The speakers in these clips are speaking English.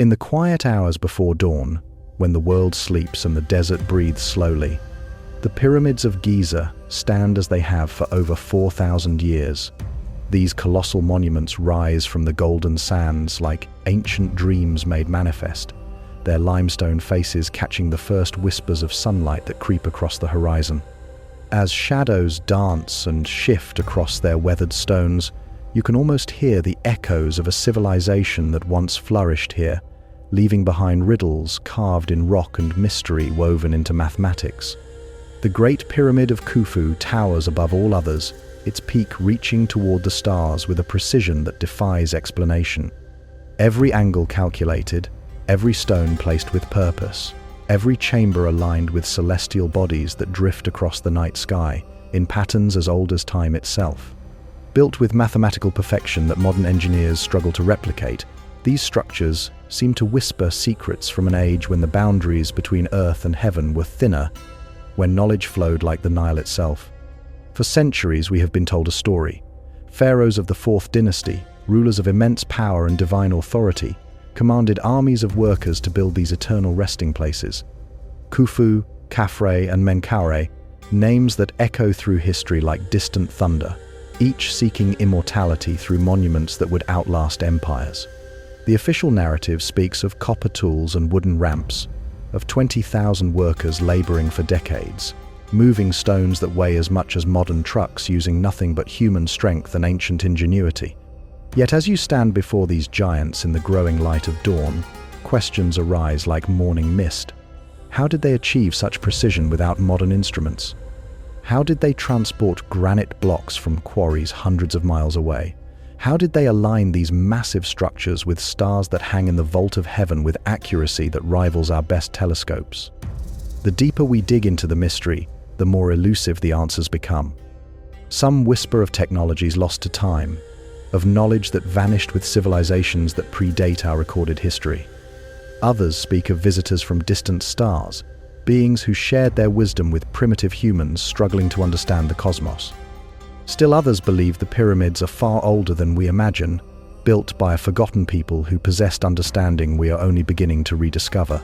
In the quiet hours before dawn, when the world sleeps and the desert breathes slowly, the pyramids of Giza stand as they have for over 4,000 years. These colossal monuments rise from the golden sands like ancient dreams made manifest, their limestone faces catching the first whispers of sunlight that creep across the horizon. As shadows dance and shift across their weathered stones, you can almost hear the echoes of a civilization that once flourished here, leaving behind riddles carved in rock and mystery woven into mathematics. The Great Pyramid of Khufu towers above all others, its peak reaching toward the stars with a precision that defies explanation. Every angle calculated, every stone placed with purpose, every chamber aligned with celestial bodies that drift across the night sky, in patterns as old as time itself. Built with mathematical perfection that modern engineers struggle to replicate, these structures seem to whisper secrets from an age when the boundaries between earth and heaven were thinner, when knowledge flowed like the Nile itself. For centuries we have been told a story. Pharaohs of the Fourth Dynasty, rulers of immense power and divine authority, commanded armies of workers to build these eternal resting places. Khufu, Khafre, and Menkaure, names that echo through history like distant thunder, each seeking immortality through monuments that would outlast empires. The official narrative speaks of copper tools and wooden ramps, of 20,000 workers laboring for decades, moving stones that weigh as much as modern trucks using nothing but human strength and ancient ingenuity. Yet as you stand before these giants in the growing light of dawn, questions arise like morning mist. How did they achieve such precision without modern instruments? How did they transport granite blocks from quarries hundreds of miles away? How did they align these massive structures with stars that hang in the vault of heaven with accuracy that rivals our best telescopes? The deeper we dig into the mystery, the more elusive the answers become. Some whisper of technologies lost to time, of knowledge that vanished with civilizations that predate our recorded history. Others speak of visitors from distant stars, beings who shared their wisdom with primitive humans struggling to understand the cosmos. Still others believe the pyramids are far older than we imagine, built by a forgotten people who possessed understanding we are only beginning to rediscover.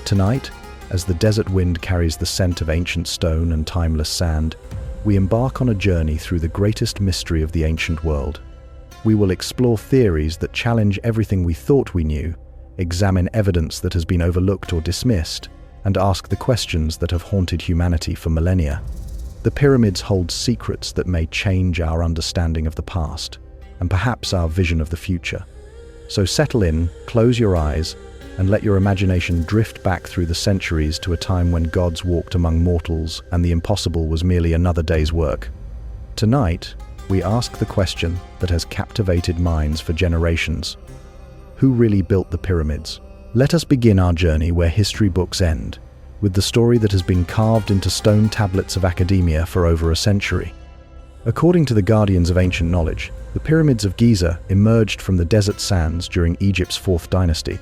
Tonight, as the desert wind carries the scent of ancient stone and timeless sand, we embark on a journey through the greatest mystery of the ancient world. We will explore theories that challenge everything we thought we knew, examine evidence that has been overlooked or dismissed, and ask the questions that have haunted humanity for millennia. The pyramids hold secrets that may change our understanding of the past, and perhaps our vision of the future. So settle in, close your eyes, and let your imagination drift back through the centuries to a time when gods walked among mortals and the impossible was merely another day's work. Tonight, we ask the question that has captivated minds for generations. Who really built the pyramids? Let us begin our journey where history books end, with the story that has been carved into stone tablets of academia for over a century. According to the guardians of ancient knowledge, the pyramids of Giza emerged from the desert sands during Egypt's Fourth Dynasty,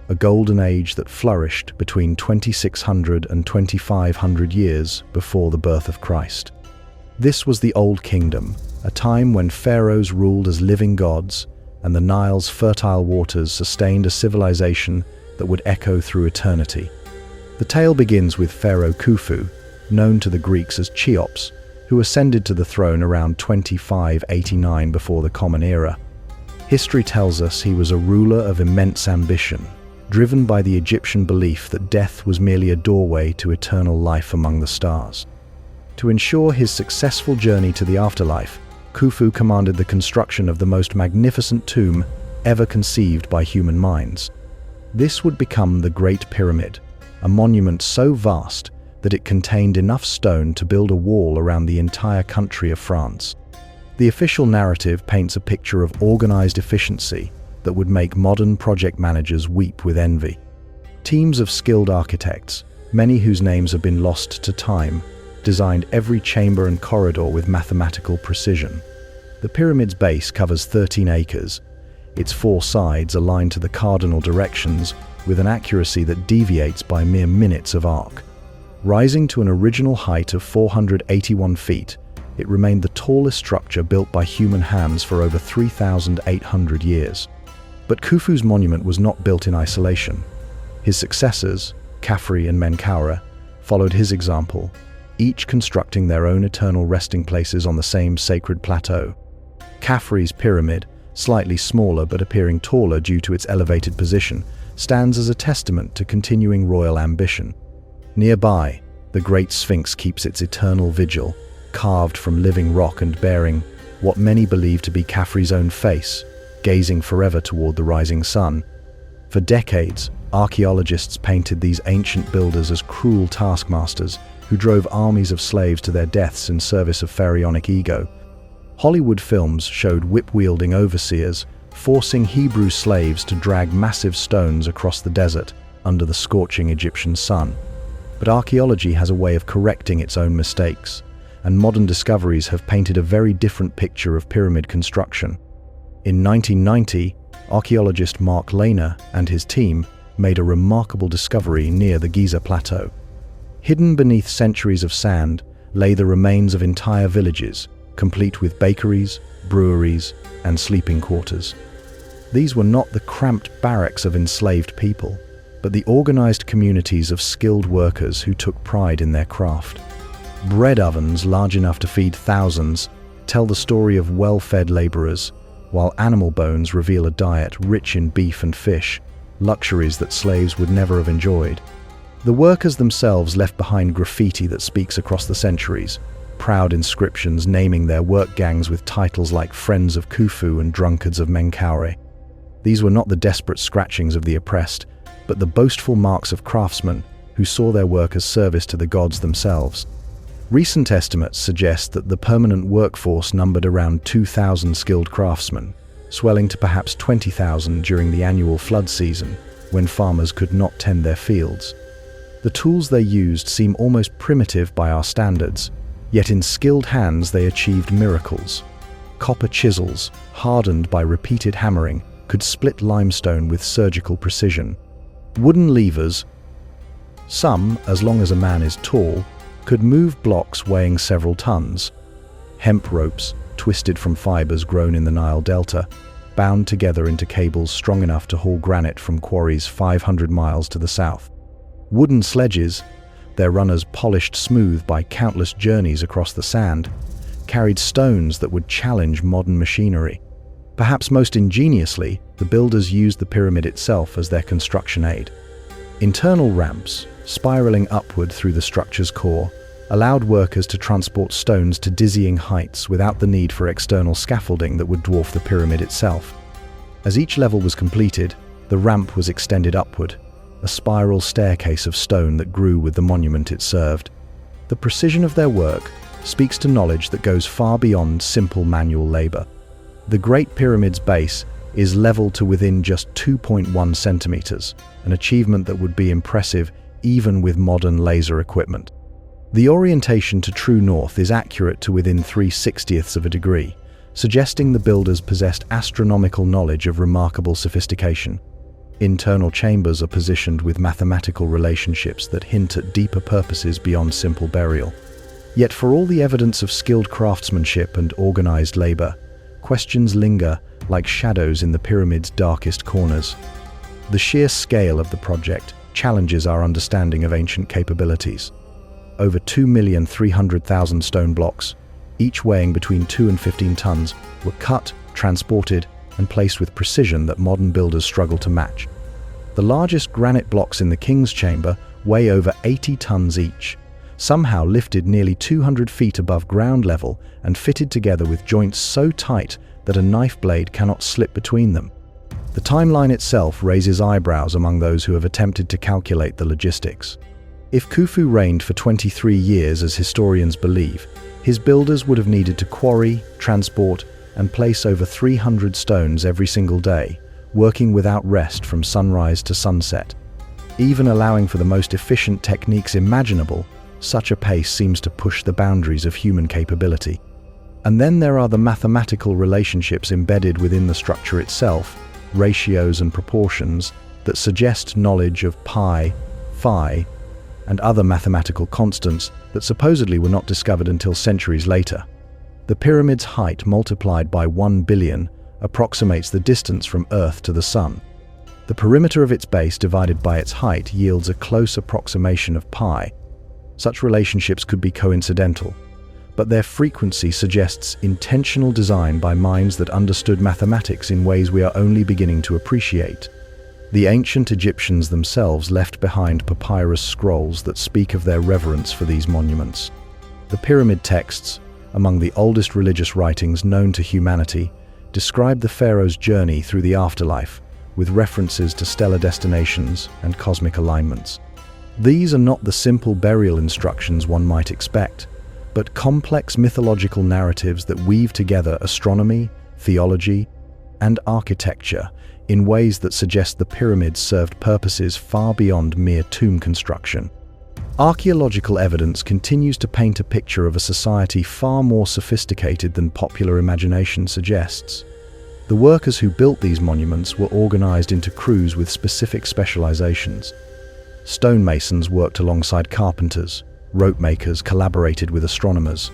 a golden age that flourished between 2600 and 2500 years before the birth of Christ. This was the Old Kingdom, a time when pharaohs ruled as living gods, and the Nile's fertile waters sustained a civilization that would echo through eternity. The tale begins with Pharaoh Khufu, known to the Greeks as Cheops, who ascended to the throne around 2589 before the Common Era. History tells us he was a ruler of immense ambition, driven by the Egyptian belief that death was merely a doorway to eternal life among the stars. To ensure his successful journey to the afterlife, Khufu commanded the construction of the most magnificent tomb ever conceived by human minds. This would become the Great Pyramid, a monument so vast that it contained enough stone to build a wall around the entire country of France. The official narrative paints a picture of organized efficiency that would make modern project managers weep with envy. Teams of skilled architects, many whose names have been lost to time, designed every chamber and corridor with mathematical precision. The pyramid's base covers 13 acres, its four sides aligned to the cardinal directions with an accuracy that deviates by mere minutes of arc. Rising to an original height of 481 feet, it remained the tallest structure built by human hands for over 3,800 years. But Khufu's monument was not built in isolation. His successors, Khafre and Menkaure, followed his example, each constructing their own eternal resting places on the same sacred plateau. Khafre's pyramid, slightly smaller but appearing taller due to its elevated position, stands as a testament to continuing royal ambition. Nearby, the Great Sphinx keeps its eternal vigil, carved from living rock and bearing what many believe to be Khafre's own face, gazing forever toward the rising sun. For decades, archaeologists painted these ancient builders as cruel taskmasters who drove armies of slaves to their deaths in service of pharaonic ego. Hollywood films showed whip-wielding overseers forcing Hebrew slaves to drag massive stones across the desert under the scorching Egyptian sun. But archaeology has a way of correcting its own mistakes, and modern discoveries have painted a very different picture of pyramid construction. In 1990, archaeologist Mark Lehner and his team made a remarkable discovery near the Giza plateau. Hidden beneath centuries of sand lay the remains of entire villages, complete with bakeries, breweries, and sleeping quarters. These were not the cramped barracks of enslaved people, but the organized communities of skilled workers who took pride in their craft. Bread ovens large enough to feed thousands tell the story of well-fed laborers, while animal bones reveal a diet rich in beef and fish, luxuries that slaves would never have enjoyed. The workers themselves left behind graffiti that speaks across the centuries, proud inscriptions naming their work gangs with titles like Friends of Khufu and Drunkards of Menkaure. These were not the desperate scratchings of the oppressed, but the boastful marks of craftsmen who saw their work as service to the gods themselves. Recent estimates suggest that the permanent workforce numbered around 2,000 skilled craftsmen, swelling to perhaps 20,000 during the annual flood season, when farmers could not tend their fields. The tools they used seem almost primitive by our standards, yet in skilled hands they achieved miracles. Copper chisels, hardened by repeated hammering, could split limestone with surgical precision. Wooden levers, some as long as a man is tall, could move blocks weighing several tons. Hemp ropes, twisted from fibers grown in the Nile Delta, bound together into cables strong enough to haul granite from quarries 500 miles to the south. Wooden sledges, their runners polished smooth by countless journeys across the sand, carried stones that would challenge modern machinery. Perhaps most ingeniously, the builders used the pyramid itself as their construction aid. Internal ramps, spiraling upward through the structure's core, allowed workers to transport stones to dizzying heights without the need for external scaffolding that would dwarf the pyramid itself. As each level was completed, the ramp was extended upward, a spiral staircase of stone that grew with the monument it served. The precision of their work speaks to knowledge that goes far beyond simple manual labor. The Great Pyramid's base is leveled to within just 2.1 centimeters, an achievement that would be impressive even with modern laser equipment. The orientation to true north is accurate to within 3/60ths of a degree, suggesting the builders possessed astronomical knowledge of remarkable sophistication. Internal chambers are positioned with mathematical relationships that hint at deeper purposes beyond simple burial. Yet for all the evidence of skilled craftsmanship and organized labor, questions linger like shadows in the pyramid's darkest corners. The sheer scale of the project challenges our understanding of ancient capabilities. Over 2,300,000 stone blocks, each weighing between 2 and 15 tons, were cut, transported, and placed with precision that modern builders struggle to match. The largest granite blocks in the King's Chamber weigh over 80 tons each, somehow lifted nearly 200 feet above ground level and fitted together with joints so tight that a knife blade cannot slip between them. The timeline itself raises eyebrows among those who have attempted to calculate the logistics. If Khufu reigned for 23 years, as historians believe, his builders would have needed to quarry, transport, and place over 300 stones every single day, working without rest from sunrise to sunset. Even allowing for the most efficient techniques imaginable, such a pace seems to push the boundaries of human capability. And then there are the mathematical relationships embedded within the structure itself, ratios and proportions that suggest knowledge of pi, phi, and other mathematical constants that supposedly were not discovered until centuries later. The pyramid's height multiplied by 1 billion approximates the distance from Earth to the Sun. The perimeter of its base divided by its height yields a close approximation of pi. Such relationships could be coincidental, but their frequency suggests intentional design by minds that understood mathematics in ways we are only beginning to appreciate. The ancient Egyptians themselves left behind papyrus scrolls that speak of their reverence for these monuments. The pyramid texts, among the oldest religious writings known to humanity, describe the pharaoh's journey through the afterlife, with references to stellar destinations and cosmic alignments. These are not the simple burial instructions one might expect, but complex mythological narratives that weave together astronomy, theology, and architecture in ways that suggest the pyramids served purposes far beyond mere tomb construction. Archaeological evidence continues to paint a picture of a society far more sophisticated than popular imagination suggests. The workers who built these monuments were organized into crews with specific specializations. Stonemasons worked alongside carpenters, rope makers collaborated with astronomers,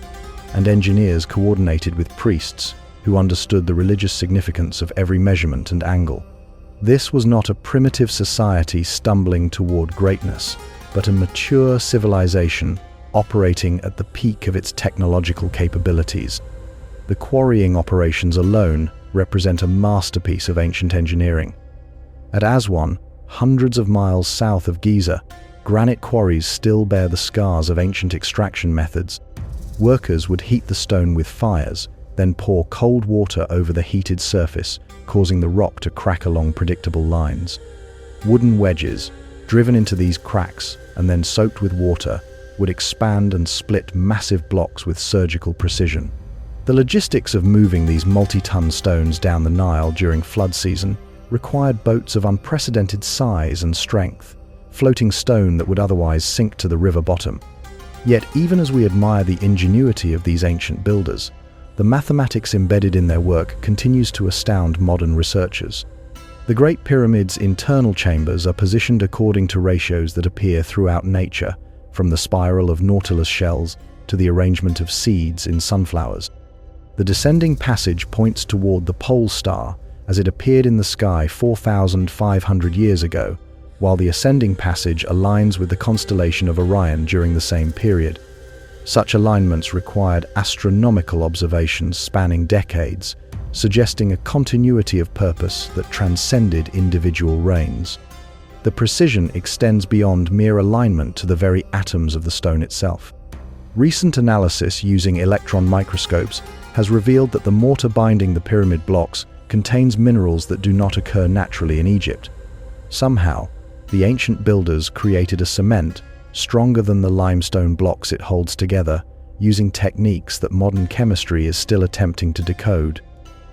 and engineers coordinated with priests who understood the religious significance of every measurement and angle. This was not a primitive society stumbling toward greatness, but a mature civilization operating at the peak of its technological capabilities. The quarrying operations alone represent a masterpiece of ancient engineering. At Aswan, hundreds of miles south of Giza, granite quarries still bear the scars of ancient extraction methods. Workers would heat the stone with fires, then pour cold water over the heated surface, causing the rock to crack along predictable lines. Wooden wedges, driven into these cracks and then soaked with water, would expand and split massive blocks with surgical precision. The logistics of moving these multi-ton stones down the Nile during flood season required boats of unprecedented size and strength, floating stone that would otherwise sink to the river bottom. Yet even as we admire the ingenuity of these ancient builders, the mathematics embedded in their work continues to astound modern researchers. The Great Pyramid's internal chambers are positioned according to ratios that appear throughout nature, from the spiral of nautilus shells to the arrangement of seeds in sunflowers. The descending passage points toward the pole star as it appeared in the sky 4,500 years ago, while the ascending passage aligns with the constellation of Orion during the same period. Such alignments required astronomical observations spanning decades, suggesting a continuity of purpose that transcended individual reigns. The precision extends beyond mere alignment to the very atoms of the stone itself. Recent analysis using electron microscopes has revealed that the mortar binding the pyramid blocks contains minerals that do not occur naturally in Egypt. Somehow, the ancient builders created a cement stronger than the limestone blocks it holds together, using techniques that modern chemistry is still attempting to decode.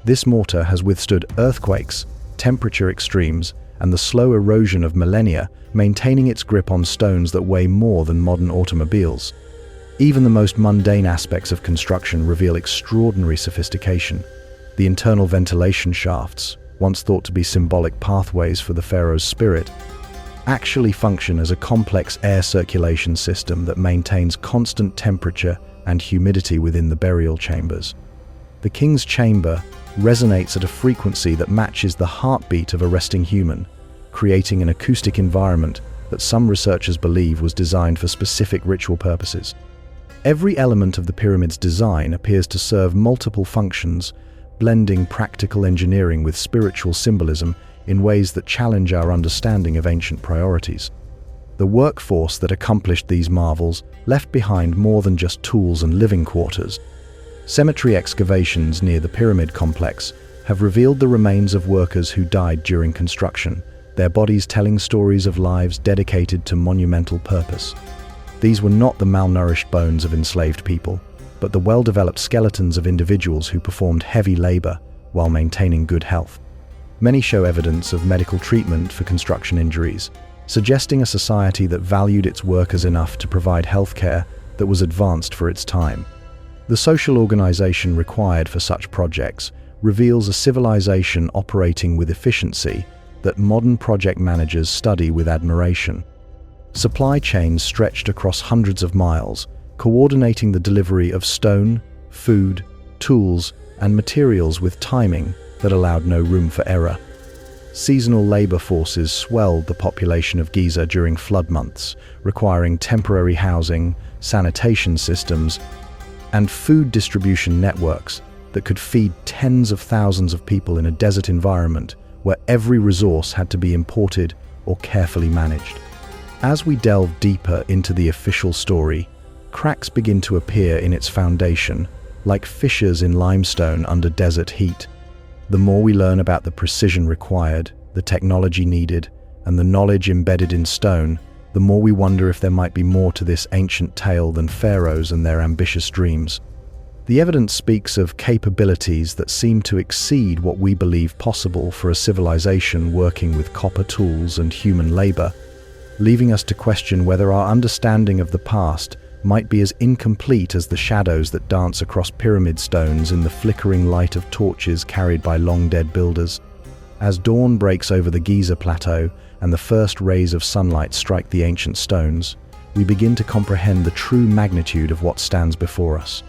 This mortar has withstood earthquakes, temperature extremes, and the slow erosion of millennia, maintaining its grip on stones that weigh more than modern automobiles. Even the most mundane aspects of construction reveal extraordinary sophistication. The internal ventilation shafts, once thought to be symbolic pathways for the pharaoh's spirit, actually function as a complex air circulation system that maintains constant temperature and humidity within the burial chambers. The king's chamber resonates at a frequency that matches the heartbeat of a resting human, creating an acoustic environment that some researchers believe was designed for specific ritual purposes. Every element of the pyramid's design appears to serve multiple functions, blending practical engineering with spiritual symbolism in ways that challenge our understanding of ancient priorities. The workforce that accomplished these marvels left behind more than just tools and living quarters. Cemetery excavations near the pyramid complex have revealed the remains of workers who died during construction, their bodies telling stories of lives dedicated to monumental purpose. These were not the malnourished bones of enslaved people, but the well-developed skeletons of individuals who performed heavy labor while maintaining good health. Many show evidence of medical treatment for construction injuries, suggesting a society that valued its workers enough to provide healthcare that was advanced for its time. The social organization required for such projects reveals a civilization operating with efficiency that modern project managers study with admiration. Supply chains stretched across hundreds of miles, coordinating the delivery of stone, food, tools, and materials with timing that allowed no room for error. Seasonal labor forces swelled the population of Giza during flood months, requiring temporary housing, sanitation systems, and food distribution networks that could feed tens of thousands of people in a desert environment where every resource had to be imported or carefully managed. As we delve deeper into the official story, cracks begin to appear in its foundation, like fissures in limestone under desert heat. The more we learn about the precision required, the technology needed, and the knowledge embedded in stone, the more we wonder if there might be more to this ancient tale than pharaohs and their ambitious dreams. The evidence speaks of capabilities that seem to exceed what we believe possible for a civilization working with copper tools and human labor, leaving us to question whether our understanding of the past might be as incomplete as the shadows that dance across pyramid stones in the flickering light of torches carried by long-dead builders. As dawn breaks over the Giza plateau and the first rays of sunlight strike the ancient stones, we begin to comprehend the true magnitude of what stands before us.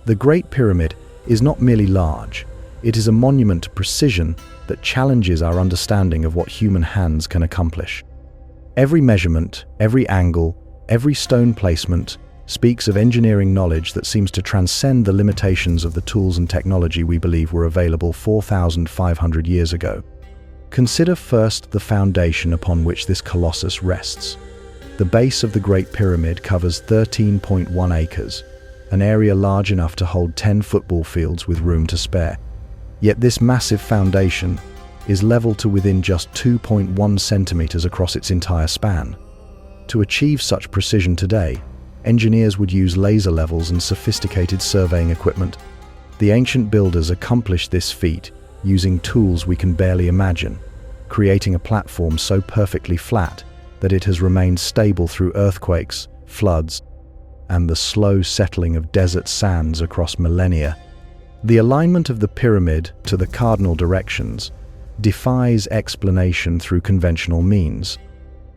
The Great Pyramid is not merely large, it is a monument to precision that challenges our understanding of what human hands can accomplish. Every measurement, every angle, every stone placement speaks of engineering knowledge that seems to transcend the limitations of the tools and technology we believe were available 4,500 years ago. Consider first the foundation upon which this colossus rests. The base of the Great Pyramid covers 13.1 acres, an area large enough to hold 10 football fields with room to spare. Yet this massive foundation is level to within just 2.1 centimeters across its entire span. To achieve such precision today, engineers would use laser levels and sophisticated surveying equipment. The ancient builders accomplished this feat using tools we can barely imagine, creating a platform so perfectly flat that it has remained stable through earthquakes, floods, and the slow settling of desert sands across millennia. The alignment of the pyramid to the cardinal directions defies explanation through conventional means.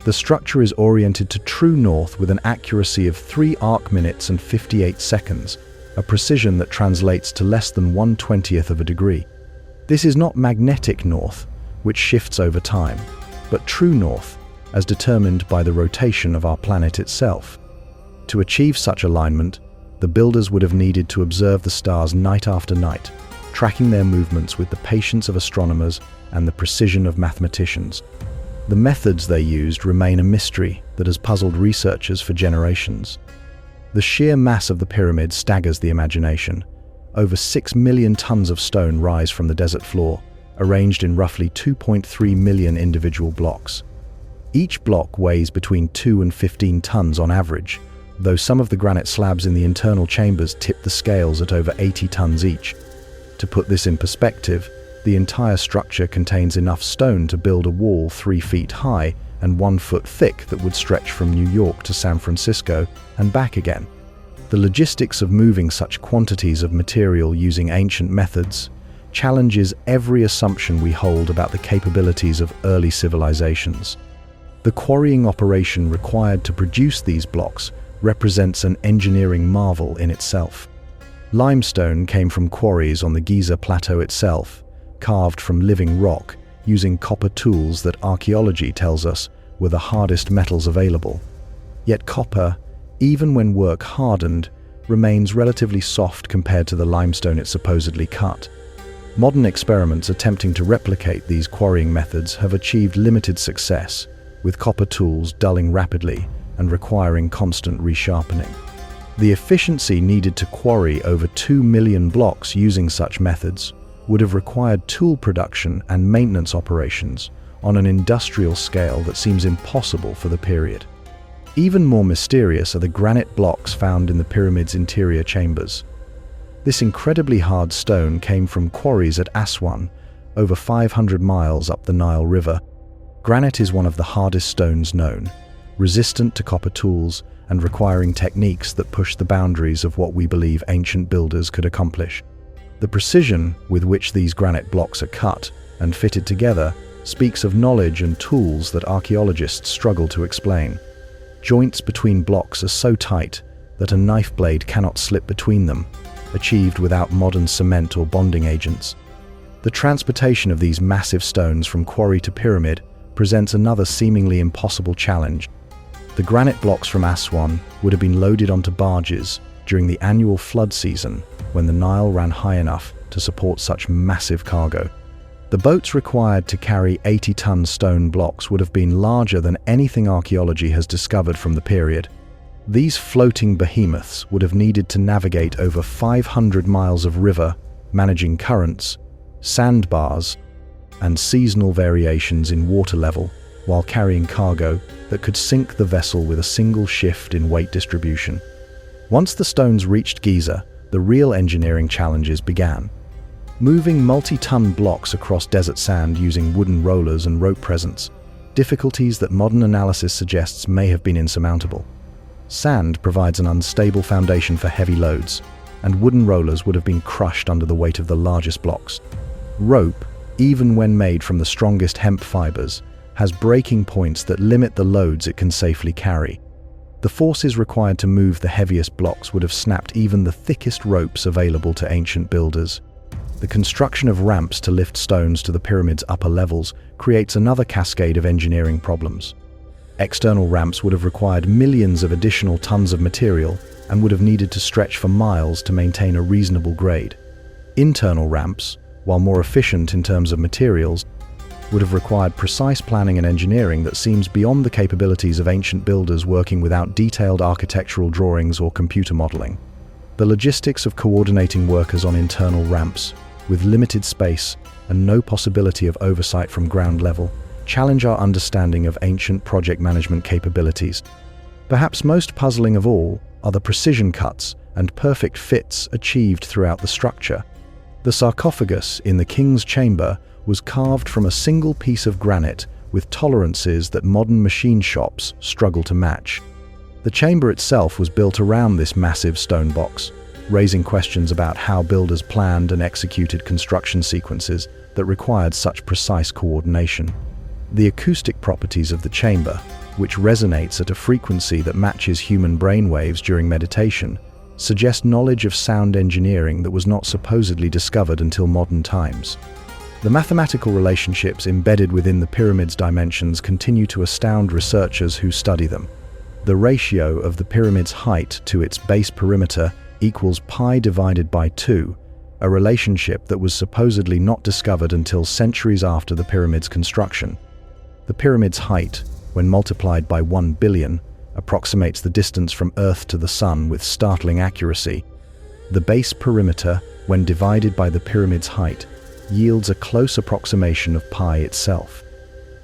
The structure is oriented to true north with an accuracy of 3 arc minutes and 58 seconds, a precision that translates to less than 1/20th of a degree. This is not magnetic north, which shifts over time, but true north, as determined by the rotation of our planet itself. To achieve such alignment, the builders would have needed to observe the stars night after night, tracking their movements with the patience of astronomers and the precision of mathematicians. The methods they used remain a mystery that has puzzled researchers for generations. The sheer mass of the pyramid staggers the imagination. Over 6 million tons of stone rise from the desert floor, arranged in roughly 2.3 million individual blocks. Each block weighs between 2 and 15 tons on average, though some of the granite slabs in the internal chambers tip the scales at over 80 tons each. To put this in perspective, the entire structure contains enough stone to build a wall 3 feet high and 1 foot thick that would stretch from New York to San Francisco and back again. The logistics of moving such quantities of material using ancient methods challenges every assumption we hold about the capabilities of early civilizations. The quarrying operation required to produce these blocks represents an engineering marvel in itself. Limestone came from quarries on the Giza plateau itself, carved from living rock, using copper tools that archaeology tells us were the hardest metals available. Yet copper, even when work hardened, remains relatively soft compared to the limestone it supposedly cut. Modern experiments attempting to replicate these quarrying methods have achieved limited success, with copper tools dulling rapidly and requiring constant resharpening. The efficiency needed to quarry over 2 million blocks using such methods would have required tool production and maintenance operations on an industrial scale that seems impossible for the period. Even more mysterious are the granite blocks found in the pyramid's interior chambers. This incredibly hard stone came from quarries at Aswan, over 500 miles up the Nile River. Granite is one of the hardest stones known, resistant to copper tools and requiring techniques that push the boundaries of what we believe ancient builders could accomplish. The precision with which these granite blocks are cut and fitted together speaks of knowledge and tools that archaeologists struggle to explain. Joints between blocks are so tight that a knife blade cannot slip between them, achieved without modern cement or bonding agents. The transportation of these massive stones from quarry to pyramid presents another seemingly impossible challenge. The granite blocks from Aswan would have been loaded onto barges during the annual flood season when the Nile ran high enough to support such massive cargo. The boats required to carry 80-ton stone blocks would have been larger than anything archaeology has discovered from the period. These floating behemoths would have needed to navigate over 500 miles of river, managing currents, sandbars, and seasonal variations in water level while carrying cargo that could sink the vessel with a single shift in weight distribution. Once the stones reached Giza, the real engineering challenges began. Moving multi-ton blocks across desert sand using wooden rollers and rope presents, difficulties that modern analysis suggests may have been insurmountable. Sand provides an unstable foundation for heavy loads, and wooden rollers would have been crushed under the weight of the largest blocks. Rope, even when made from the strongest hemp fibers, has breaking points that limit the loads it can safely carry. The forces required to move the heaviest blocks would have snapped even the thickest ropes available to ancient builders. The construction of ramps to lift stones to the pyramid's upper levels creates another cascade of engineering problems. External ramps would have required millions of additional tons of material and would have needed to stretch for miles to maintain a reasonable grade. Internal ramps, while more efficient in terms of materials, would have required precise planning and engineering that seems beyond the capabilities of ancient builders working without detailed architectural drawings or computer modeling. The logistics of coordinating workers on internal ramps, with limited space and no possibility of oversight from ground level, challenge our understanding of ancient project management capabilities. Perhaps most puzzling of all are the precision cuts and perfect fits achieved throughout the structure. The sarcophagus in the king's chamber was carved from a single piece of granite with tolerances that modern machine shops struggle to match. The chamber itself was built around this massive stone box, raising questions about how builders planned and executed construction sequences that required such precise coordination. The acoustic properties of the chamber, which resonates at a frequency that matches human brainwaves during meditation, suggest knowledge of sound engineering that was not supposedly discovered until modern times. The mathematical relationships embedded within the pyramid's dimensions continue to astound researchers who study them. The ratio of the pyramid's height to its base perimeter equals pi divided by 2, a relationship that was supposedly not discovered until centuries after the pyramid's construction. The pyramid's height, when multiplied by 1 billion, approximates the distance from Earth to the Sun with startling accuracy. The base perimeter, when divided by the pyramid's height, yields a close approximation of pi itself.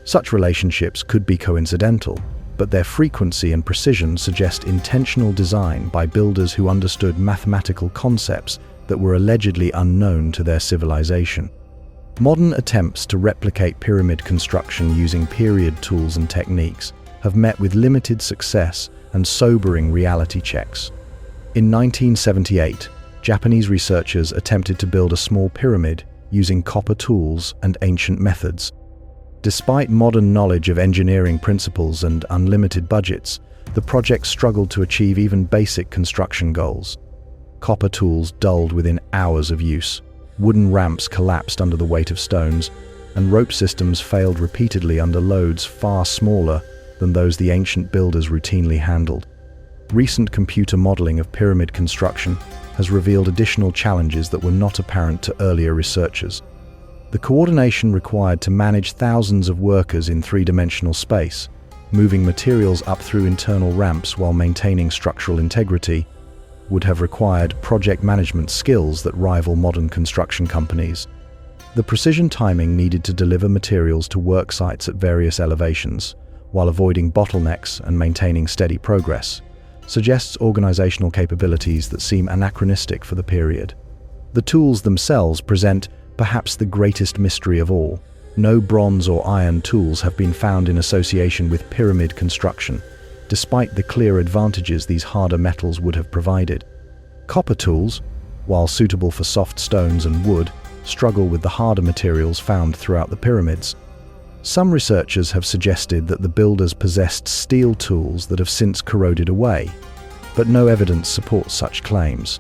Such relationships could be coincidental, but their frequency and precision suggest intentional design by builders who understood mathematical concepts that were allegedly unknown to their civilization. Modern attempts to replicate pyramid construction using period tools and techniques have met with limited success and sobering reality checks. In 1978, Japanese researchers attempted to build a small pyramid using copper tools and ancient methods. Despite modern knowledge of engineering principles and unlimited budgets, the project struggled to achieve even basic construction goals. Copper tools dulled within hours of use, wooden ramps collapsed under the weight of stones, and rope systems failed repeatedly under loads far smaller than those the ancient builders routinely handled. Recent computer modeling of pyramid construction has revealed additional challenges that were not apparent to earlier researchers. The coordination required to manage thousands of workers in three-dimensional space, moving materials up through internal ramps while maintaining structural integrity, would have required project management skills that rival modern construction companies. The precision timing needed to deliver materials to work sites at various elevations, while avoiding bottlenecks and maintaining steady progress, suggests organizational capabilities that seem anachronistic for the period. The tools themselves present perhaps the greatest mystery of all. No bronze or iron tools have been found in association with pyramid construction, despite the clear advantages these harder metals would have provided. Copper tools, while suitable for soft stones and wood, struggle with the harder materials found throughout the pyramids. Some researchers have suggested that the builders possessed steel tools that have since corroded away, but no evidence supports such claims.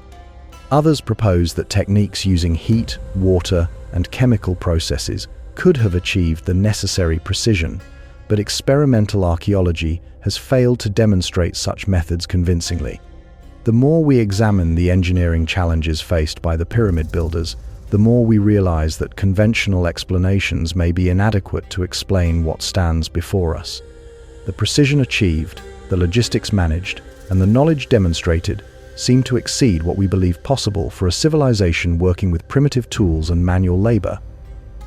Others propose that techniques using heat, water, and chemical processes could have achieved the necessary precision, but experimental archaeology has failed to demonstrate such methods convincingly. The more we examine the engineering challenges faced by the pyramid builders, the more we realize that conventional explanations may be inadequate to explain what stands before us. The precision achieved, the logistics managed, and the knowledge demonstrated seem to exceed what we believe possible for a civilization working with primitive tools and manual labor.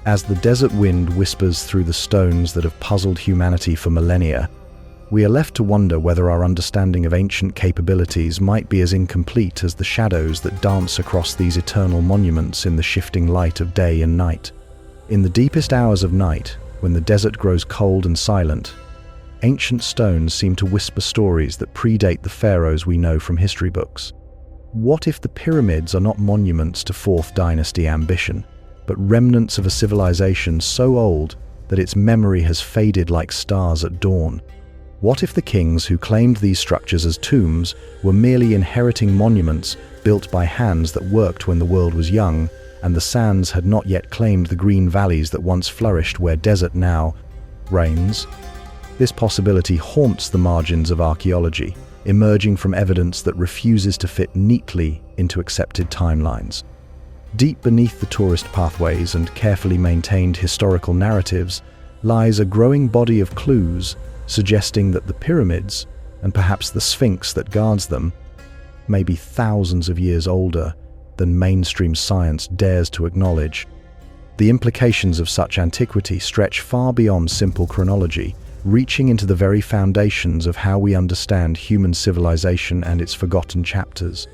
As the desert wind whispers through the stones that have puzzled humanity for millennia, we are left to wonder whether our understanding of ancient capabilities might be as incomplete as the shadows that dance across these eternal monuments in the shifting light of day and night. In the deepest hours of night, when the desert grows cold and silent, ancient stones seem to whisper stories that predate the pharaohs we know from history books. What if the pyramids are not monuments to Fourth Dynasty ambition, but remnants of a civilization so old that its memory has faded like stars at dawn? What if the kings who claimed these structures as tombs were merely inheriting monuments built by hands that worked when the world was young, and the sands had not yet claimed the green valleys that once flourished where desert now reigns? This possibility haunts the margins of archaeology, emerging from evidence that refuses to fit neatly into accepted timelines. Deep beneath the tourist pathways and carefully maintained historical narratives lies a growing body of clues suggesting that the pyramids, and perhaps the Sphinx that guards them, may be thousands of years older than mainstream science dares to acknowledge. The implications of such antiquity stretch far beyond simple chronology, reaching into the very foundations of how we understand human civilization and its forgotten chapters.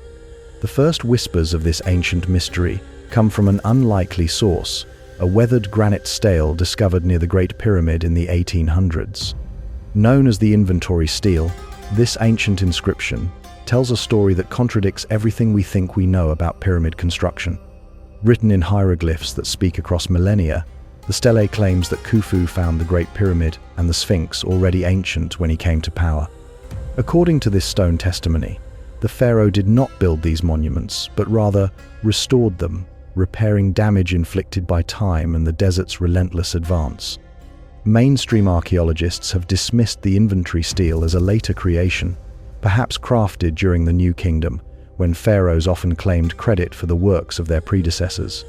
The first whispers of this ancient mystery come from an unlikely source, a weathered granite stele discovered near the Great Pyramid in the 1800s. Known as the inventory stele, this ancient inscription tells a story that contradicts everything we think we know about pyramid construction. Written in hieroglyphs that speak across millennia, the stele claims that Khufu found the Great Pyramid and the Sphinx already ancient when he came to power. According to this stone testimony, the pharaoh did not build these monuments, but rather restored them, repairing damage inflicted by time and the desert's relentless advance. Mainstream archaeologists have dismissed the inventory stele as a later creation, perhaps crafted during the New Kingdom, when pharaohs often claimed credit for the works of their predecessors.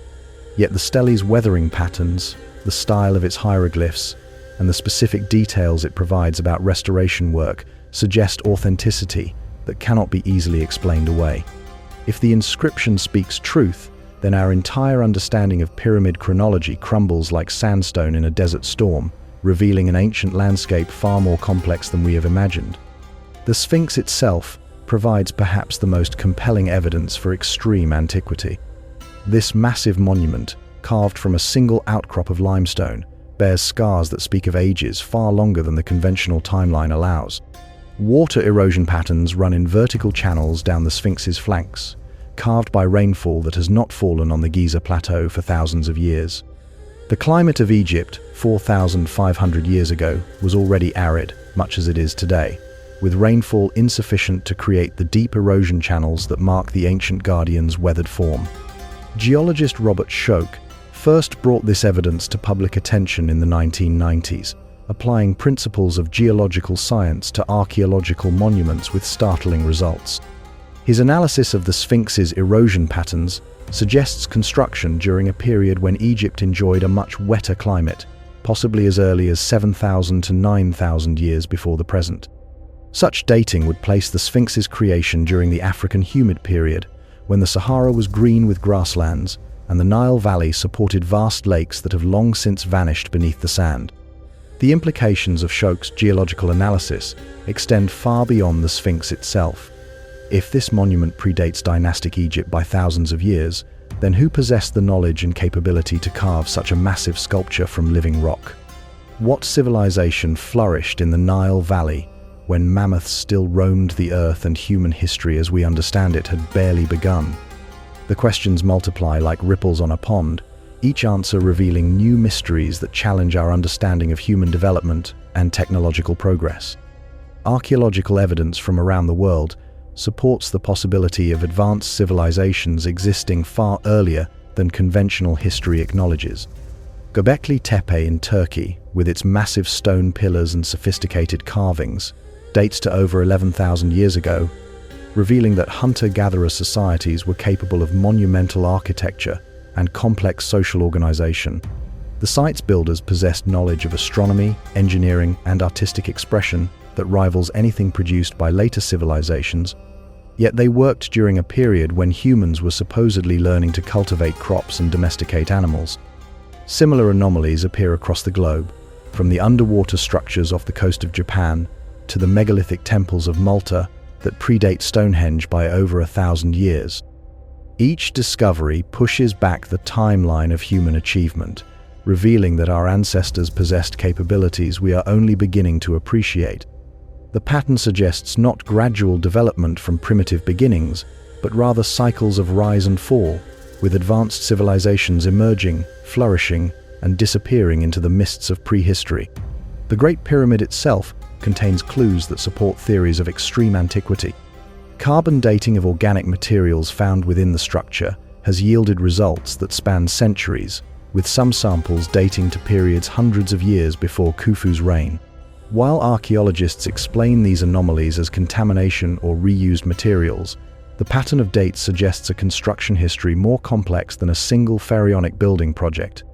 Yet the stele's weathering patterns, the style of its hieroglyphs, and the specific details it provides about restoration work suggest authenticity that cannot be easily explained away. If the inscription speaks truth, then our entire understanding of pyramid chronology crumbles like sandstone in a desert storm, revealing an ancient landscape far more complex than we have imagined. The Sphinx itself provides perhaps the most compelling evidence for extreme antiquity. This massive monument, carved from a single outcrop of limestone, bears scars that speak of ages far longer than the conventional timeline allows. Water erosion patterns run in vertical channels down the Sphinx's flanks, carved by rainfall that has not fallen on the Giza plateau for thousands of years. The climate of Egypt 4,500 years ago was already arid, much as it is today, with rainfall insufficient to create the deep erosion channels that mark the ancient guardian's weathered form. Geologist Robert Schoch first brought this evidence to public attention in the 1990s, applying principles of geological science to archaeological monuments with startling results. His analysis of the Sphinx's erosion patterns suggests construction during a period when Egypt enjoyed a much wetter climate, possibly as early as 7,000 to 9,000 years before the present. Such dating would place the Sphinx's creation during the African humid period, when the Sahara was green with grasslands and the Nile Valley supported vast lakes that have long since vanished beneath the sand. The implications of Schoch's geological analysis extend far beyond the Sphinx itself. If this monument predates dynastic Egypt by thousands of years, then who possessed the knowledge and capability to carve such a massive sculpture from living rock? What civilization flourished in the Nile Valley when mammoths still roamed the earth and human history as we understand it had barely begun? The questions multiply like ripples on a pond, each answer revealing new mysteries that challenge our understanding of human development and technological progress. Archaeological evidence from around the world supports the possibility of advanced civilizations existing far earlier than conventional history acknowledges. Göbekli Tepe in Turkey, with its massive stone pillars and sophisticated carvings, dates to over 11,000 years ago, revealing that hunter-gatherer societies were capable of monumental architecture and complex social organization. The site's builders possessed knowledge of astronomy, engineering, and artistic expression that rivals anything produced by later civilizations, yet they worked during a period when humans were supposedly learning to cultivate crops and domesticate animals. Similar anomalies appear across the globe, from the underwater structures off the coast of Japan to the megalithic temples of Malta that predate Stonehenge by over 1,000 years. Each discovery pushes back the timeline of human achievement, revealing that our ancestors possessed capabilities we are only beginning to appreciate. The pattern suggests not gradual development from primitive beginnings, but rather cycles of rise and fall, with advanced civilizations emerging, flourishing, and disappearing into the mists of prehistory. The Great Pyramid itself contains clues that support theories of extreme antiquity. Carbon dating of organic materials found within the structure has yielded results that span centuries, with some samples dating to periods hundreds of years before Khufu's reign. While archaeologists explain these anomalies as contamination or reused materials, the pattern of dates suggests a construction history more complex than a single pharaonic building project.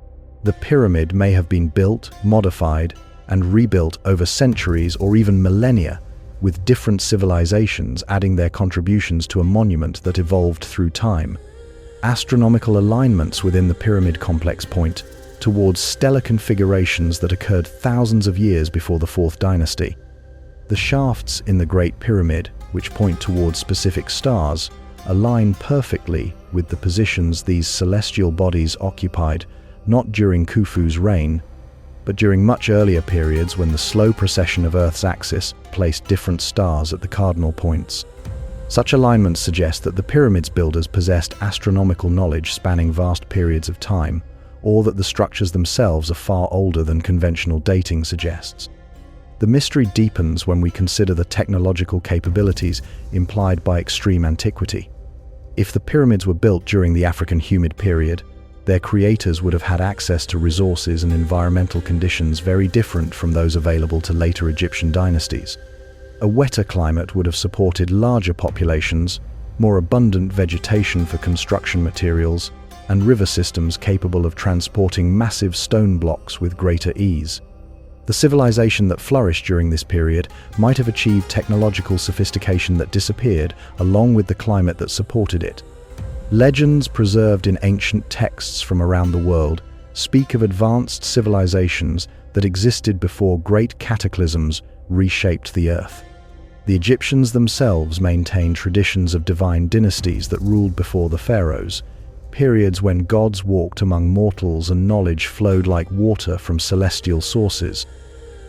The pyramid may have been built, modified, and rebuilt over centuries or even millennia, with different civilizations adding their contributions to a monument that evolved through time. Astronomical alignments within the pyramid complex point towards stellar configurations that occurred thousands of years before the Fourth Dynasty. The shafts in the Great Pyramid, which point towards specific stars, align perfectly with the positions these celestial bodies occupied, not during Khufu's reign, but during much earlier periods when the slow precession of Earth's axis placed different stars at the cardinal points. Such alignments suggest that the pyramid's builders possessed astronomical knowledge spanning vast periods of time, or that the structures themselves are far older than conventional dating suggests. The mystery deepens when we consider the technological capabilities implied by extreme antiquity. If the pyramids were built during the African humid period, their creators would have had access to resources and environmental conditions very different from those available to later Egyptian dynasties. A wetter climate would have supported larger populations, more abundant vegetation for construction materials, and river systems capable of transporting massive stone blocks with greater ease. The civilization that flourished during this period might have achieved technological sophistication that disappeared along with the climate that supported it. Legends preserved in ancient texts from around the world speak of advanced civilizations that existed before great cataclysms reshaped the earth. The Egyptians themselves maintained traditions of divine dynasties that ruled before the pharaohs, periods when gods walked among mortals and knowledge flowed like water from celestial sources.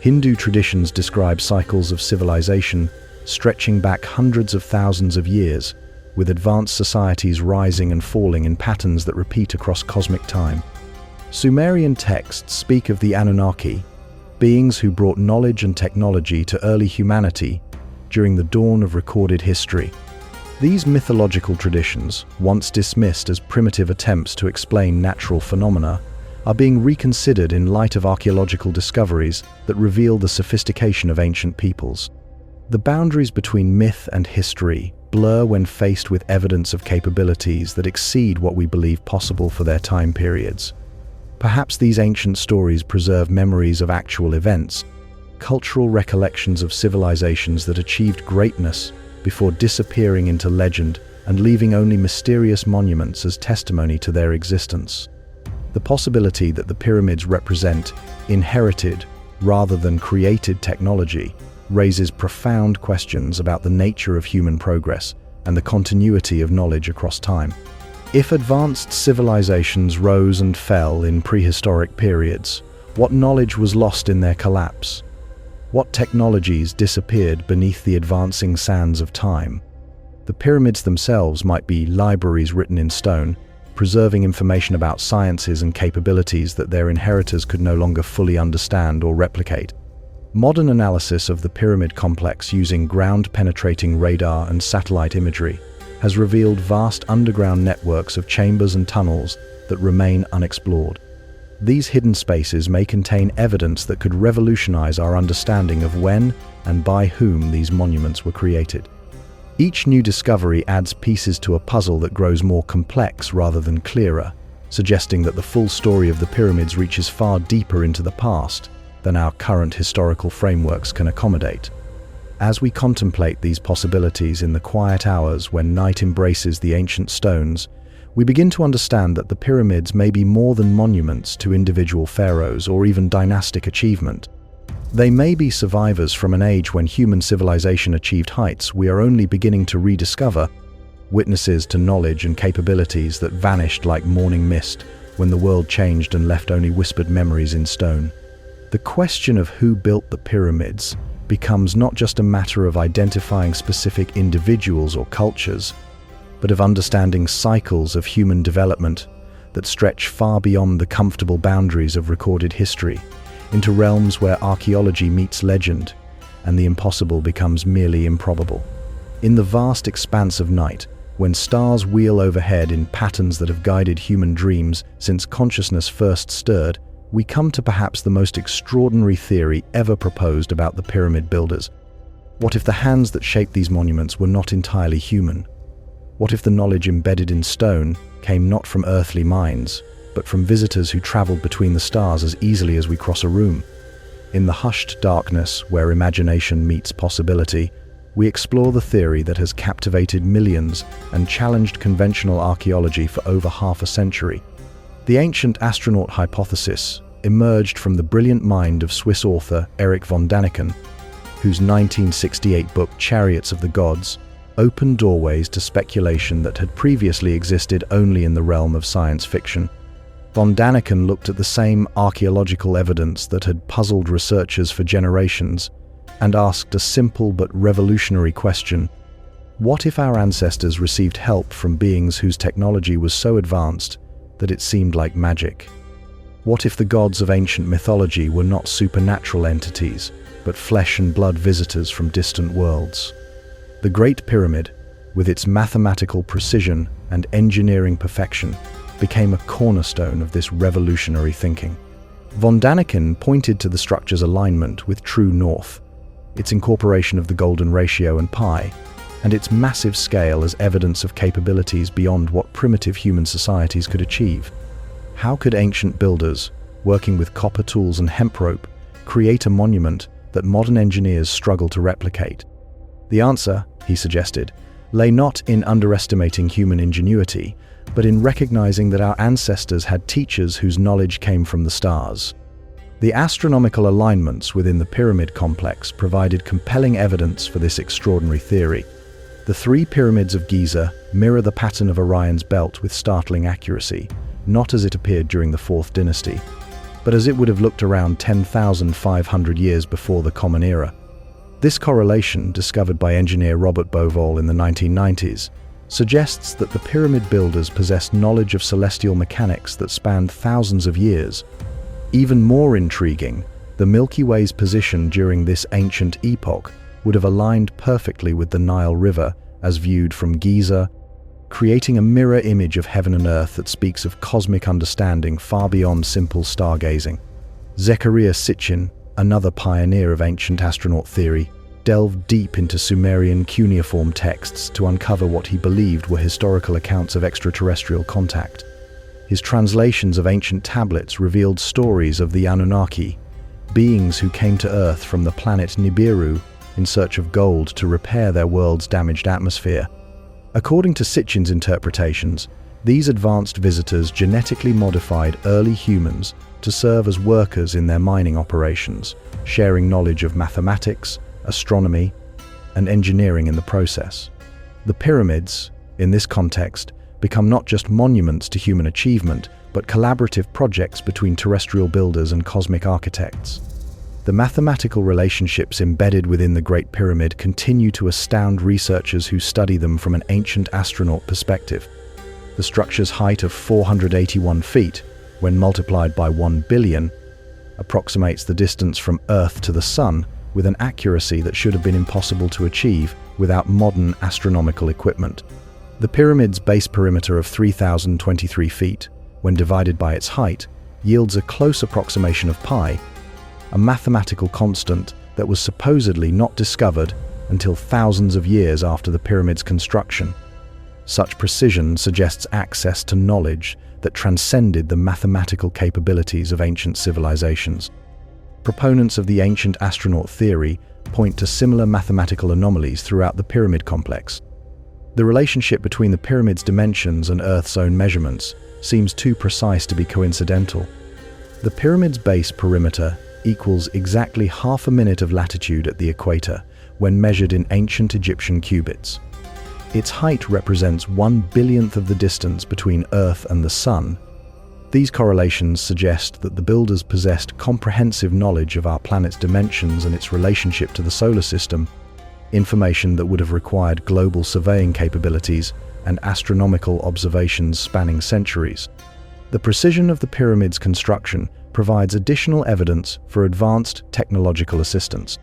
Hindu traditions describe cycles of civilization stretching back hundreds of thousands of years, with advanced societies rising and falling in patterns that repeat across cosmic time. Sumerian texts speak of the Anunnaki, beings who brought knowledge and technology to early humanity during the dawn of recorded history. These mythological traditions, once dismissed as primitive attempts to explain natural phenomena, are being reconsidered in light of archaeological discoveries that reveal the sophistication of ancient peoples. The boundaries between myth and history blur when faced with evidence of capabilities that exceed what we believe possible for their time periods. Perhaps these ancient stories preserve memories of actual events, cultural recollections of civilizations that achieved greatness before disappearing into legend and leaving only mysterious monuments as testimony to their existence. The possibility that the pyramids represent inherited rather than created technology raises profound questions about the nature of human progress and the continuity of knowledge across time. If advanced civilizations rose and fell in prehistoric periods, what knowledge was lost in their collapse? What technologies disappeared beneath the advancing sands of time? The pyramids themselves might be libraries written in stone, preserving information about sciences and capabilities that their inheritors could no longer fully understand or replicate. Modern analysis of the pyramid complex using ground-penetrating radar and satellite imagery has revealed vast underground networks of chambers and tunnels that remain unexplored. These hidden spaces may contain evidence that could revolutionize our understanding of when and by whom these monuments were created. Each new discovery adds pieces to a puzzle that grows more complex rather than clearer, suggesting that the full story of the pyramids reaches far deeper into the past than our current historical frameworks can accommodate. As we contemplate these possibilities in the quiet hours when night embraces the ancient stones, we begin to understand that the pyramids may be more than monuments to individual pharaohs or even dynastic achievement. They may be survivors from an age when human civilization achieved heights we are only beginning to rediscover, witnesses to knowledge and capabilities that vanished like morning mist when the world changed and left only whispered memories in stone. The question of who built the pyramids becomes not just a matter of identifying specific individuals or cultures, but of understanding cycles of human development that stretch far beyond the comfortable boundaries of recorded history, into realms where archaeology meets legend and the impossible becomes merely improbable. In the vast expanse of night, when stars wheel overhead in patterns that have guided human dreams since consciousness first stirred, we come to perhaps the most extraordinary theory ever proposed about the pyramid builders. What if the hands that shaped these monuments were not entirely human? What if the knowledge embedded in stone came not from earthly minds, but from visitors who traveled between the stars as easily as we cross a room? In the hushed darkness where imagination meets possibility, we explore the theory that has captivated millions and challenged conventional archaeology for over half a century. The ancient astronaut hypothesis emerged from the brilliant mind of Swiss author Erich von Däniken, whose 1968 book Chariots of the Gods opened doorways to speculation that had previously existed only in the realm of science fiction. Von Däniken looked at the same archaeological evidence that had puzzled researchers for generations and asked a simple but revolutionary question: what if our ancestors received help from beings whose technology was so advanced that it seemed like magic? What if the gods of ancient mythology were not supernatural entities, but flesh and blood visitors from distant worlds? The Great Pyramid, with its mathematical precision and engineering perfection, became a cornerstone of this revolutionary thinking. Von Däniken pointed to the structure's alignment with true north, its incorporation of the golden ratio and pi, and its massive scale as evidence of capabilities beyond what primitive human societies could achieve. How could ancient builders, working with copper tools and hemp rope, create a monument that modern engineers struggle to replicate? The answer, he suggested, lay not in underestimating human ingenuity, but in recognizing that our ancestors had teachers whose knowledge came from the stars. The astronomical alignments within the pyramid complex provided compelling evidence for this extraordinary theory. The three pyramids of Giza mirror the pattern of Orion's belt with startling accuracy, not as it appeared during the Fourth Dynasty, but as it would have looked around 10,500 years before the Common Era. This correlation, discovered by engineer Robert Bauval in the 1990s, suggests that the pyramid builders possessed knowledge of celestial mechanics that spanned thousands of years. Even more intriguing, the Milky Way's position during this ancient epoch would have aligned perfectly with the Nile River as viewed from Giza, creating a mirror image of heaven and earth that speaks of cosmic understanding far beyond simple stargazing. Zecharia Sitchin, another pioneer of ancient astronaut theory, delved deep into Sumerian cuneiform texts to uncover what he believed were historical accounts of extraterrestrial contact. His translations of ancient tablets revealed stories of the Anunnaki, beings who came to Earth from the planet Nibiru in search of gold to repair their world's damaged atmosphere. According to Sitchin's interpretations, these advanced visitors genetically modified early humans to serve as workers in their mining operations, sharing knowledge of mathematics, astronomy, and engineering in the process. The pyramids, in this context, become not just monuments to human achievement, but collaborative projects between terrestrial builders and cosmic architects. The mathematical relationships embedded within the Great Pyramid continue to astound researchers who study them from an ancient astronaut perspective. The structure's height of 481 feet, when multiplied by 1 billion, approximates the distance from Earth to the Sun with an accuracy that should have been impossible to achieve without modern astronomical equipment. The pyramid's base perimeter of 3,023 feet, when divided by its height, yields a close approximation of pi, a mathematical constant that was supposedly not discovered until thousands of years after the pyramid's construction. Such precision suggests access to knowledge that transcended the mathematical capabilities of ancient civilizations. Proponents of the ancient astronaut theory point to similar mathematical anomalies throughout the pyramid complex. The relationship between the pyramid's dimensions and Earth's own measurements seems too precise to be coincidental. The pyramid's base perimeter equals exactly half a minute of latitude at the equator when measured in ancient Egyptian cubits. Its height represents 1/1000th of the distance between Earth and the Sun. These correlations suggest that the builders possessed comprehensive knowledge of our planet's dimensions and its relationship to the solar system, information that would have required global surveying capabilities and astronomical observations spanning centuries. The precision of the pyramid's construction provides additional evidence for advanced technological assistance.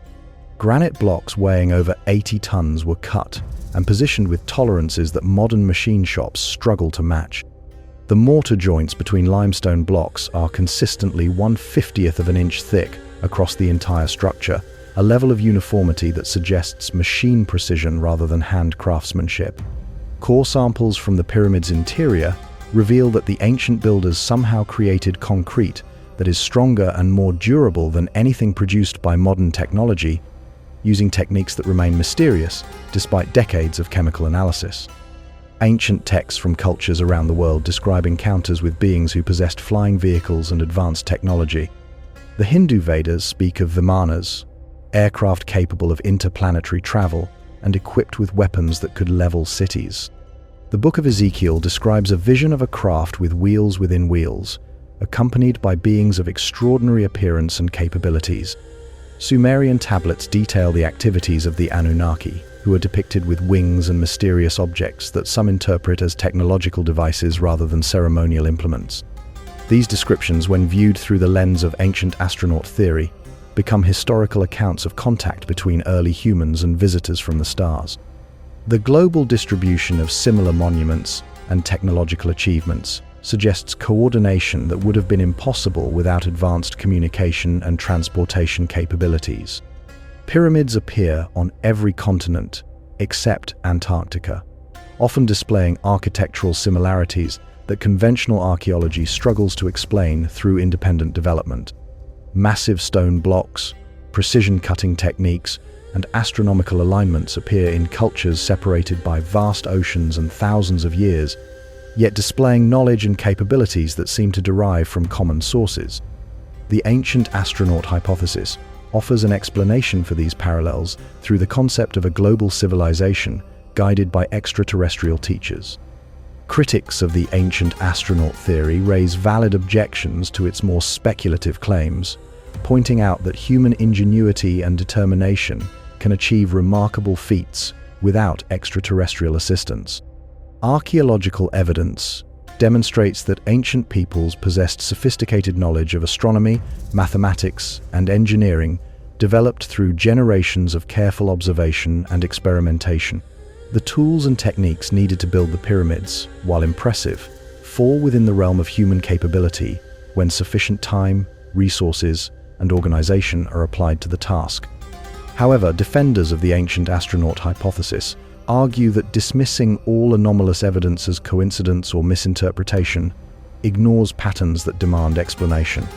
Granite blocks weighing over 80 tons were cut and positioned with tolerances that modern machine shops struggle to match. The mortar joints between limestone blocks are consistently 1/50th of an inch thick across the entire structure, a level of uniformity that suggests machine precision rather than hand craftsmanship. Core samples from the pyramid's interior reveal that the ancient builders somehow created concrete that is stronger and more durable than anything produced by modern technology, using techniques that remain mysterious despite decades of chemical analysis. Ancient texts from cultures around the world describe encounters with beings who possessed flying vehicles and advanced technology. The Hindu Vedas speak of vimanas, aircraft capable of interplanetary travel and equipped with weapons that could level cities. The Book of Ezekiel describes a vision of a craft with wheels within wheels, accompanied by beings of extraordinary appearance and capabilities. Sumerian tablets detail the activities of the Anunnaki, who are depicted with wings and mysterious objects that some interpret as technological devices rather than ceremonial implements. These descriptions, when viewed through the lens of ancient astronaut theory, become historical accounts of contact between early humans and visitors from the stars. The global distribution of similar monuments and technological achievements suggests coordination that would have been impossible without advanced communication and transportation capabilities. Pyramids appear on every continent except Antarctica, often displaying architectural similarities that conventional archaeology struggles to explain through independent development. Massive stone blocks, precision cutting techniques, and astronomical alignments appear in cultures separated by vast oceans and thousands of years, yet displaying knowledge and capabilities that seem to derive from common sources. The ancient astronaut hypothesis offers an explanation for these parallels through the concept of a global civilization guided by extraterrestrial teachers. Critics of the ancient astronaut theory raise valid objections to its more speculative claims, pointing out that human ingenuity and determination can achieve remarkable feats without extraterrestrial assistance. Archaeological evidence demonstrates that ancient peoples possessed sophisticated knowledge of astronomy, mathematics, and engineering developed through generations of careful observation and experimentation. The tools and techniques needed to build the pyramids, while impressive, fall within the realm of human capability when sufficient time, resources, and organization are applied to the task. However, defenders of the ancient astronaut hypothesis argue that dismissing all anomalous evidence as coincidence or misinterpretation ignores patterns that demand explanation.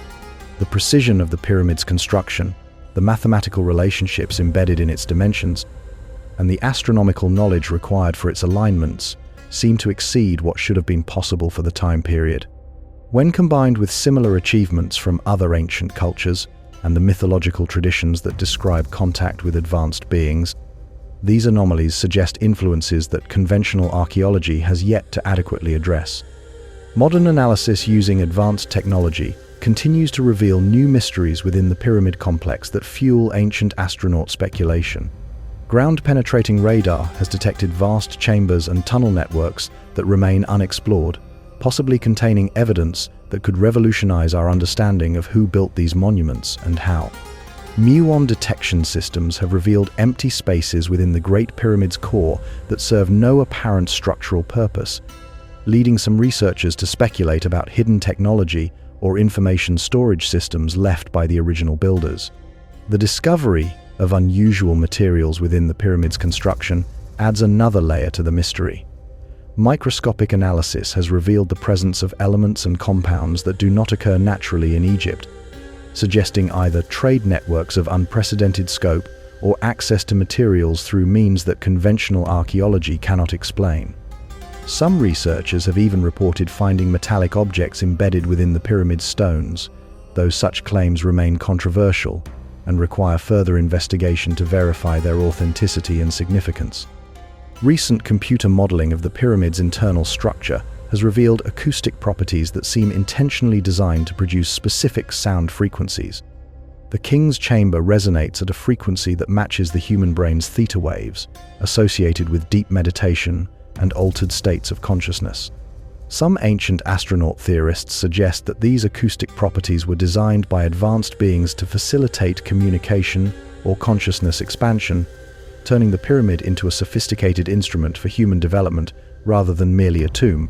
The precision of the pyramid's construction, the mathematical relationships embedded in its dimensions, and the astronomical knowledge required for its alignments seem to exceed what should have been possible for the time period. When combined with similar achievements from other ancient cultures and the mythological traditions that describe contact with advanced beings, these anomalies suggest influences that conventional archaeology has yet to adequately address. Modern analysis using advanced technology continues to reveal new mysteries within the pyramid complex that fuel ancient astronaut speculation. Ground-penetrating radar has detected vast chambers and tunnel networks that remain unexplored, possibly containing evidence that could revolutionize our understanding of who built these monuments and how. Muon detection systems have revealed empty spaces within the Great Pyramid's core that serve no apparent structural purpose. leading some researchers to speculate about hidden technology or information storage systems left by the original builders. The discovery of unusual materials within the pyramid's construction adds another layer to the mystery. Microscopic analysis has revealed the presence of elements and compounds that do not occur naturally in Egypt, suggesting either trade networks of unprecedented scope or access to materials through means that conventional archaeology cannot explain. Some researchers have even reported finding metallic objects embedded within the pyramid's stones, though such claims remain controversial and require further investigation to verify their authenticity and significance. Recent computer modeling of the pyramid's internal structure has revealed acoustic properties that seem intentionally designed to produce specific sound frequencies. The king's chamber resonates at a frequency that matches the human brain's theta waves, associated with deep meditation and altered states of consciousness. Some ancient astronaut theorists suggest that these acoustic properties were designed by advanced beings to facilitate communication or consciousness expansion, turning the pyramid into a sophisticated instrument for human development rather than merely a tomb.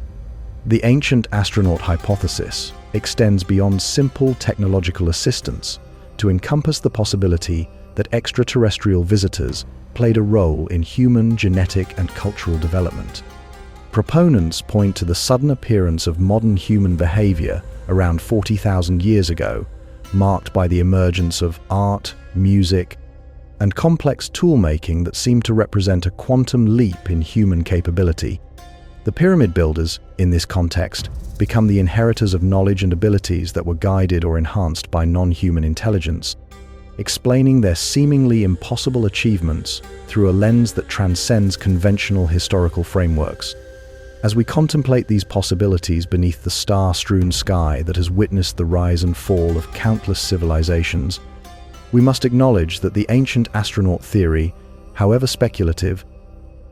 The ancient astronaut hypothesis extends beyond simple technological assistance to encompass the possibility that extraterrestrial visitors played a role in human genetic and cultural development. Proponents point to the sudden appearance of modern human behavior around 40,000 years ago, marked by the emergence of art, music, and complex tool-making that seemed to represent a quantum leap in human capability. The pyramid builders, in this context, become the inheritors of knowledge and abilities that were guided or enhanced by non-human intelligence, explaining their seemingly impossible achievements through a lens that transcends conventional historical frameworks. As we contemplate these possibilities beneath the star-strewn sky that has witnessed the rise and fall of countless civilizations, we must acknowledge that the ancient astronaut theory, however speculative,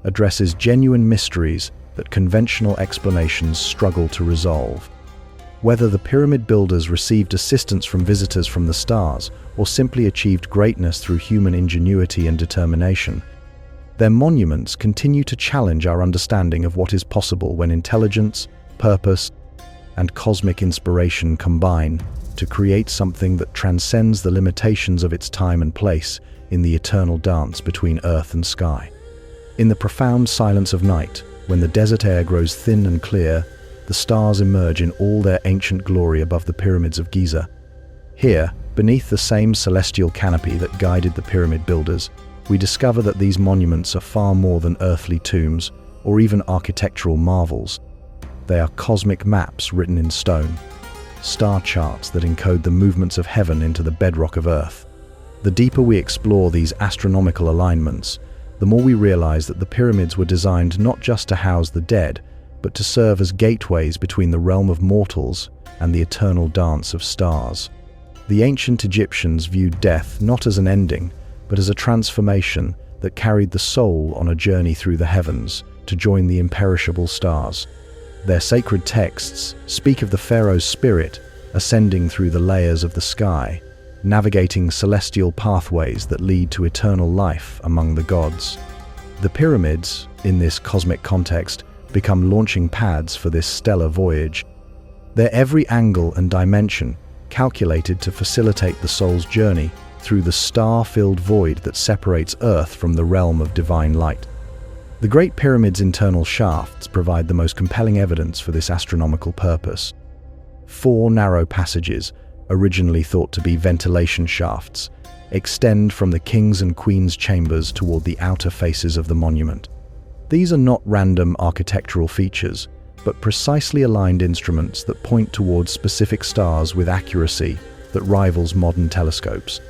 addresses genuine mysteries that conventional explanations struggle to resolve. Whether the pyramid builders received assistance from visitors from the stars or simply achieved greatness through human ingenuity and determination, their monuments continue to challenge our understanding of what is possible when intelligence, purpose, and cosmic inspiration combine to create something that transcends the limitations of its time and place in the eternal dance between earth and sky. In the profound silence of night, when the desert air grows thin and clear, the stars emerge in all their ancient glory above the pyramids of Giza. Here, beneath the same celestial canopy that guided the pyramid builders, we discover that these monuments are far more than earthly tombs or even architectural marvels. They are cosmic maps written in stone, star charts that encode the movements of heaven into the bedrock of Earth. The deeper we explore these astronomical alignments, the more we realize that the pyramids were designed not just to house the dead, but to serve as gateways between the realm of mortals and the eternal dance of stars. The ancient Egyptians viewed death not as an ending, but as a transformation that carried the soul on a journey through the heavens to join the imperishable stars. Their sacred texts speak of the pharaoh's spirit ascending through the layers of the sky, navigating celestial pathways that lead to eternal life among the gods. The pyramids, in this cosmic context, become launching pads for this stellar voyage. Their every angle and dimension calculated to facilitate the soul's journey through the star-filled void that separates Earth from the realm of divine light. The Great Pyramid's internal shafts provide the most compelling evidence for this astronomical purpose. 4 narrow passages, originally thought to be ventilation shafts, extend from the king's and queen's chambers toward the outer faces of the monument. These are not random architectural features, but precisely aligned instruments that point towards specific stars with accuracy that rivals modern telescopes.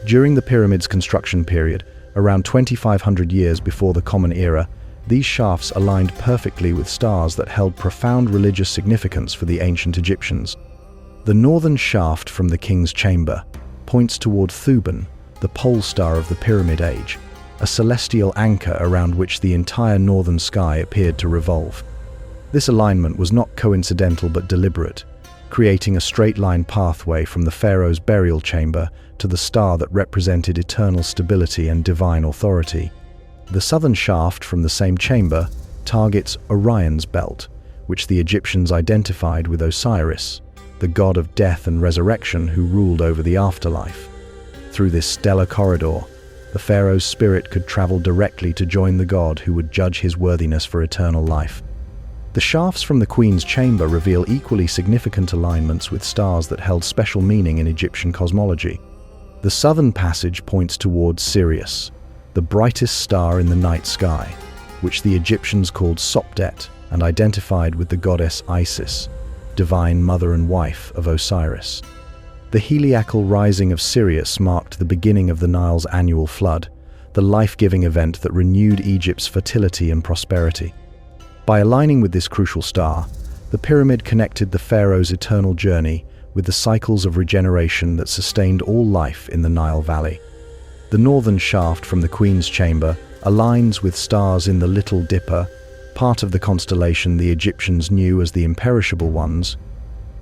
During the pyramid's construction period, around 2,500 years before the Common Era, these shafts aligned perfectly with stars that held profound religious significance for the ancient Egyptians. The northern shaft from the king's chamber points toward Thuban, the pole star of the Pyramid Age, a celestial anchor around which the entire northern sky appeared to revolve. This alignment was not coincidental but deliberate, creating a straight-line pathway from the pharaoh's burial chamber to the star that represented eternal stability and divine authority. The southern shaft from the same chamber targets Orion's belt, which the Egyptians identified with Osiris, the god of death and resurrection who ruled over the afterlife. Through this stellar corridor, the pharaoh's spirit could travel directly to join the god who would judge his worthiness for eternal life. The shafts from the queen's chamber reveal equally significant alignments with stars that held special meaning in Egyptian cosmology. The southern passage points towards Sirius, the brightest star in the night sky, which the Egyptians called Sopdet and identified with the goddess Isis, divine mother and wife of Osiris. The heliacal rising of Sirius marked the beginning of the Nile's annual flood, the life-giving event that renewed Egypt's fertility and prosperity. By aligning with this crucial star, the pyramid connected the pharaoh's eternal journey with the cycles of regeneration that sustained all life in the Nile Valley. The northern shaft from the Queen's Chamber aligns with stars in the Little Dipper, part of the constellation the Egyptians knew as the Imperishable Ones,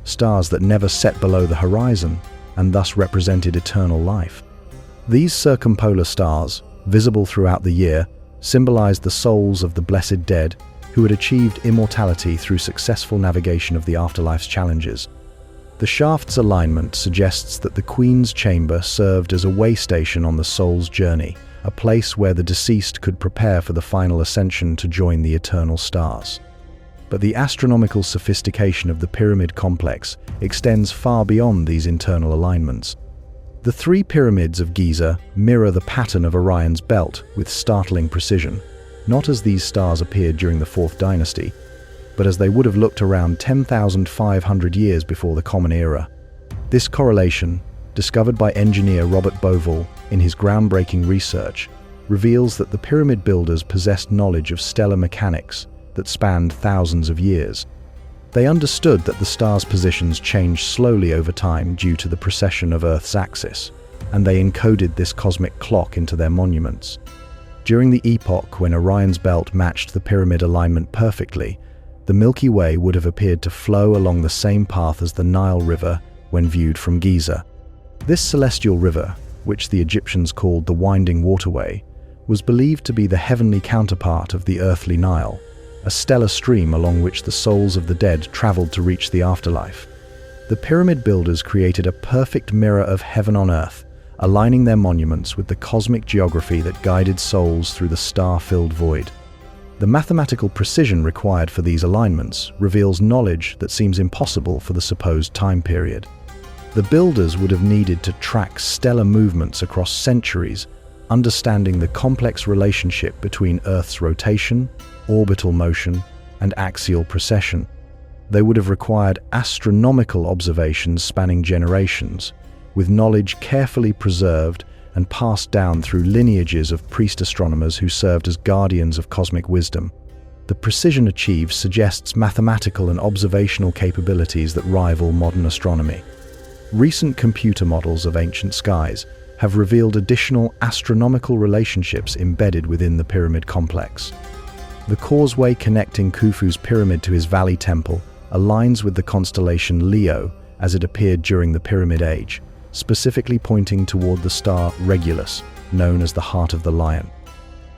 stars that never set below the horizon and thus represented eternal life. These circumpolar stars, visible throughout the year, symbolized the souls of the blessed dead who had achieved immortality through successful navigation of the afterlife's challenges. The shaft's alignment suggests that the Queen's Chamber served as a way station on the soul's journey, a place where the deceased could prepare for the final ascension to join the eternal stars. But the astronomical sophistication of the pyramid complex extends far beyond these internal alignments. The three pyramids of Giza mirror the pattern of Orion's belt with startling precision, not as these stars appeared during the 4th dynasty, but as they would have looked around 10,500 years before the Common Era. This correlation, discovered by engineer Robert Bovell in his groundbreaking research, reveals that the pyramid builders possessed knowledge of stellar mechanics that spanned thousands of years. They understood that the stars' positions changed slowly over time due to the precession of Earth's axis, and they encoded this cosmic clock into their monuments. During the epoch when Orion's belt matched the pyramid alignment perfectly, the Milky Way would have appeared to flow along the same path as the Nile River when viewed from Giza. This celestial river, which the Egyptians called the Winding Waterway, was believed to be the heavenly counterpart of the earthly Nile, a stellar stream along which the souls of the dead traveled to reach the afterlife. The pyramid builders created a perfect mirror of heaven on earth, aligning their monuments with the cosmic geography that guided souls through the star-filled void. The mathematical precision required for these alignments reveals knowledge that seems impossible for the supposed time period. The builders would have needed to track stellar movements across centuries, understanding the complex relationship between Earth's rotation, orbital motion, and axial precession. They would have required astronomical observations spanning generations, with knowledge carefully preserved and passed down through lineages of priest astronomers who served as guardians of cosmic wisdom. The precision achieved suggests mathematical and observational capabilities that rival modern astronomy. Recent computer models of ancient skies have revealed additional astronomical relationships embedded within the pyramid complex. The causeway connecting Khufu's pyramid to his valley temple aligns with the constellation Leo as it appeared during the Pyramid Age, specifically pointing toward the star Regulus, known as the Heart of the Lion.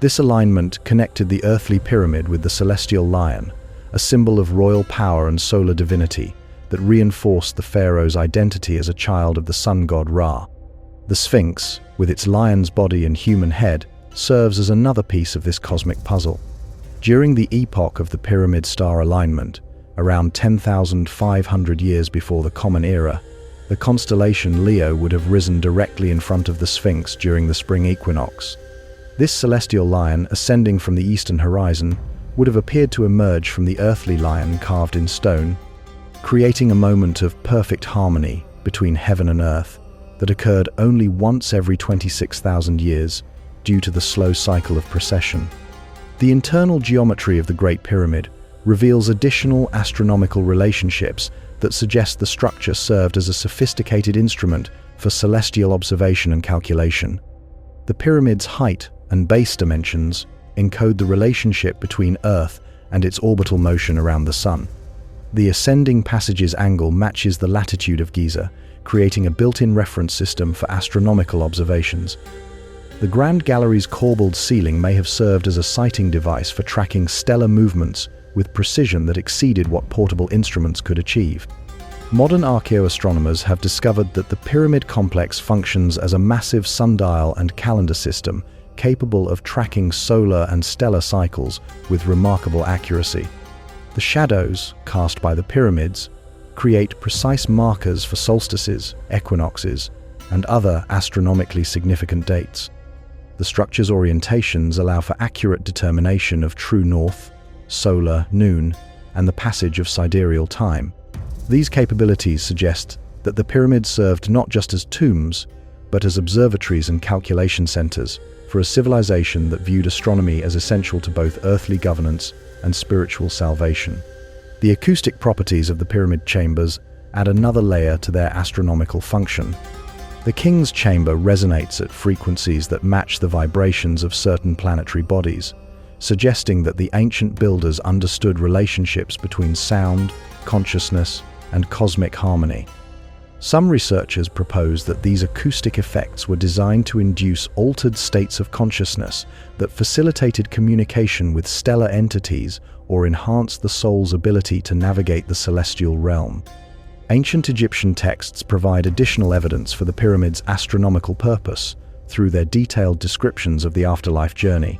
This alignment connected the earthly pyramid with the celestial lion, a symbol of royal power and solar divinity that reinforced the pharaoh's identity as a child of the sun god Ra. The Sphinx, with its lion's body and human head, serves as another piece of this cosmic puzzle. During the epoch of the pyramid star alignment, around 10,500 years before the Common Era, the constellation Leo would have risen directly in front of the Sphinx during the spring equinox. This celestial lion, ascending from the eastern horizon, would have appeared to emerge from the earthly lion carved in stone, creating a moment of perfect harmony between heaven and earth that occurred only once every 26,000 years due to the slow cycle of precession. The internal geometry of the Great Pyramid reveals additional astronomical relationships that suggest the structure served as a sophisticated instrument for celestial observation and calculation. The pyramid's height and base dimensions encode the relationship between Earth and its orbital motion around the Sun. The ascending passage's angle matches the latitude of Giza, creating a built-in reference system for astronomical observations. The Grand Gallery's corbelled ceiling may have served as a sighting device for tracking stellar movements with precision that exceeded what portable instruments could achieve. Modern archaeoastronomers have discovered that the pyramid complex functions as a massive sundial and calendar system capable of tracking solar and stellar cycles with remarkable accuracy. The shadows cast by the pyramids create precise markers for solstices, equinoxes, and other astronomically significant dates. The structure's orientations allow for accurate determination of true north, solar, noon, and the passage of sidereal time. These capabilities suggest that the pyramids served not just as tombs, but as observatories and calculation centers for a civilization that viewed astronomy as essential to both earthly governance and spiritual salvation. The acoustic properties of the pyramid chambers add another layer to their astronomical function. The king's chamber resonates at frequencies that match the vibrations of certain planetary bodies, suggesting that the ancient builders understood relationships between sound, consciousness, and cosmic harmony. Some researchers propose that these acoustic effects were designed to induce altered states of consciousness that facilitated communication with stellar entities or enhanced the soul's ability to navigate the celestial realm. Ancient Egyptian texts provide additional evidence for the pyramid's astronomical purpose through their detailed descriptions of the afterlife journey.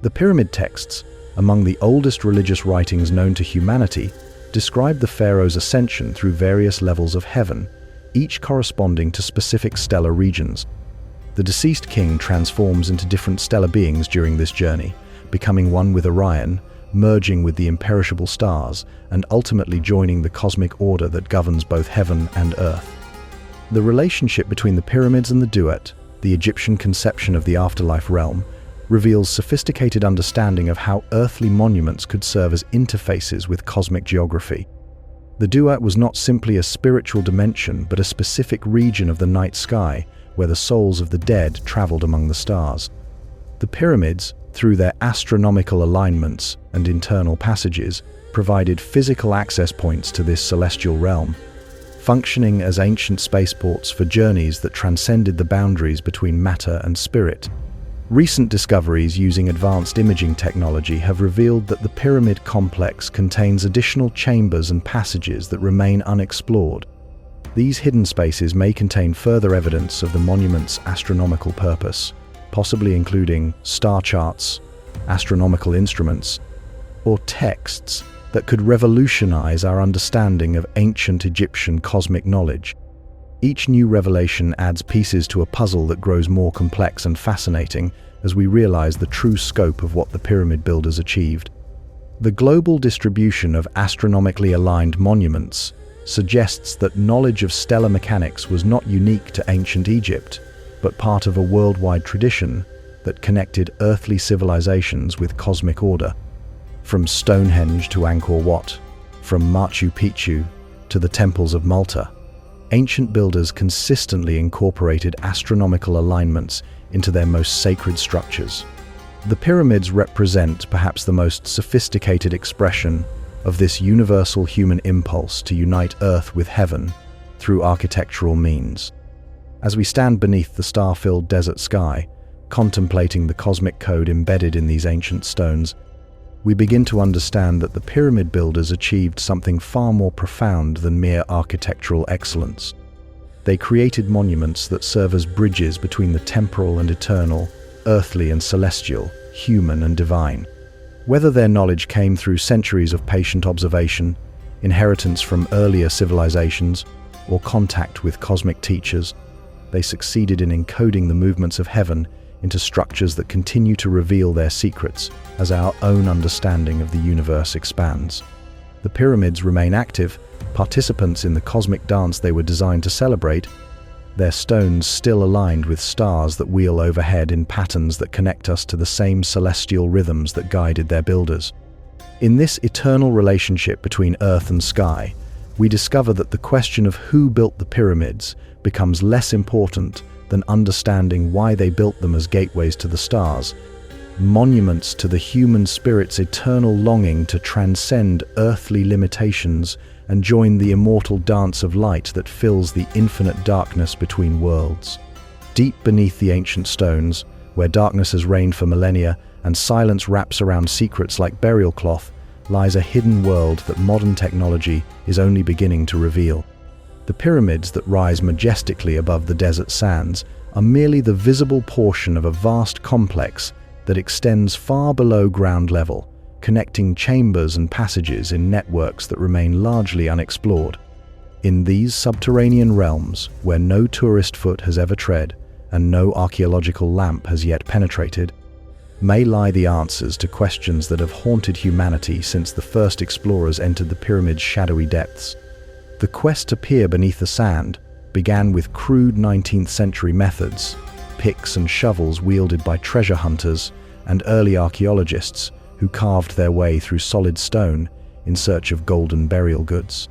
The pyramid texts, among the oldest religious writings known to humanity, describe the pharaoh's ascension through various levels of heaven, each corresponding to specific stellar regions. The deceased king transforms into different stellar beings during this journey, becoming one with Orion, merging with the imperishable stars, and ultimately joining the cosmic order that governs both heaven and earth. The relationship between the pyramids and the duat, the Egyptian conception of the afterlife realm, reveals sophisticated understanding of how earthly monuments could serve as interfaces with cosmic geography. The duat was not simply a spiritual dimension, but a specific region of the night sky where the souls of the dead traveled among the stars. The pyramids, through their astronomical alignments and internal passages, provided physical access points to this celestial realm, functioning as ancient spaceports for journeys that transcended the boundaries between matter and spirit. Recent discoveries using advanced imaging technology have revealed that the pyramid complex contains additional chambers and passages that remain unexplored. These hidden spaces may contain further evidence of the monument's astronomical purpose, possibly including star charts, astronomical instruments, or texts that could revolutionize our understanding of ancient Egyptian cosmic knowledge. Each new revelation adds pieces to a puzzle that grows more complex and fascinating as we realize the true scope of what the pyramid builders achieved. The global distribution of astronomically aligned monuments suggests that knowledge of stellar mechanics was not unique to ancient Egypt, but part of a worldwide tradition that connected earthly civilizations with cosmic order. From Stonehenge to Angkor Wat, from Machu Picchu to the temples of Malta, ancient builders consistently incorporated astronomical alignments into their most sacred structures. The pyramids represent perhaps the most sophisticated expression of this universal human impulse to unite Earth with heaven through architectural means. As we stand beneath the star-filled desert sky, contemplating the cosmic code embedded in these ancient stones, we begin to understand that the pyramid builders achieved something far more profound than mere architectural excellence. They created monuments that serve as bridges between the temporal and eternal, earthly and celestial, human and divine. Whether their knowledge came through centuries of patient observation, inheritance from earlier civilizations, or contact with cosmic teachers, they succeeded in encoding the movements of heaven into structures that continue to reveal their secrets as our own understanding of the universe expands. The pyramids remain active, participants in the cosmic dance they were designed to celebrate, their stones still aligned with stars that wheel overhead in patterns that connect us to the same celestial rhythms that guided their builders. In this eternal relationship between earth and sky, we discover that the question of who built the pyramids becomes less important than understanding why they built them as gateways to the stars, monuments to the human spirit's eternal longing to transcend earthly limitations and join the immortal dance of light that fills the infinite darkness between worlds. Deep beneath the ancient stones, where darkness has reigned for millennia and silence wraps around secrets like burial cloth, lies a hidden world that modern technology is only beginning to reveal. The pyramids that rise majestically above the desert sands are merely the visible portion of a vast complex that extends far below ground level, connecting chambers and passages in networks that remain largely unexplored. In these subterranean realms, where no tourist foot has ever tread and no archaeological lamp has yet penetrated, may lie the answers to questions that have haunted humanity since the first explorers entered the pyramid's shadowy depths. The quest to peer beneath the sand began with crude 19th century methods, picks and shovels wielded by treasure hunters and early archaeologists who carved their way through solid stone in search of golden burial goods.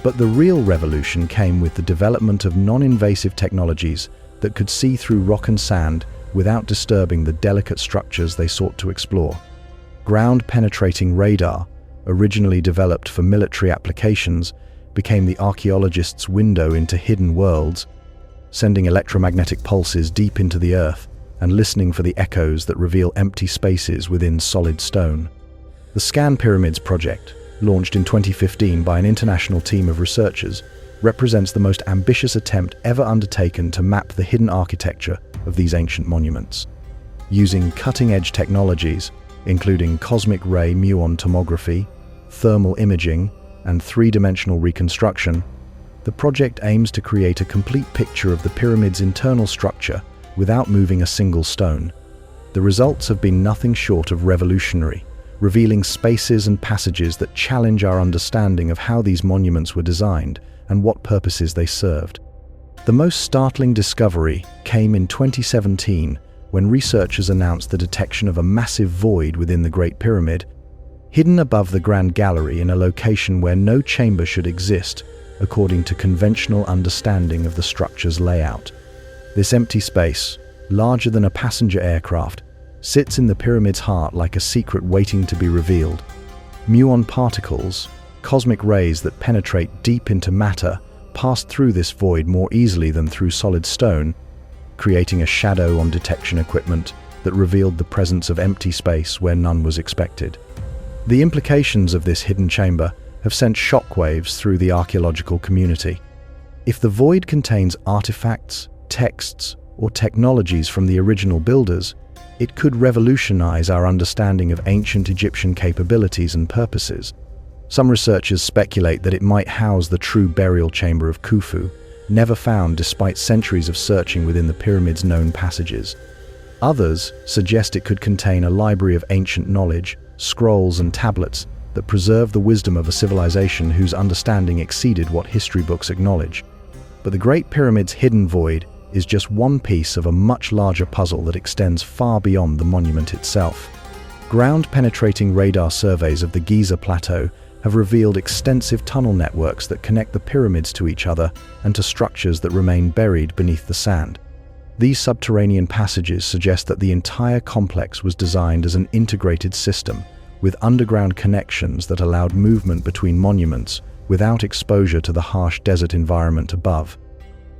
But the real revolution came with the development of non-invasive technologies that could see through rock and sand without disturbing the delicate structures they sought to explore. Ground-penetrating radar, originally developed for military applications, became the archaeologists' window into hidden worlds, sending electromagnetic pulses deep into the earth and listening for the echoes that reveal empty spaces within solid stone. The Scan Pyramids project, launched in 2015 by an international team of researchers, represents the most ambitious attempt ever undertaken to map the hidden architecture of these ancient monuments. Using cutting-edge technologies, including cosmic ray muon tomography, thermal imaging, and three-dimensional reconstruction, the project aims to create a complete picture of the pyramid's internal structure without moving a single stone. The results have been nothing short of revolutionary, revealing spaces and passages that challenge our understanding of how these monuments were designed and what purposes they served. The most startling discovery came in 2017 when researchers announced the detection of a massive void within the Great Pyramid, hidden above the Grand Gallery in a location where no chamber should exist, according to conventional understanding of the structure's layout. This empty space, larger than a passenger aircraft, sits in the pyramid's heart like a secret waiting to be revealed. Muon particles, cosmic rays that penetrate deep into matter, passed through this void more easily than through solid stone, creating a shadow on detection equipment that revealed the presence of empty space where none was expected. The implications of this hidden chamber have sent shockwaves through the archaeological community. If the void contains artifacts, texts, or technologies from the original builders, it could revolutionize our understanding of ancient Egyptian capabilities and purposes. Some researchers speculate that it might house the true burial chamber of Khufu, never found despite centuries of searching within the pyramid's known passages. Others suggest it could contain a library of ancient knowledge, scrolls and tablets that preserve the wisdom of a civilization whose understanding exceeded what history books acknowledge. But the Great Pyramid's hidden void is just one piece of a much larger puzzle that extends far beyond the monument itself. Ground-penetrating radar surveys of the Giza plateau have revealed extensive tunnel networks that connect the pyramids to each other and to structures that remain buried beneath the sand. These subterranean passages suggest that the entire complex was designed as an integrated system, with underground connections that allowed movement between monuments without exposure to the harsh desert environment above.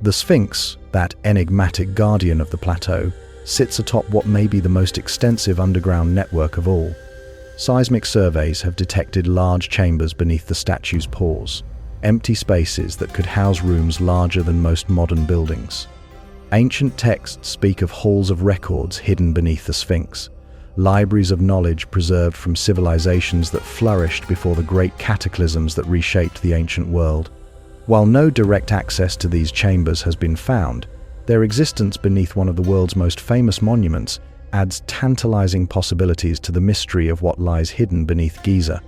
The Sphinx, that enigmatic guardian of the plateau, sits atop what may be the most extensive underground network of all. Seismic surveys have detected large chambers beneath the statue's paws, empty spaces that could house rooms larger than most modern buildings. Ancient texts speak of halls of records hidden beneath the Sphinx, libraries of knowledge preserved from civilizations that flourished before the great cataclysms that reshaped the ancient world. While no direct access to these chambers has been found, their existence beneath one of the world's most famous monuments adds tantalizing possibilities to the mystery of what lies hidden beneath Giza.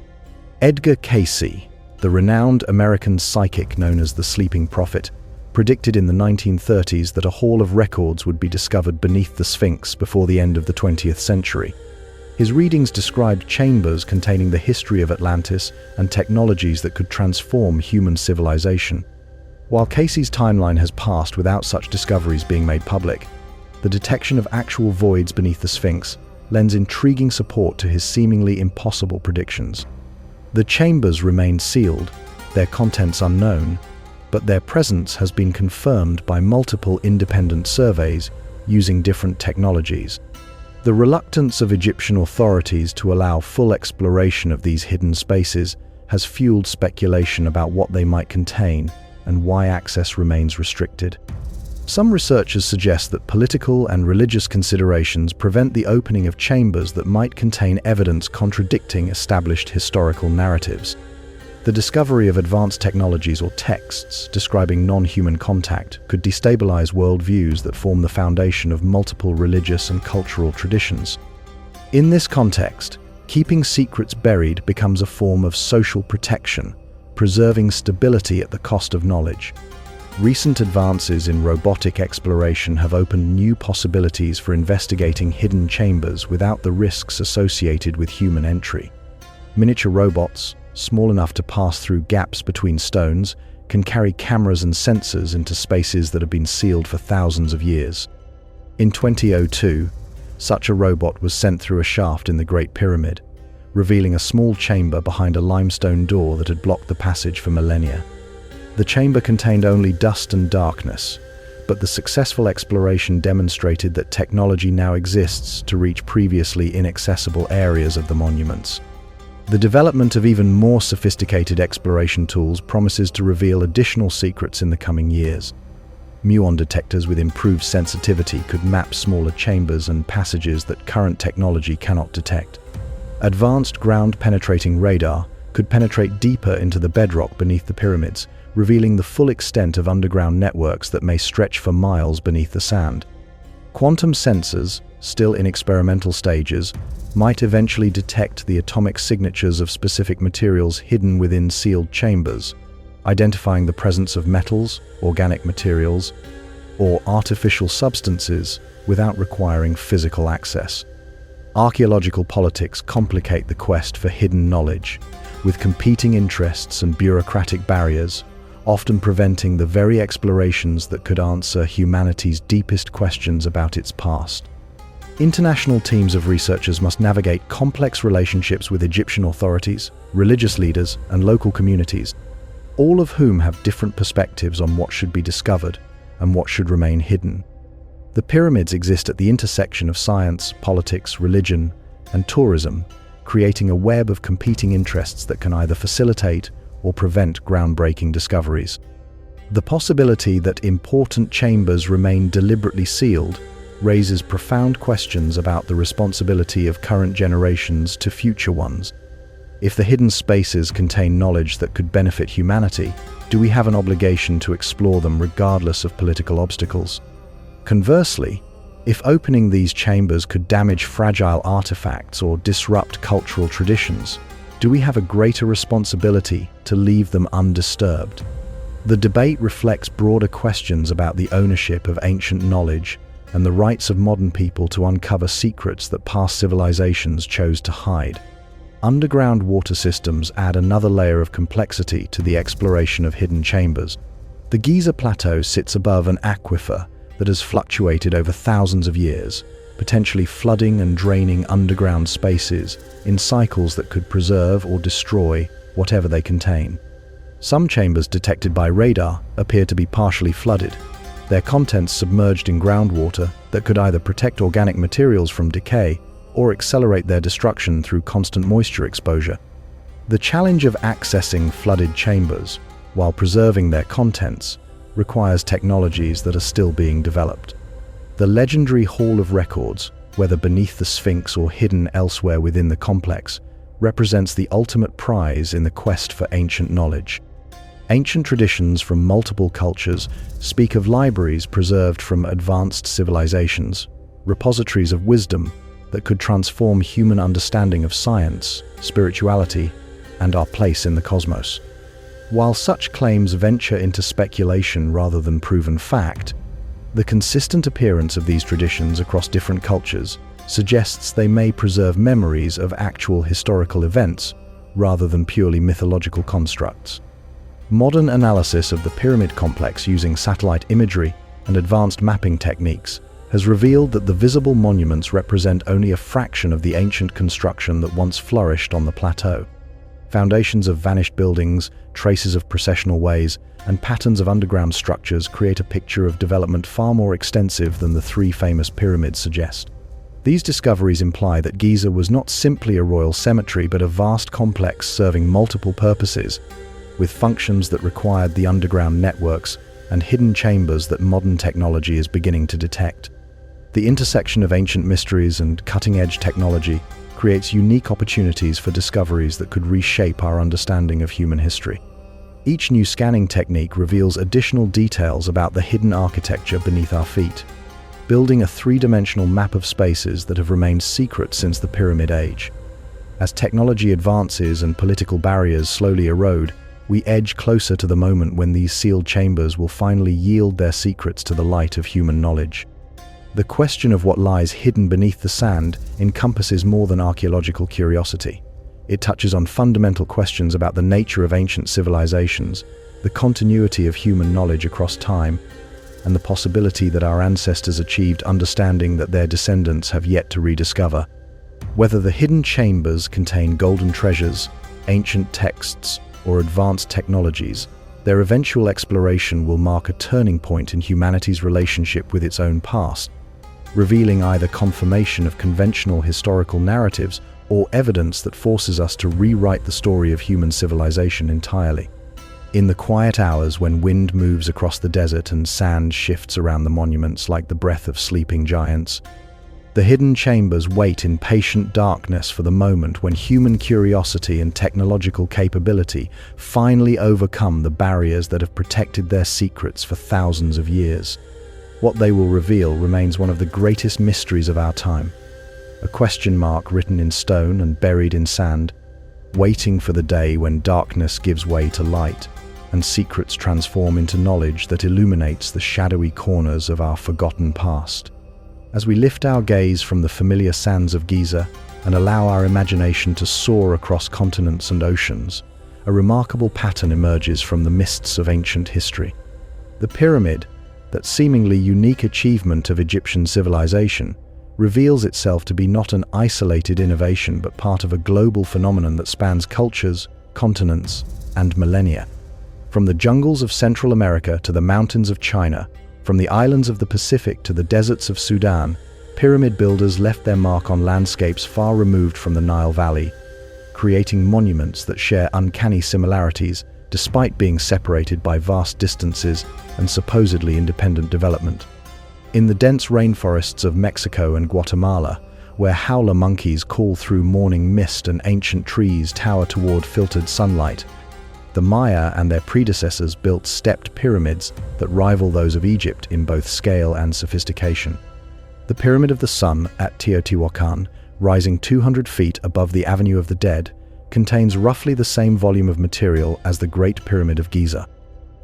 Edgar Cayce, the renowned American psychic known as the Sleeping Prophet, predicted in the 1930s that a hall of records would be discovered beneath the Sphinx before the end of the 20th century. His readings described chambers containing the history of Atlantis and technologies that could transform human civilization. While Cayce's timeline has passed without such discoveries being made public, the detection of actual voids beneath the Sphinx lends intriguing support to his seemingly impossible predictions. The chambers remain sealed, their contents unknown, but their presence has been confirmed by multiple independent surveys using different technologies. The The reluctance of Egyptian authorities to allow full exploration of these hidden spaces has fueled speculation about what they might contain and why access remains restricted. Some researchers suggest that political and religious considerations prevent the opening of chambers that might contain evidence contradicting established historical narratives. The discovery of advanced technologies or texts describing non-human contact could destabilize worldviews that form the foundation of multiple religious and cultural traditions. In this context, keeping secrets buried becomes a form of social protection, preserving stability at the cost of knowledge. Recent advances in robotic exploration have opened new possibilities for investigating hidden chambers without the risks associated with human entry. Miniature robots, small enough to pass through gaps between stones, can carry cameras and sensors into spaces that have been sealed for thousands of years. In 2002, such a robot was sent through a shaft in the Great Pyramid, revealing a small chamber behind a limestone door that had blocked the passage for millennia. The chamber contained only dust and darkness, but the successful exploration demonstrated that technology now exists to reach previously inaccessible areas of the monuments. The development of even more sophisticated exploration tools promises to reveal additional secrets in the coming years. Muon detectors with improved sensitivity could map smaller chambers and passages that current technology cannot detect. Advanced ground-penetrating radar could penetrate deeper into the bedrock beneath the pyramids, revealing the full extent of underground networks that may stretch for miles beneath the sand. Quantum sensors, still in experimental stages, might eventually detect the atomic signatures of specific materials hidden within sealed chambers, identifying the presence of metals, organic materials, or artificial substances without requiring physical access. Archaeological politics complicate the quest for hidden knowledge, with competing interests and bureaucratic barriers, often preventing the very explorations that could answer humanity's deepest questions about its past. International teams of researchers must navigate complex relationships with Egyptian authorities, religious leaders, and local communities, all of whom have different perspectives on what should be discovered and what should remain hidden. The pyramids exist at the intersection of science, politics, religion, and tourism, creating a web of competing interests that can either facilitate or prevent groundbreaking discoveries. The possibility that important chambers remain deliberately sealed raises profound questions about the responsibility of current generations to future ones. If the hidden spaces contain knowledge that could benefit humanity, do we have an obligation to explore them regardless of political obstacles? Conversely, if opening these chambers could damage fragile artifacts or disrupt cultural traditions, do we have a greater responsibility to leave them undisturbed? The debate reflects broader questions about the ownership of ancient knowledge and the rights of modern people to uncover secrets that past civilizations chose to hide. Underground water systems add another layer of complexity to the exploration of hidden chambers. The Giza plateau sits above an aquifer that has fluctuated over thousands of years, potentially flooding and draining underground spaces in cycles that could preserve or destroy whatever they contain. Some chambers detected by radar appear to be partially flooded, their contents submerged in groundwater that could either protect organic materials from decay or accelerate their destruction through constant moisture exposure. The challenge of accessing flooded chambers while preserving their contents requires technologies that are still being developed. The legendary Hall of Records, whether beneath the Sphinx or hidden elsewhere within the complex, represents the ultimate prize in the quest for ancient knowledge. Ancient traditions from multiple cultures speak of libraries preserved from advanced civilizations, repositories of wisdom that could transform human understanding of science, spirituality, and our place in the cosmos. While such claims venture into speculation rather than proven fact, the consistent appearance of these traditions across different cultures suggests they may preserve memories of actual historical events rather than purely mythological constructs. Modern analysis of the pyramid complex using satellite imagery and advanced mapping techniques has revealed that the visible monuments represent only a fraction of the ancient construction that once flourished on the plateau. Foundations of vanished buildings, traces of processional ways, and patterns of underground structures create a picture of development far more extensive than the three famous pyramids suggest. These discoveries imply that Giza was not simply a royal cemetery but a vast complex serving multiple purposes, with functions that required the underground networks and hidden chambers that modern technology is beginning to detect. The intersection of ancient mysteries and cutting-edge technology creates unique opportunities for discoveries that could reshape our understanding of human history. Each new scanning technique reveals additional details about the hidden architecture beneath our feet, building a three-dimensional map of spaces that have remained secret since the Pyramid Age. As technology advances and political barriers slowly erode, we edge closer to the moment when these sealed chambers will finally yield their secrets to the light of human knowledge. The question of what lies hidden beneath the sand encompasses more than archaeological curiosity. It touches on fundamental questions about the nature of ancient civilizations, the continuity of human knowledge across time, and the possibility that our ancestors achieved understanding that their descendants have yet to rediscover. Whether the hidden chambers contain golden treasures, ancient texts, or advanced technologies, their eventual exploration will mark a turning point in humanity's relationship with its own past, revealing either confirmation of conventional historical narratives or evidence that forces us to rewrite the story of human civilization entirely. In the quiet hours when wind moves across the desert and sand shifts around the monuments like the breath of sleeping giants, the hidden chambers wait in patient darkness for the moment when human curiosity and technological capability finally overcome the barriers that have protected their secrets for thousands of years. What they will reveal remains one of the greatest mysteries of our time, a question mark written in stone and buried in sand, waiting for the day when darkness gives way to light and secrets transform into knowledge that illuminates the shadowy corners of our forgotten past. As we lift our gaze from the familiar sands of Giza and allow our imagination to soar across continents and oceans, a remarkable pattern emerges from the mists of ancient history. The pyramid, that seemingly unique achievement of Egyptian civilization, reveals itself to be not an isolated innovation but part of a global phenomenon that spans cultures, continents, and millennia. From the jungles of Central America to the mountains of China, from the islands of the Pacific to the deserts of Sudan, pyramid builders left their mark on landscapes far removed from the Nile Valley, creating monuments that share uncanny similarities despite being separated by vast distances and supposedly independent development. In the dense rainforests of Mexico and Guatemala, where howler monkeys call through morning mist and ancient trees tower toward filtered sunlight, the Maya and their predecessors built stepped pyramids that rival those of Egypt in both scale and sophistication. The Pyramid of the Sun at Teotihuacan, rising 200 feet above the Avenue of the Dead, contains roughly the same volume of material as the Great Pyramid of Giza.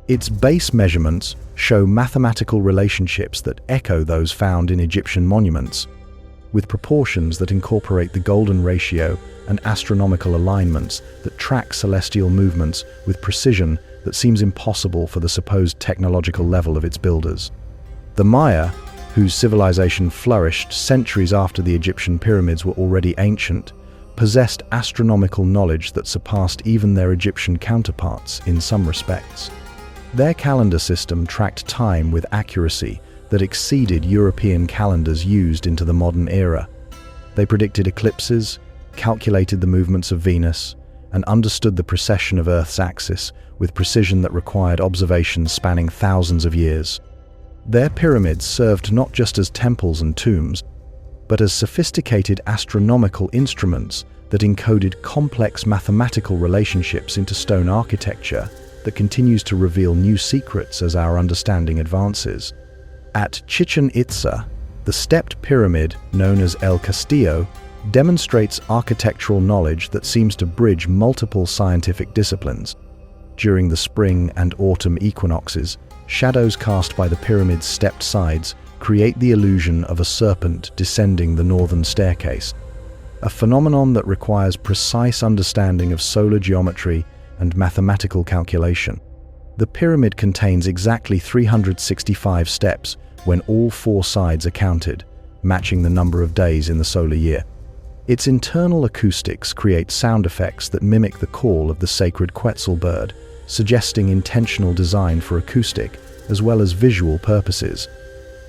Its base measurements show mathematical relationships that echo those found in Egyptian monuments, with proportions that incorporate the golden ratio and astronomical alignments that track celestial movements with precision that seems impossible for the supposed technological level of its builders. The Maya, whose civilization flourished centuries after the Egyptian pyramids were already ancient, possessed astronomical knowledge that surpassed even their Egyptian counterparts in some respects. Their calendar system tracked time with accuracy that exceeded European calendars used into the modern era. They predicted eclipses, calculated the movements of Venus, and understood the precession of Earth's axis with precision that required observations spanning thousands of years. Their pyramids served not just as temples and tombs, but as sophisticated astronomical instruments that encoded complex mathematical relationships into stone architecture that continues to reveal new secrets as our understanding advances. At Chichen Itza, the stepped pyramid, known as El Castillo, demonstrates architectural knowledge that seems to bridge multiple scientific disciplines. During the spring and autumn equinoxes, shadows cast by the pyramid's stepped sides create the illusion of a serpent descending the northern staircase, a phenomenon that requires precise understanding of solar geometry and mathematical calculation. The pyramid contains exactly 365 steps when all four sides are counted, matching the number of days in the solar year. Its internal acoustics create sound effects that mimic the call of the sacred Quetzal bird, suggesting intentional design for acoustic as well as visual purposes.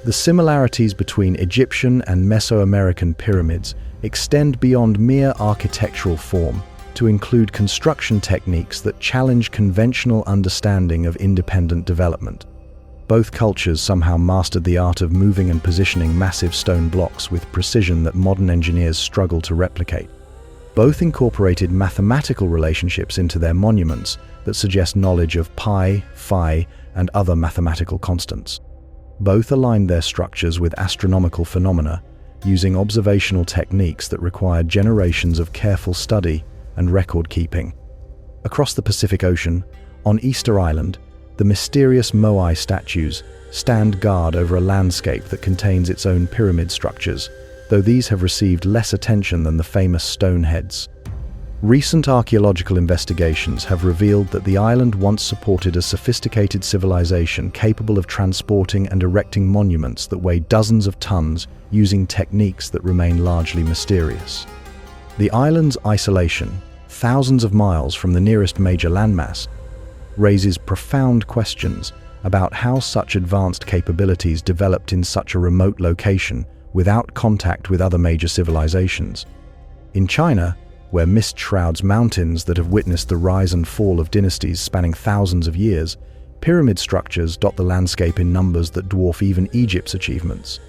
The similarities between Egyptian and Mesoamerican pyramids extend beyond mere architectural form to include construction techniques that challenge conventional understanding of independent development. Both cultures somehow mastered the art of moving and positioning massive stone blocks with precision that modern engineers struggle to replicate. Both incorporated mathematical relationships into their monuments that suggest knowledge of pi, phi, and other mathematical constants. Both aligned their structures with astronomical phenomena, using observational techniques that required generations of careful study and record-keeping. Across the Pacific Ocean, on Easter Island, the mysterious Moai statues stand guard over a landscape that contains its own pyramid structures, though these have received less attention than the famous stone heads. Recent archaeological investigations have revealed that the island once supported a sophisticated civilization capable of transporting and erecting monuments that weigh dozens of tons using techniques that remain largely mysterious. The island's isolation, thousands of miles from the nearest major landmass, raises profound questions about how such advanced capabilities developed in such a remote location without contact with other major civilizations. In China, where mist shrouds mountains that have witnessed the rise and fall of dynasties spanning thousands of years, pyramid structures dot the landscape in numbers that dwarf even Egypt's achievements.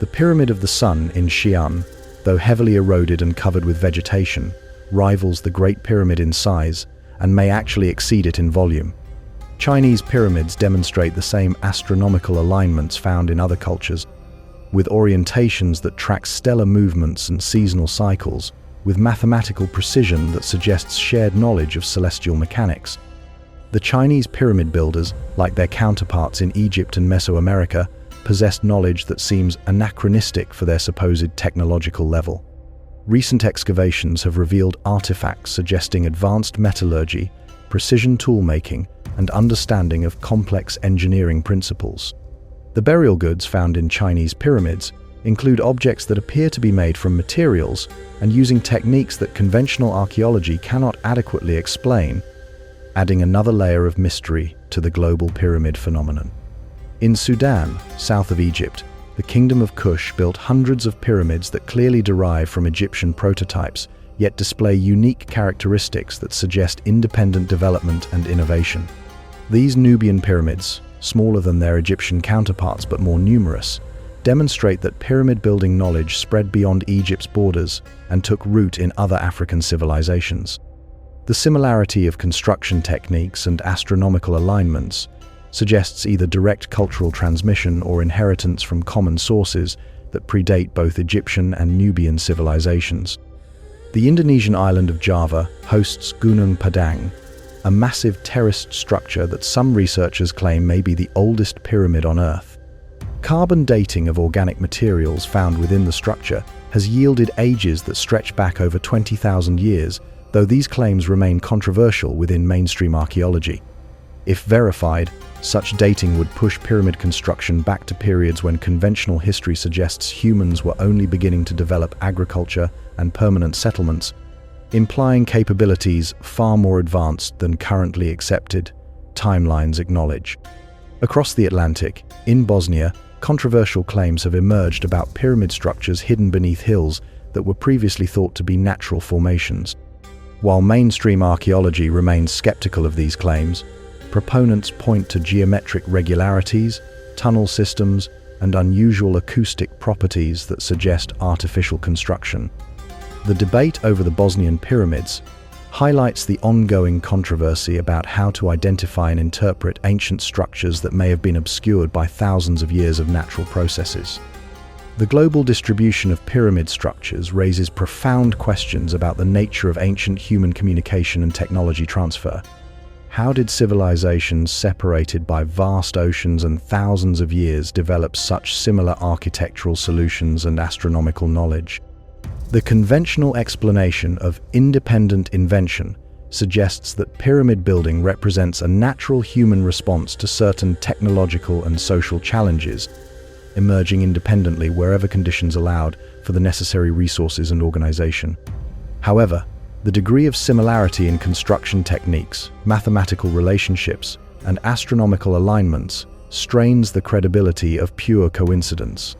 The Pyramid of the Sun in Xi'an, though heavily eroded and covered with vegetation, rivals the Great Pyramid in size and may actually exceed it in volume. Chinese pyramids demonstrate the same astronomical alignments found in other cultures, with orientations that track stellar movements and seasonal cycles, with mathematical precision that suggests shared knowledge of celestial mechanics. The Chinese pyramid builders, like their counterparts in Egypt and Mesoamerica, possessed knowledge that seems anachronistic for their supposed technological level. Recent excavations have revealed artifacts suggesting advanced metallurgy, precision toolmaking, and understanding of complex engineering principles. The burial goods found in Chinese pyramids include objects that appear to be made from materials and using techniques that conventional archaeology cannot adequately explain, adding another layer of mystery to the global pyramid phenomenon. In Sudan, south of Egypt, the Kingdom of Kush built hundreds of pyramids that clearly derive from Egyptian prototypes, yet display unique characteristics that suggest independent development and innovation. These Nubian pyramids, smaller than their Egyptian counterparts but more numerous, demonstrate that pyramid building knowledge spread beyond Egypt's borders and took root in other African civilizations. The similarity of construction techniques and astronomical alignments suggests either direct cultural transmission or inheritance from common sources that predate both Egyptian and Nubian civilizations. The Indonesian island of Java hosts Gunung Padang, a massive terraced structure that some researchers claim may be the oldest pyramid on Earth. Carbon dating of organic materials found within the structure has yielded ages that stretch back over 20,000 years, though these claims remain controversial within mainstream archaeology. If verified, such dating would push pyramid construction back to periods when conventional history suggests humans were only beginning to develop agriculture and permanent settlements, implying capabilities far more advanced than currently accepted timelines acknowledge. Across the Atlantic, in Bosnia, controversial claims have emerged about pyramid structures hidden beneath hills that were previously thought to be natural formations. While mainstream archaeology remains skeptical of these claims, proponents point to geometric regularities, tunnel systems, and unusual acoustic properties that suggest artificial construction. The debate over the Bosnian pyramids highlights the ongoing controversy about how to identify and interpret ancient structures that may have been obscured by thousands of years of natural processes. The global distribution of pyramid structures raises profound questions about the nature of ancient human communication and technology transfer. How did civilizations separated by vast oceans and thousands of years develop such similar architectural solutions and astronomical knowledge? The conventional explanation of independent invention suggests that pyramid building represents a natural human response to certain technological and social challenges, emerging independently wherever conditions allowed for the necessary resources and organization. However, the degree of similarity in construction techniques, mathematical relationships, and astronomical alignments strains the credibility of pure coincidence.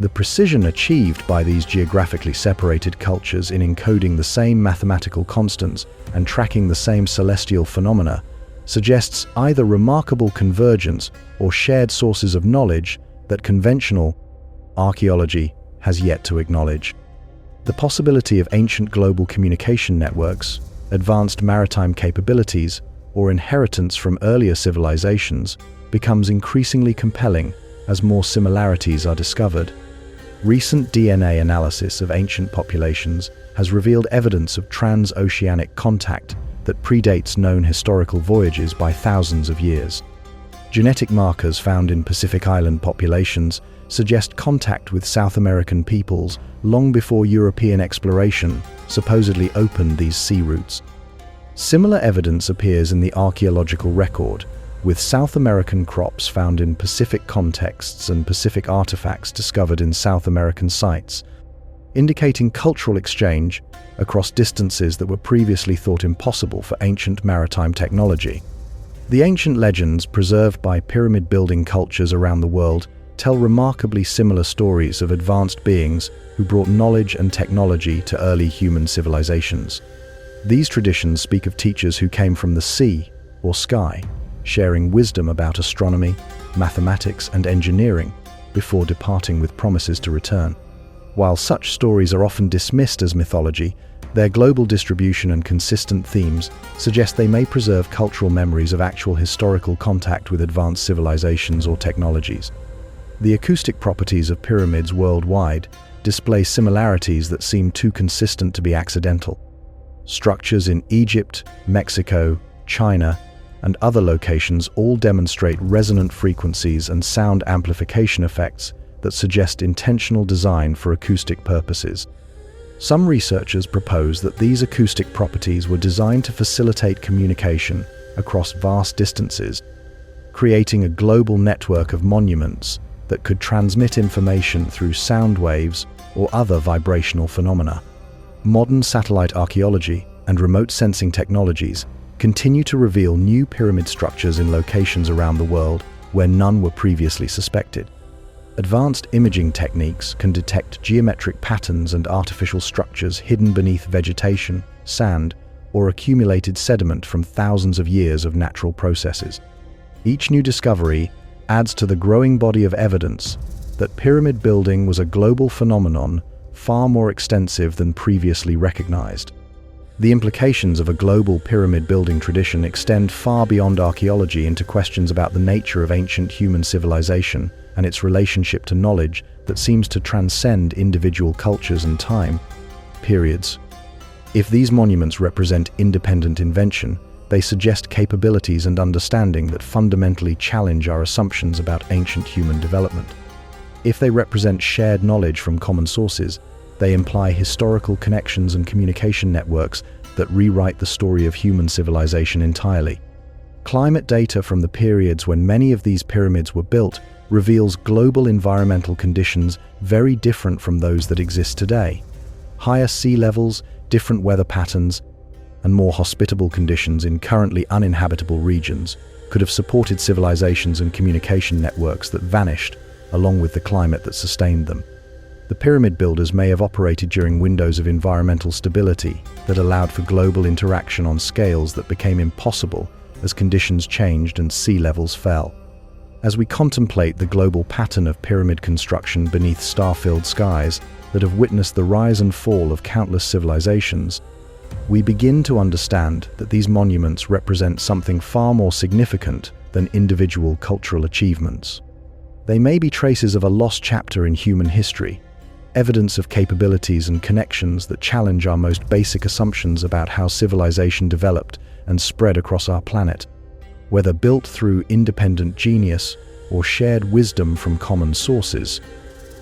The precision achieved by these geographically separated cultures in encoding the same mathematical constants and tracking the same celestial phenomena suggests either remarkable convergence or shared sources of knowledge that conventional archaeology has yet to acknowledge. The possibility of ancient global communication networks, advanced maritime capabilities, or inheritance from earlier civilizations becomes increasingly compelling as more similarities are discovered. Recent DNA analysis of ancient populations has revealed evidence of transoceanic contact that predates known historical voyages by thousands of years. Genetic markers found in Pacific Island populations suggest contact with South American peoples long before European exploration supposedly opened these sea routes. Similar evidence appears in the archaeological record, with South American crops found in Pacific contexts and Pacific artifacts discovered in South American sites, indicating cultural exchange across distances that were previously thought impossible for ancient maritime technology. The ancient legends preserved by pyramid-building cultures around the world tell remarkably similar stories of advanced beings who brought knowledge and technology to early human civilizations. These traditions speak of teachers who came from the sea or sky, sharing wisdom about astronomy, mathematics, and engineering before departing with promises to return. While such stories are often dismissed as mythology, their global distribution and consistent themes suggest they may preserve cultural memories of actual historical contact with advanced civilizations or technologies. The acoustic properties of pyramids worldwide display similarities that seem too consistent to be accidental. Structures in Egypt, Mexico, China, and other locations all demonstrate resonant frequencies and sound amplification effects that suggest intentional design for acoustic purposes. Some researchers propose that these acoustic properties were designed to facilitate communication across vast distances, creating a global network of monuments that could transmit information through sound waves or other vibrational phenomena. Modern satellite archaeology and remote sensing technologies continue to reveal new pyramid structures in locations around the world where none were previously suspected. Advanced imaging techniques can detect geometric patterns and artificial structures hidden beneath vegetation, sand, or accumulated sediment from thousands of years of natural processes. Each new discovery adds to the growing body of evidence that pyramid building was a global phenomenon far more extensive than previously recognized. The implications of a global pyramid building tradition extend far beyond archaeology into questions about the nature of ancient human civilization and its relationship to knowledge that seems to transcend individual cultures and time periods. If these monuments represent independent invention, they suggest capabilities and understanding that fundamentally challenge our assumptions about ancient human development. If they represent shared knowledge from common sources, they imply historical connections and communication networks that rewrite the story of human civilization entirely. Climate data from the periods when many of these pyramids were built reveals global environmental conditions very different from those that exist today. Higher sea levels, different weather patterns, and more hospitable conditions in currently uninhabitable regions could have supported civilizations and communication networks that vanished, along with the climate that sustained them. The pyramid builders may have operated during windows of environmental stability that allowed for global interaction on scales that became impossible as conditions changed and sea levels fell. As we contemplate the global pattern of pyramid construction beneath star-filled skies that have witnessed the rise and fall of countless civilizations, we begin to understand that these monuments represent something far more significant than individual cultural achievements. They may be traces of a lost chapter in human history, evidence of capabilities and connections that challenge our most basic assumptions about how civilization developed and spread across our planet. Whether built through independent genius or shared wisdom from common sources,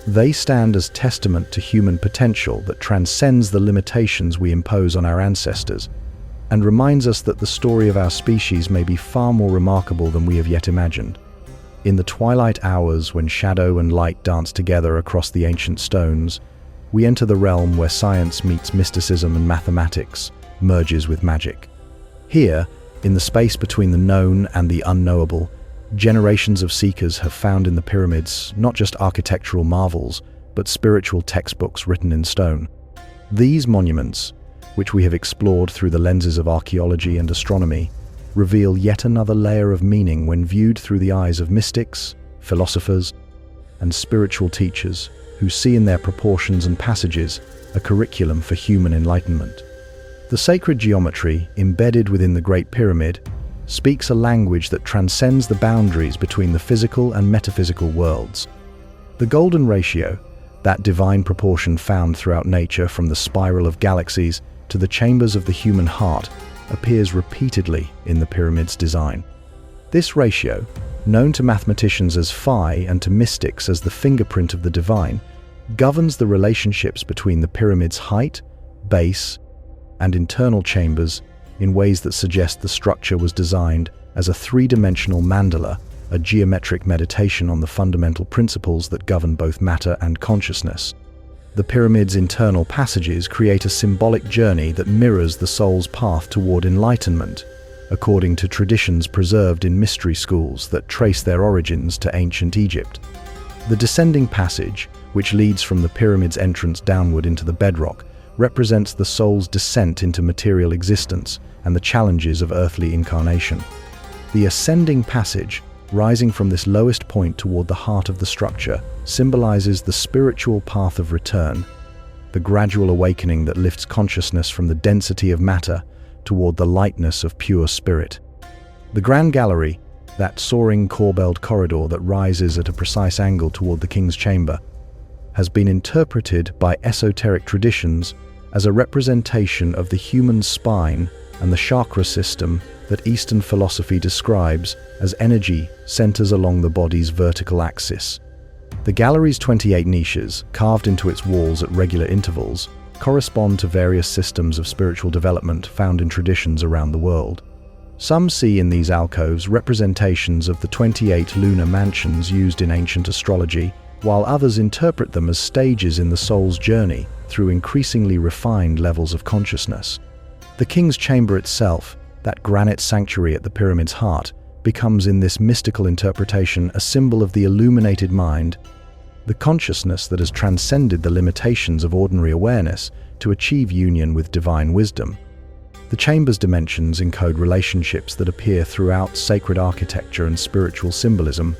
they stand as testament to human potential that transcends the limitations we impose on our ancestors and reminds us that the story of our species may be far more remarkable than we have yet imagined. In the twilight hours when shadow and light dance together across the ancient stones, we enter the realm where science meets mysticism and mathematics merges with magic. Here, in the space between the known and the unknowable, Generations of seekers have found in the pyramids not just architectural marvels, but spiritual textbooks written in stone. These monuments, which we have explored through the lenses of archaeology and astronomy, reveal yet another layer of meaning when viewed through the eyes of mystics, philosophers, and spiritual teachers who see in their proportions and passages a curriculum for human enlightenment. The sacred geometry embedded within the Great Pyramid speaks a language that transcends the boundaries between the physical and metaphysical worlds. The golden ratio, that divine proportion found throughout nature from the spiral of galaxies to the chambers of the human heart, appears repeatedly in the pyramid's design. This ratio, known to mathematicians as phi and to mystics as the fingerprint of the divine, governs the relationships between the pyramid's height, base, and internal chambers in ways that suggest the structure was designed as a three-dimensional mandala, a geometric meditation on the fundamental principles that govern both matter and consciousness. The pyramid's internal passages create a symbolic journey that mirrors the soul's path toward enlightenment, according to traditions preserved in mystery schools that trace their origins to ancient Egypt. The descending passage, which leads from the pyramid's entrance downward into the bedrock, represents the soul's descent into material existence and the challenges of earthly incarnation. The ascending passage, rising from this lowest point toward the heart of the structure, symbolizes the spiritual path of return, the gradual awakening that lifts consciousness from the density of matter toward the lightness of pure spirit. The Grand Gallery, that soaring corbelled corridor that rises at a precise angle toward the king's chamber, has been interpreted by esoteric traditions as a representation of the human spine and the chakra system that Eastern philosophy describes as energy centers along the body's vertical axis. The gallery's 28 niches, carved into its walls at regular intervals, correspond to various systems of spiritual development found in traditions around the world. Some see in these alcoves representations of the 28 lunar mansions used in ancient astrology, while others interpret them as stages in the soul's journey through increasingly refined levels of consciousness. The king's chamber itself, that granite sanctuary at the pyramid's heart, becomes in this mystical interpretation a symbol of the illuminated mind, the consciousness that has transcended the limitations of ordinary awareness to achieve union with divine wisdom. The chamber's dimensions encode relationships that appear throughout sacred architecture and spiritual symbolism,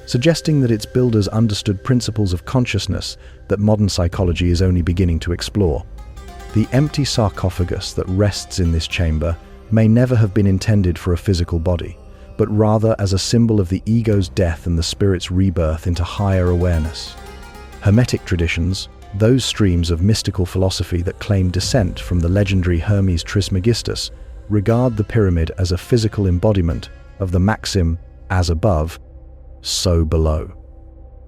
suggesting that its builders understood principles of consciousness that modern psychology is only beginning to explore. The empty sarcophagus that rests in this chamber may never have been intended for a physical body, but rather as a symbol of the ego's death and the spirit's rebirth into higher awareness. Hermetic traditions, those streams of mystical philosophy that claim descent from the legendary Hermes Trismegistus, regard the pyramid as a physical embodiment of the maxim, as above, so below.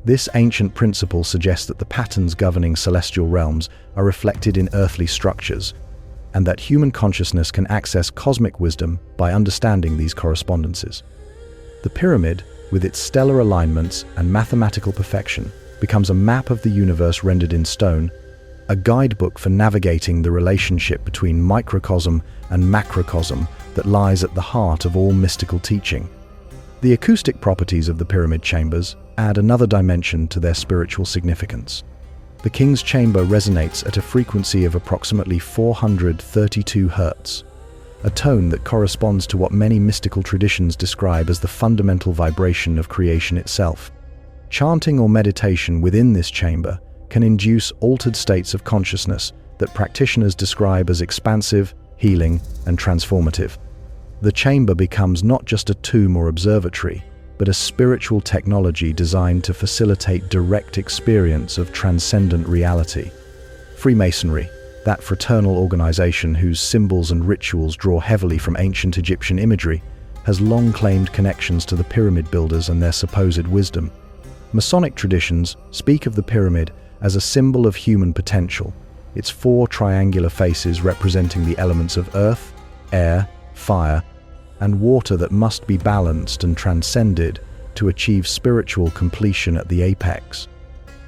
This ancient principle suggests that the patterns governing celestial realms are reflected in earthly structures, and that human consciousness can access cosmic wisdom by understanding these correspondences. The pyramid, with its stellar alignments and mathematical perfection, becomes a map of the universe rendered in stone, a guidebook for navigating the relationship between microcosm and macrocosm that lies at the heart of all mystical teaching. The acoustic properties of the pyramid chambers add another dimension to their spiritual significance. The king's chamber resonates at a frequency of approximately 432 Hz, a tone that corresponds to what many mystical traditions describe as the fundamental vibration of creation itself. Chanting or meditation within this chamber can induce altered states of consciousness that practitioners describe as expansive, healing, and transformative. The chamber becomes not just a tomb or observatory, but a spiritual technology designed to facilitate direct experience of transcendent reality. Freemasonry, that fraternal organization whose symbols and rituals draw heavily from ancient Egyptian imagery, has long claimed connections to the pyramid builders and their supposed wisdom. Masonic traditions speak of the pyramid as a symbol of human potential, its four triangular faces representing the elements of earth, air, fire, and water that must be balanced and transcended to achieve spiritual completion at the apex.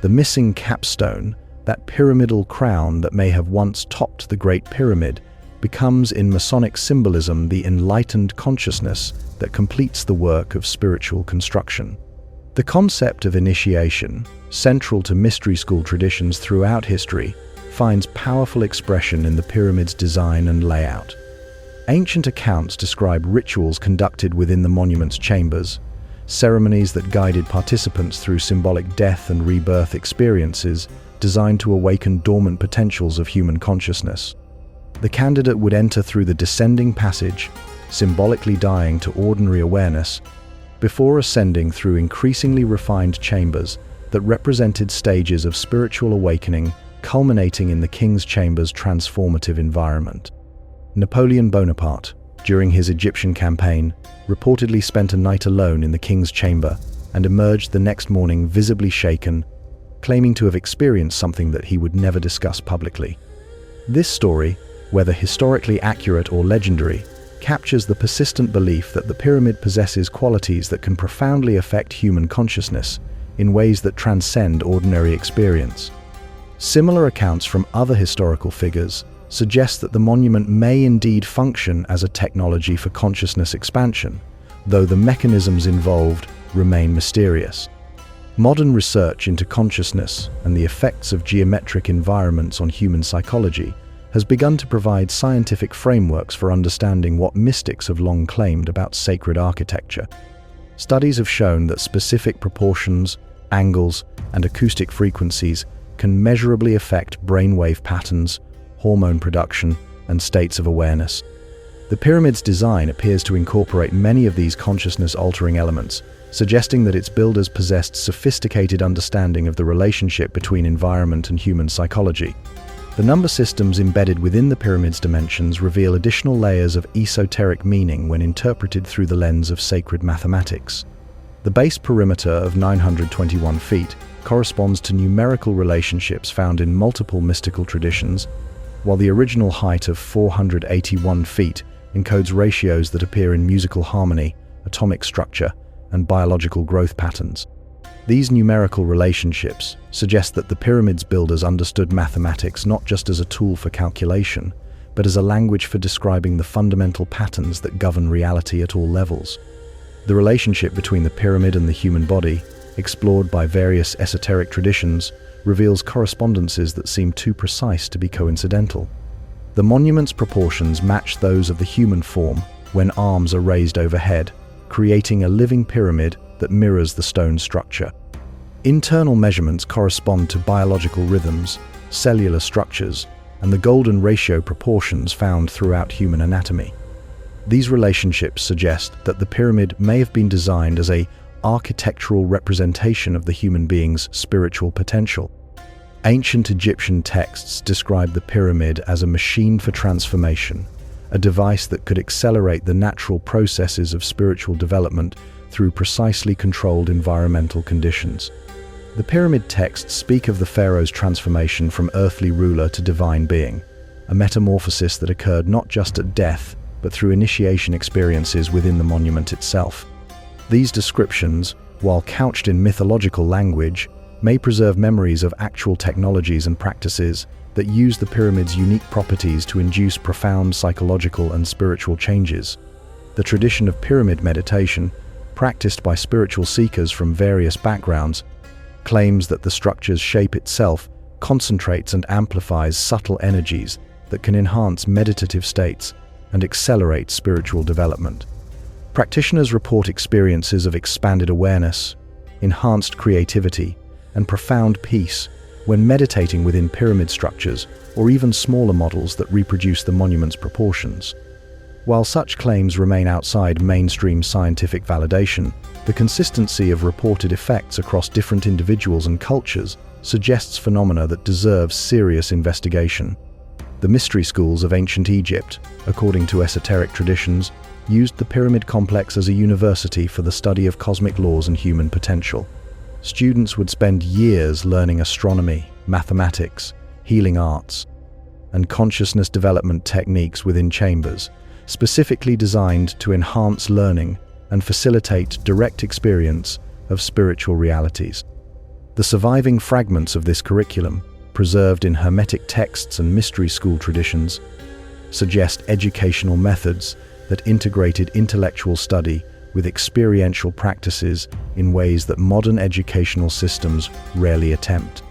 The missing capstone, that pyramidal crown that may have once topped the Great Pyramid, becomes in Masonic symbolism the enlightened consciousness that completes the work of spiritual construction. The concept of initiation, central to mystery school traditions throughout history, finds powerful expression in the pyramid's design and layout. Ancient accounts describe rituals conducted within the monument's chambers, ceremonies that guided participants through symbolic death and rebirth experiences designed to awaken dormant potentials of human consciousness. The candidate would enter through the descending passage, symbolically dying to ordinary awareness, before ascending through increasingly refined chambers that represented stages of spiritual awakening, culminating in the king's chamber's transformative environment. Napoleon Bonaparte, during his Egyptian campaign, reportedly spent a night alone in the king's chamber and emerged the next morning visibly shaken, claiming to have experienced something that he would never discuss publicly. This story, whether historically accurate or legendary, captures the persistent belief that the pyramid possesses qualities that can profoundly affect human consciousness in ways that transcend ordinary experience. Similar accounts from other historical figures suggest that the monument may indeed function as a technology for consciousness expansion, though the mechanisms involved remain mysterious. Modern research into consciousness and the effects of geometric environments on human psychology has begun to provide scientific frameworks for understanding what mystics have long claimed about sacred architecture. Studies have shown that specific proportions, angles, and acoustic frequencies can measurably affect brainwave patterns, hormone production, and states of awareness. The pyramid's design appears to incorporate many of these consciousness-altering elements, suggesting that its builders possessed sophisticated understanding of the relationship between environment and human psychology. The number systems embedded within the pyramid's dimensions reveal additional layers of esoteric meaning when interpreted through the lens of sacred mathematics. The base perimeter of 921 feet corresponds to numerical relationships found in multiple mystical traditions, while the original height of 481 feet encodes ratios that appear in musical harmony, atomic structure, and biological growth patterns. These numerical relationships suggest that the pyramid's builders understood mathematics not just as a tool for calculation, but as a language for describing the fundamental patterns that govern reality at all levels. The relationship between the pyramid and the human body, explored by various esoteric traditions, reveals correspondences that seem too precise to be coincidental. The monument's proportions match those of the human form when arms are raised overhead, creating a living pyramid that mirrors the stone structure. Internal measurements correspond to biological rhythms, cellular structures, and the golden ratio proportions found throughout human anatomy. These relationships suggest that the pyramid may have been designed as an architectural representation of the human being's spiritual potential. Ancient Egyptian texts describe the pyramid as a machine for transformation, a device that could accelerate the natural processes of spiritual development through precisely controlled environmental conditions. The pyramid texts speak of the pharaoh's transformation from earthly ruler to divine being, a metamorphosis that occurred not just at death, but through initiation experiences within the monument itself. These descriptions, while couched in mythological language, may preserve memories of actual technologies and practices that use the pyramid's unique properties to induce profound psychological and spiritual changes. The tradition of pyramid meditation, practiced by spiritual seekers from various backgrounds, claims that the structure's shape itself concentrates and amplifies subtle energies that can enhance meditative states and accelerate spiritual development. Practitioners report experiences of expanded awareness, enhanced creativity, and profound peace when meditating within pyramid structures or even smaller models that reproduce the monument's proportions. While such claims remain outside mainstream scientific validation, the consistency of reported effects across different individuals and cultures suggests phenomena that deserve serious investigation. The mystery schools of ancient Egypt, according to esoteric traditions, used the pyramid complex as a university for the study of cosmic laws and human potential. Students would spend years learning astronomy, mathematics, healing arts, and consciousness development techniques within chambers, specifically designed to enhance learning and facilitate direct experience of spiritual realities. The surviving fragments of this curriculum, preserved in Hermetic texts and mystery school traditions, suggest educational methods that integrated intellectual study with experiential practices in ways that modern educational systems rarely attempt.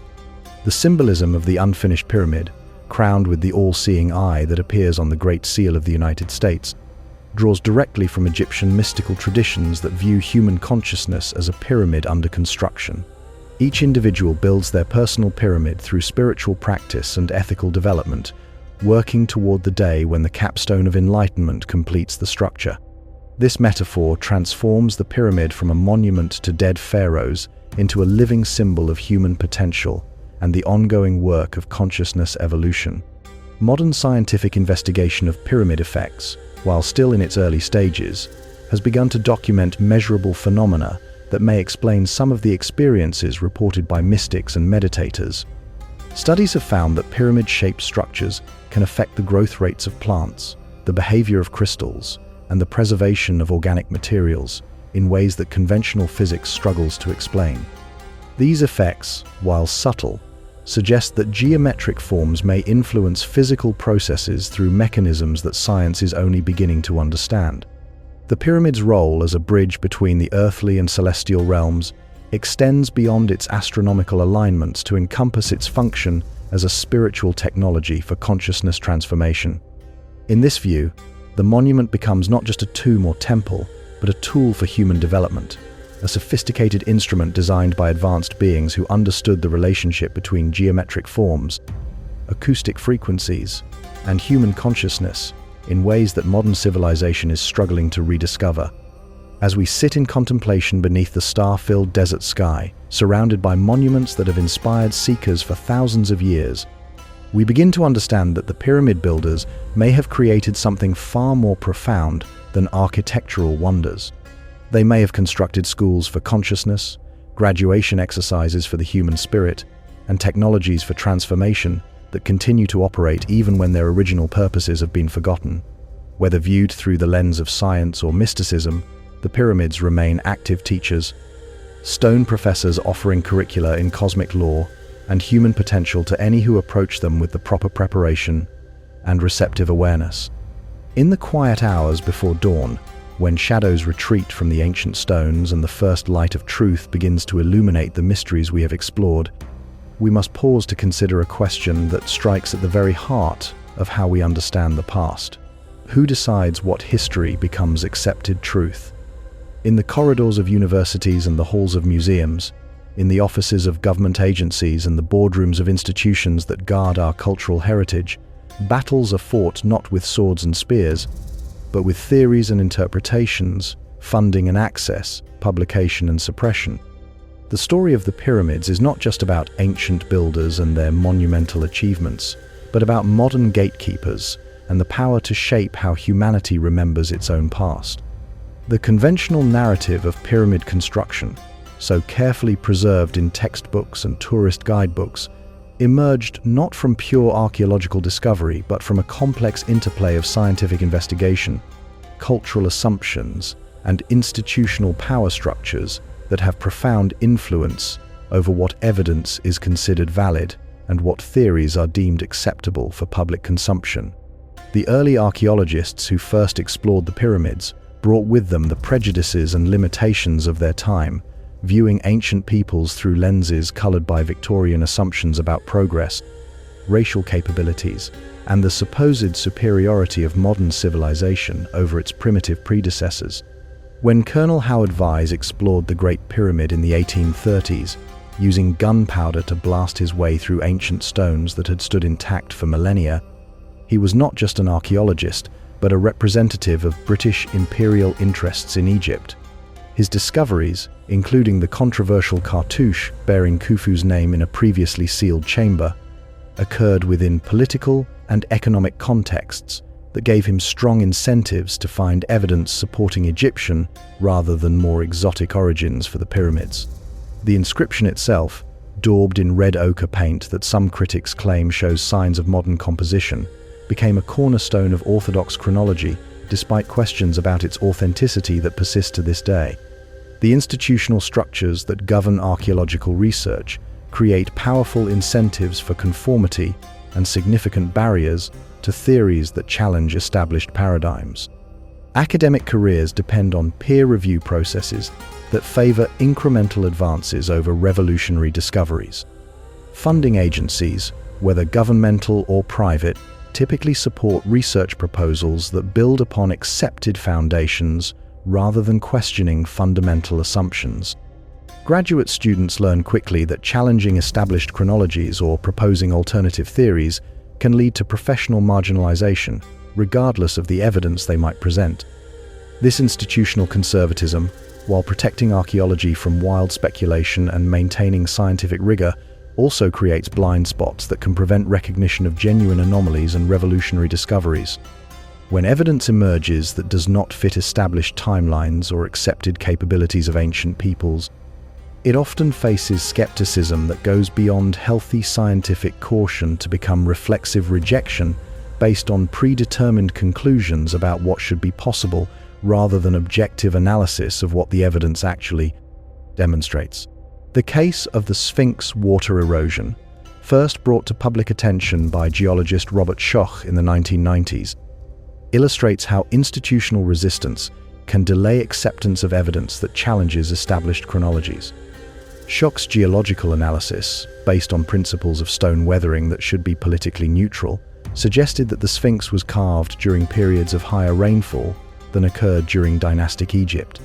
The symbolism of the unfinished pyramid, crowned with the all-seeing eye that appears on the Great Seal of the United States, draws directly from Egyptian mystical traditions that view human consciousness as a pyramid under construction. Each individual builds their personal pyramid through spiritual practice and ethical development, working toward the day when the capstone of enlightenment completes the structure. This metaphor transforms the pyramid from a monument to dead pharaohs into a living symbol of human potential and the ongoing work of consciousness evolution. Modern scientific investigation of pyramid effects, while still in its early stages, has begun to document measurable phenomena that may explain some of the experiences reported by mystics and meditators. Studies have found that pyramid-shaped structures can affect the growth rates of plants, the behavior of crystals, and the preservation of organic materials in ways that conventional physics struggles to explain. These effects, while subtle, suggest that geometric forms may influence physical processes through mechanisms that science is only beginning to understand. The pyramid's role as a bridge between the earthly and celestial realms extends beyond its astronomical alignments to encompass its function as a spiritual technology for consciousness transformation. In this view, the monument becomes not just a tomb or temple, but a tool for human development, a sophisticated instrument designed by advanced beings who understood the relationship between geometric forms, acoustic frequencies, and human consciousness in ways that modern civilization is struggling to rediscover. As we sit in contemplation beneath the star-filled desert sky, surrounded by monuments that have inspired seekers for thousands of years, we begin to understand that the pyramid builders may have created something far more profound than architectural wonders. They may have constructed schools for consciousness, graduation exercises for the human spirit, and technologies for transformation that continue to operate even when their original purposes have been forgotten. Whether viewed through the lens of science or mysticism, the pyramids remain active teachers, stone professors offering curricula in cosmic lore and human potential to any who approach them with the proper preparation and receptive awareness. In the quiet hours before dawn, when shadows retreat from the ancient stones and the first light of truth begins to illuminate the mysteries we have explored, we must pause to consider a question that strikes at the very heart of how we understand the past. Who decides what history becomes accepted truth? In the corridors of universities and the halls of museums, in the offices of government agencies and the boardrooms of institutions that guard our cultural heritage, battles are fought not with swords and spears, but with theories and interpretations, funding and access, publication and suppression. The story of the pyramids is not just about ancient builders and their monumental achievements, but about modern gatekeepers and the power to shape how humanity remembers its own past. The conventional narrative of pyramid construction, so carefully preserved in textbooks and tourist guidebooks, emerged not from pure archaeological discovery, but from a complex interplay of scientific investigation, cultural assumptions, and institutional power structures that have profound influence over what evidence is considered valid and what theories are deemed acceptable for public consumption. The early archaeologists who first explored the pyramids brought with them the prejudices and limitations of their time, viewing ancient peoples through lenses colored by Victorian assumptions about progress, racial capabilities, and the supposed superiority of modern civilization over its primitive predecessors. When Colonel Howard Vyse explored the Great Pyramid in the 1830s, using gunpowder to blast his way through ancient stones that had stood intact for millennia, he was not just an archaeologist, but a representative of British imperial interests in Egypt. His discoveries, including the controversial cartouche bearing Khufu's name in a previously sealed chamber, occurred within political and economic contexts that gave him strong incentives to find evidence supporting Egyptian rather than more exotic origins for the pyramids. The inscription itself, daubed in red ochre paint that some critics claim shows signs of modern composition, became a cornerstone of Orthodox chronology despite questions about its authenticity that persist to this day. The institutional structures that govern archaeological research create powerful incentives for conformity and significant barriers to theories that challenge established paradigms. Academic careers depend on peer review processes that favor incremental advances over revolutionary discoveries. Funding agencies, whether governmental or private, typically support research proposals that build upon accepted foundations rather than questioning fundamental assumptions. Graduate students learn quickly that challenging established chronologies or proposing alternative theories can lead to professional marginalization, regardless of the evidence they might present. This institutional conservatism, while protecting archaeology from wild speculation and maintaining scientific rigor, also creates blind spots that can prevent recognition of genuine anomalies and revolutionary discoveries. When evidence emerges that does not fit established timelines or accepted capabilities of ancient peoples, it often faces skepticism that goes beyond healthy scientific caution to become reflexive rejection based on predetermined conclusions about what should be possible rather than objective analysis of what the evidence actually demonstrates. The case of the Sphinx water erosion, first brought to public attention by geologist Robert Schoch in the 1990s, illustrates how institutional resistance can delay acceptance of evidence that challenges established chronologies. Schoch's geological analysis, based on principles of stone weathering that should be politically neutral, suggested that the Sphinx was carved during periods of higher rainfall than occurred during dynastic Egypt.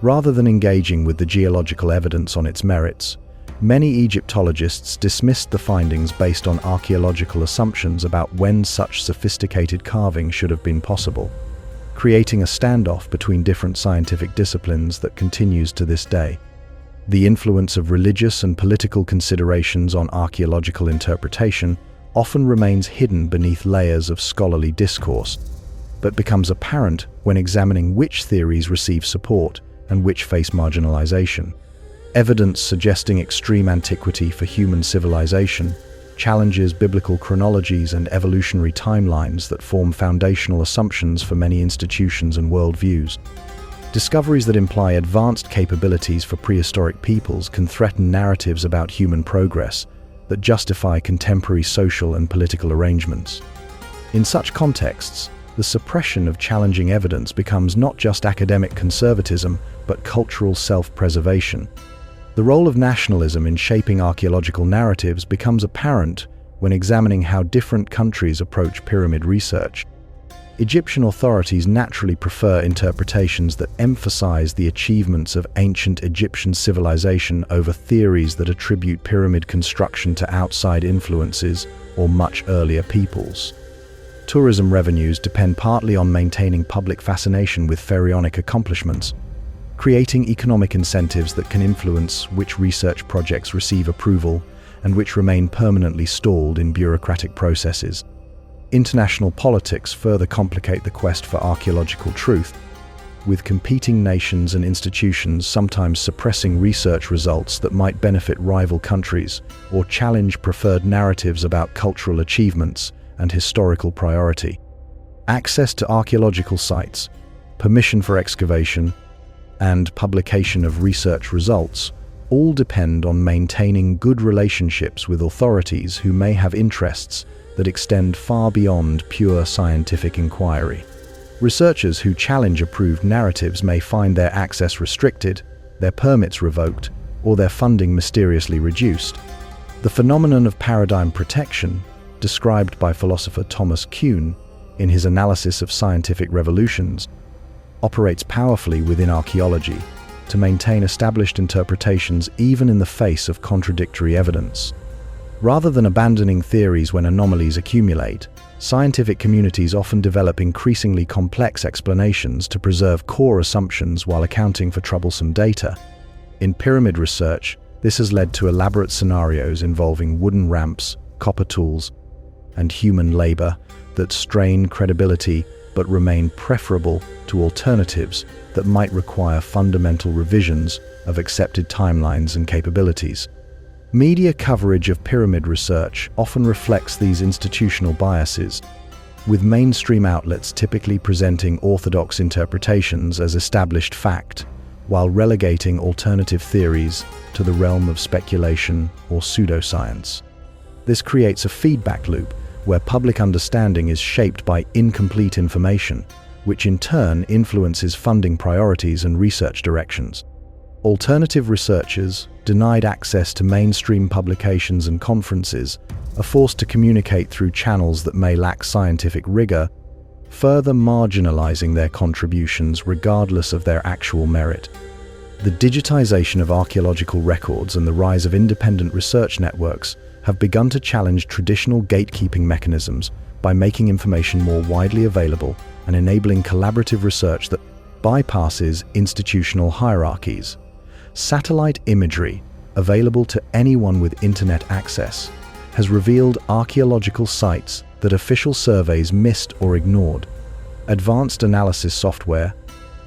Rather than engaging with the geological evidence on its merits, many Egyptologists dismissed the findings based on archaeological assumptions about when such sophisticated carving should have been possible, creating a standoff between different scientific disciplines that continues to this day. The influence of religious and political considerations on archaeological interpretation often remains hidden beneath layers of scholarly discourse, but becomes apparent when examining which theories receive support and which face marginalization. Evidence suggesting extreme antiquity for human civilization challenges biblical chronologies and evolutionary timelines that form foundational assumptions for many institutions and worldviews. Discoveries that imply advanced capabilities for prehistoric peoples can threaten narratives about human progress that justify contemporary social and political arrangements. In such contexts, the suppression of challenging evidence becomes not just academic conservatism, but cultural self-preservation. The role of nationalism in shaping archaeological narratives becomes apparent when examining how different countries approach pyramid research. Egyptian authorities naturally prefer interpretations that emphasize the achievements of ancient Egyptian civilization over theories that attribute pyramid construction to outside influences or much earlier peoples. Tourism revenues depend partly on maintaining public fascination with pharaonic accomplishments, creating economic incentives that can influence which research projects receive approval and which remain permanently stalled in bureaucratic processes. International politics further complicate the quest for archaeological truth, with competing nations and institutions sometimes suppressing research results that might benefit rival countries or challenge preferred narratives about cultural achievements and historical priority. Access to archaeological sites, permission for excavation, and publication of research results all depend on maintaining good relationships with authorities who may have interests that extend far beyond pure scientific inquiry. Researchers who challenge approved narratives may find their access restricted, their permits revoked, or their funding mysteriously reduced. The phenomenon of paradigm protection, described by philosopher Thomas Kuhn in his analysis of scientific revolutions, operates powerfully within archaeology to maintain established interpretations even in the face of contradictory evidence. Rather than abandoning theories when anomalies accumulate, scientific communities often develop increasingly complex explanations to preserve core assumptions while accounting for troublesome data. In pyramid research, this has led to elaborate scenarios involving wooden ramps, copper tools, and human labor that strain credibility but remain preferable to alternatives that might require fundamental revisions of accepted timelines and capabilities. Media coverage of pyramid research often reflects these institutional biases, with mainstream outlets typically presenting orthodox interpretations as established fact, while relegating alternative theories to the realm of speculation or pseudoscience. This creates a feedback loop where public understanding is shaped by incomplete information, which in turn influences funding priorities and research directions. Alternative researchers, denied access to mainstream publications and conferences, are forced to communicate through channels that may lack scientific rigor, further marginalizing their contributions regardless of their actual merit. The digitization of archaeological records and the rise of independent research networks have begun to challenge traditional gatekeeping mechanisms by making information more widely available and enabling collaborative research that bypasses institutional hierarchies. Satellite imagery, available to anyone with internet access, has revealed archaeological sites that official surveys missed or ignored. Advanced analysis software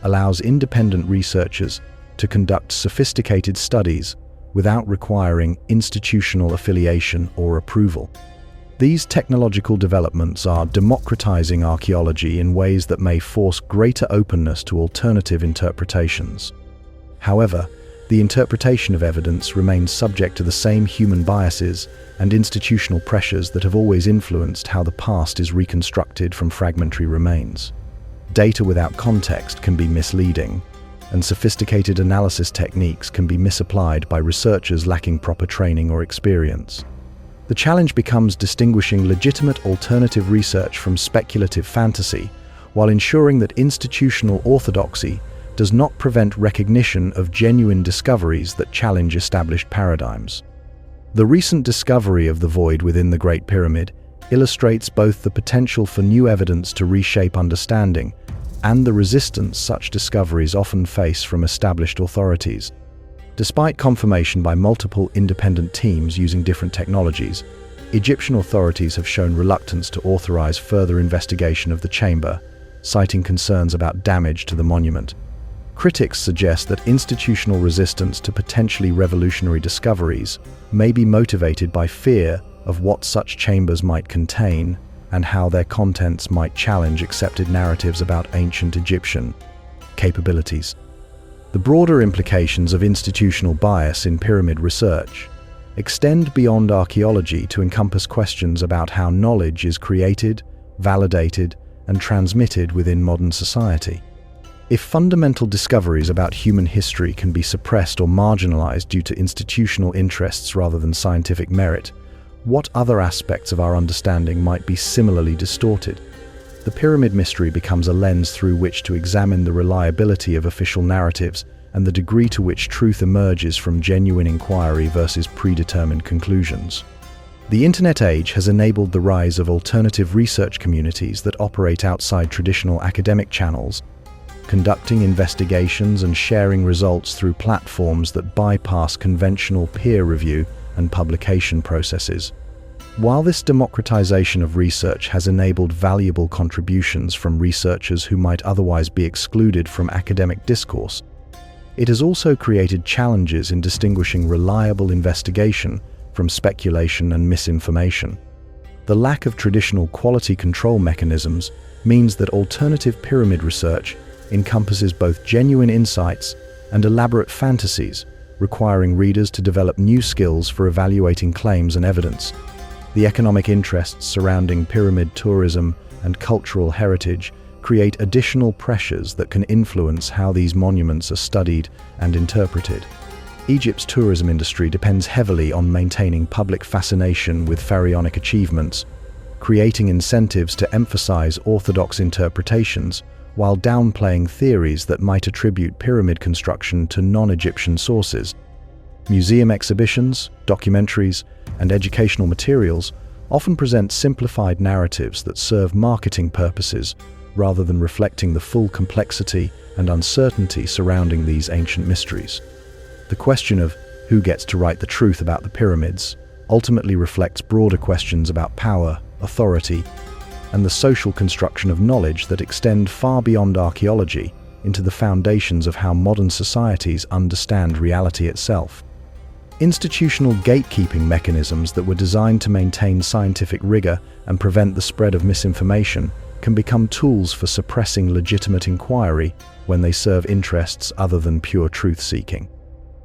allows independent researchers to conduct sophisticated studies without requiring institutional affiliation or approval. These technological developments are democratizing archaeology in ways that may force greater openness to alternative interpretations. However, the interpretation of evidence remains subject to the same human biases and institutional pressures that have always influenced how the past is reconstructed from fragmentary remains. Data without context can be misleading, and sophisticated analysis techniques can be misapplied by researchers lacking proper training or experience. The challenge becomes distinguishing legitimate alternative research from speculative fantasy, while ensuring that institutional orthodoxy does not prevent recognition of genuine discoveries that challenge established paradigms. The recent discovery of the void within the Great Pyramid illustrates both the potential for new evidence to reshape understanding and the resistance such discoveries often face from established authorities. Despite confirmation by multiple independent teams using different technologies, Egyptian authorities have shown reluctance to authorize further investigation of the chamber, citing concerns about damage to the monument. Critics suggest that institutional resistance to potentially revolutionary discoveries may be motivated by fear of what such chambers might contain and how their contents might challenge accepted narratives about ancient Egyptian capabilities. The broader implications of institutional bias in pyramid research extend beyond archaeology to encompass questions about how knowledge is created, validated, and transmitted within modern society. If fundamental discoveries about human history can be suppressed or marginalized due to institutional interests rather than scientific merit, what other aspects of our understanding might be similarly distorted? The pyramid mystery becomes a lens through which to examine the reliability of official narratives and the degree to which truth emerges from genuine inquiry versus predetermined conclusions. The internet age has enabled the rise of alternative research communities that operate outside traditional academic channels, conducting investigations and sharing results through platforms that bypass conventional peer review and publication processes. While this democratization of research has enabled valuable contributions from researchers who might otherwise be excluded from academic discourse, it has also created challenges in distinguishing reliable investigation from speculation and misinformation. The lack of traditional quality control mechanisms means that alternative pyramid research encompasses both genuine insights and elaborate fantasies, requiring readers to develop new skills for evaluating claims and evidence. The economic interests surrounding pyramid tourism and cultural heritage create additional pressures that can influence how these monuments are studied and interpreted. Egypt's tourism industry depends heavily on maintaining public fascination with pharaonic achievements, creating incentives to emphasize orthodox interpretations while downplaying theories that might attribute pyramid construction to non-Egyptian sources. Museum exhibitions, documentaries, and educational materials often present simplified narratives that serve marketing purposes rather than reflecting the full complexity and uncertainty surrounding these ancient mysteries. The question of who gets to write the truth about the pyramids ultimately reflects broader questions about power, authority, and the social construction of knowledge that extend far beyond archaeology into the foundations of how modern societies understand reality itself. Institutional gatekeeping mechanisms that were designed to maintain scientific rigor and prevent the spread of misinformation can become tools for suppressing legitimate inquiry when they serve interests other than pure truth-seeking.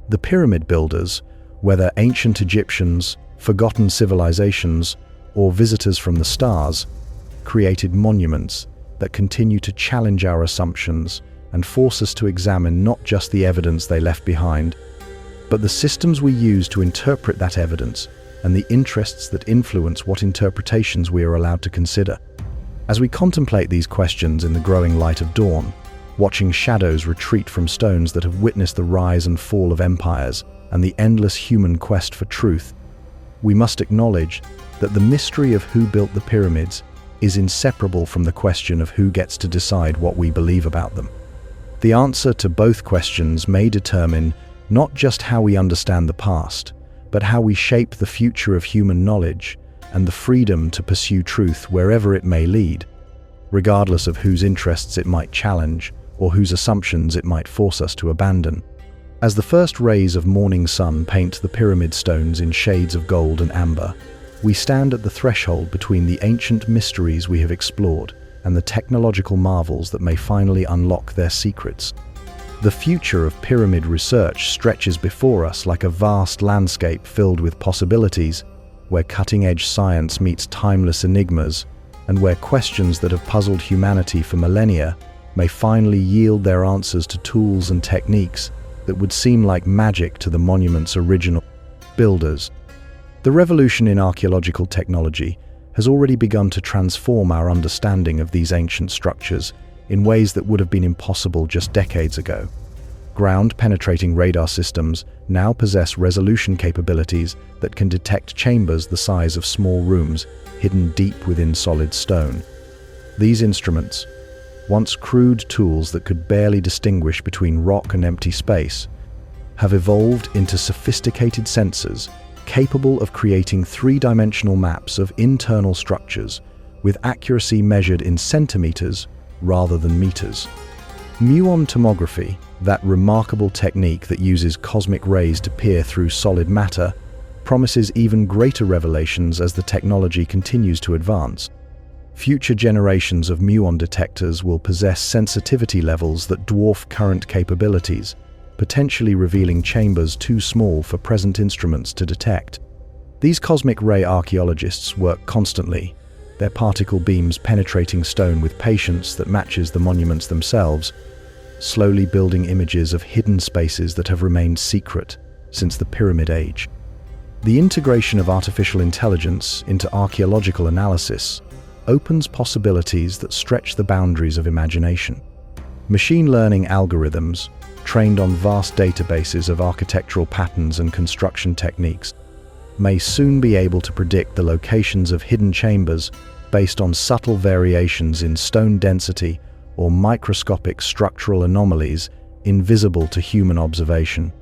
The pyramid builders, whether ancient Egyptians, forgotten civilizations, or visitors from the stars, created monuments that continue to challenge our assumptions and force us to examine not just the evidence they left behind, but the systems we use to interpret that evidence and the interests that influence what interpretations we are allowed to consider. As we contemplate these questions in the growing light of dawn, watching shadows retreat from stones that have witnessed the rise and fall of empires and the endless human quest for truth, we must acknowledge that the mystery of who built the pyramids is inseparable from the question of who gets to decide what we believe about them. The answer to both questions may determine not just how we understand the past, but how we shape the future of human knowledge and the freedom to pursue truth wherever it may lead, regardless of whose interests it might challenge or whose assumptions it might force us to abandon. As the first rays of morning sun paint the pyramid stones in shades of gold and amber, we stand at the threshold between the ancient mysteries we have explored and the technological marvels that may finally unlock their secrets. The future of pyramid research stretches before us like a vast landscape filled with possibilities, where cutting-edge science meets timeless enigmas, and where questions that have puzzled humanity for millennia may finally yield their answers to tools and techniques that would seem like magic to the monument's original builders. The revolution in archaeological technology has already begun to transform our understanding of these ancient structures in ways that would have been impossible just decades ago. Ground-penetrating radar systems now possess resolution capabilities that can detect chambers the size of small rooms hidden deep within solid stone. These instruments, once crude tools that could barely distinguish between rock and empty space, have evolved into sophisticated sensors capable of creating three-dimensional maps of internal structures with accuracy measured in centimeters rather than meters. Muon tomography, that remarkable technique that uses cosmic rays to peer through solid matter, promises even greater revelations as the technology continues to advance. Future generations of muon detectors will possess sensitivity levels that dwarf current capabilities, potentially revealing chambers too small for present instruments to detect. These cosmic ray archaeologists work constantly, their particle beams penetrating stone with patience that matches the monuments themselves, slowly building images of hidden spaces that have remained secret since the Pyramid Age. The integration of artificial intelligence into archaeological analysis opens possibilities that stretch the boundaries of imagination. Machine learning algorithms, trained on vast databases of architectural patterns and construction techniques, may soon be able to predict the locations of hidden chambers based on subtle variations in stone density or microscopic structural anomalies invisible to human observation.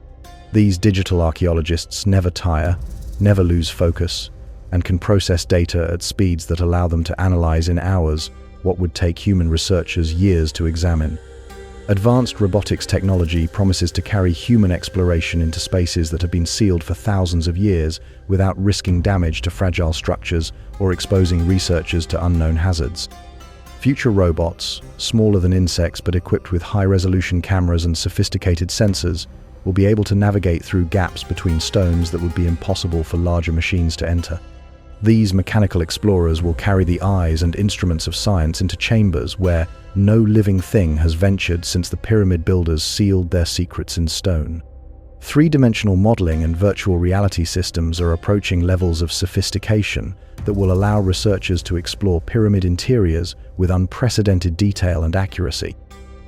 These digital archaeologists never tire, never lose focus, and can process data at speeds that allow them to analyze in hours what would take human researchers years to examine. Advanced robotics technology promises to carry human exploration into spaces that have been sealed for thousands of years without risking damage to fragile structures or exposing researchers to unknown hazards. Future robots, smaller than insects but equipped with high-resolution cameras and sophisticated sensors, will be able to navigate through gaps between stones that would be impossible for larger machines to enter. These mechanical explorers will carry the eyes and instruments of science into chambers where no living thing has ventured since the pyramid builders sealed their secrets in stone. Three-dimensional modeling and virtual reality systems are approaching levels of sophistication that will allow researchers to explore pyramid interiors with unprecedented detail and accuracy.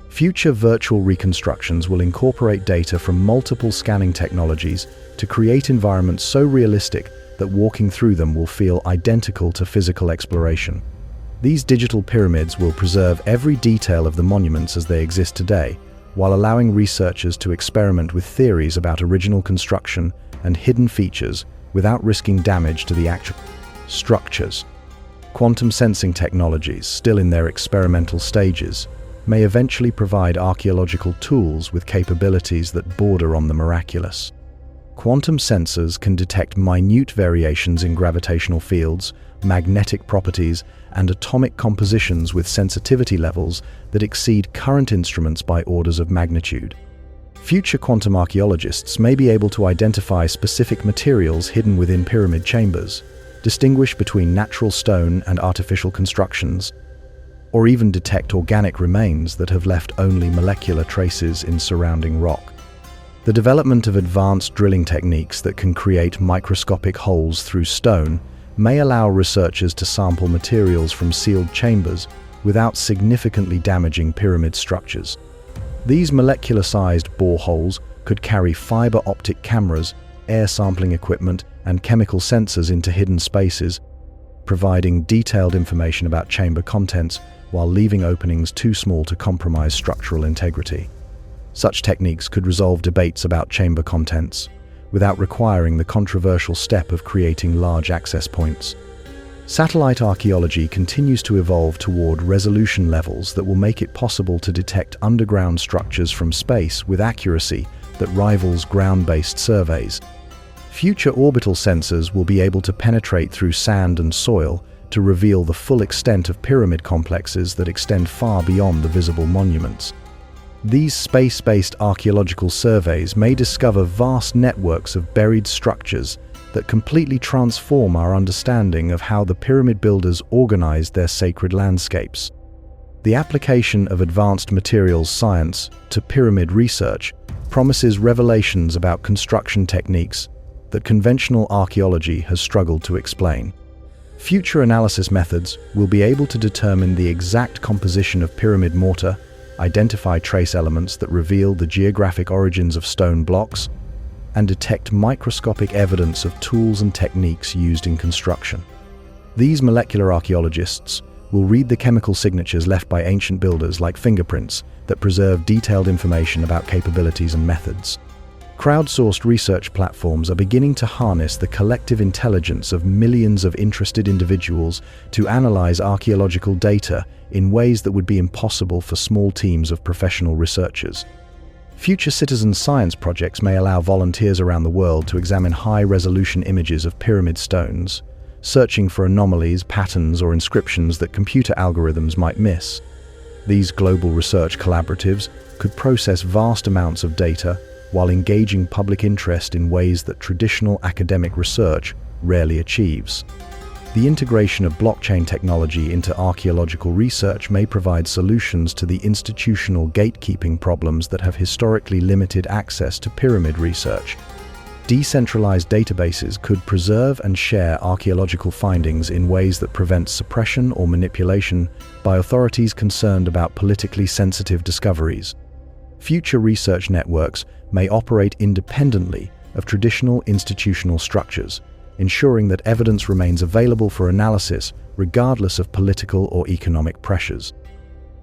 Future virtual reconstructions will incorporate data from multiple scanning technologies to create environments so realistic that walking through them will feel identical to physical exploration. These digital pyramids will preserve every detail of the monuments as they exist today, while allowing researchers to experiment with theories about original construction and hidden features without risking damage to the actual structures. Quantum sensing technologies, still in their experimental stages, may eventually provide archaeological tools with capabilities that border on the miraculous. Quantum sensors can detect minute variations in gravitational fields, magnetic properties, and atomic compositions with sensitivity levels that exceed current instruments by orders of magnitude. Future quantum archaeologists may be able to identify specific materials hidden within pyramid chambers, distinguish between natural stone and artificial constructions, or even detect organic remains that have left only molecular traces in surrounding rock. The development of advanced drilling techniques that can create microscopic holes through stone may allow researchers to sample materials from sealed chambers without significantly damaging pyramid structures. These molecular-sized boreholes could carry fiber optic cameras, air sampling equipment, and chemical sensors into hidden spaces, providing detailed information about chamber contents while leaving openings too small to compromise structural integrity. Such techniques could resolve debates about chamber contents without requiring the controversial step of creating large access points. Satellite archaeology continues to evolve toward resolution levels that will make it possible to detect underground structures from space with accuracy that rivals ground-based surveys. Future orbital sensors will be able to penetrate through sand and soil to reveal the full extent of pyramid complexes that extend far beyond the visible monuments. These space-based archaeological surveys may discover vast networks of buried structures that completely transform our understanding of how the pyramid builders organized their sacred landscapes. The application of advanced materials science to pyramid research promises revelations about construction techniques that conventional archaeology has struggled to explain. Future analysis methods will be able to determine the exact composition of pyramid mortar, identify trace elements that reveal the geographic origins of stone blocks, and detect microscopic evidence of tools and techniques used in construction. These molecular archaeologists will read the chemical signatures left by ancient builders like fingerprints that preserve detailed information about capabilities and methods. Crowdsourced research platforms are beginning to harness the collective intelligence of millions of interested individuals to analyze archaeological data in ways that would be impossible for small teams of professional researchers. Future citizen science projects may allow volunteers around the world to examine high-resolution images of pyramid stones, searching for anomalies, patterns, or inscriptions that computer algorithms might miss. These global research collaboratives could process vast amounts of data while engaging public interest in ways that traditional academic research rarely achieves. The integration of blockchain technology into archaeological research may provide solutions to the institutional gatekeeping problems that have historically limited access to pyramid research. Decentralized databases could preserve and share archaeological findings in ways that prevent suppression or manipulation by authorities concerned about politically sensitive discoveries. Future research networks may operate independently of traditional institutional structures, ensuring that evidence remains available for analysis regardless of political or economic pressures.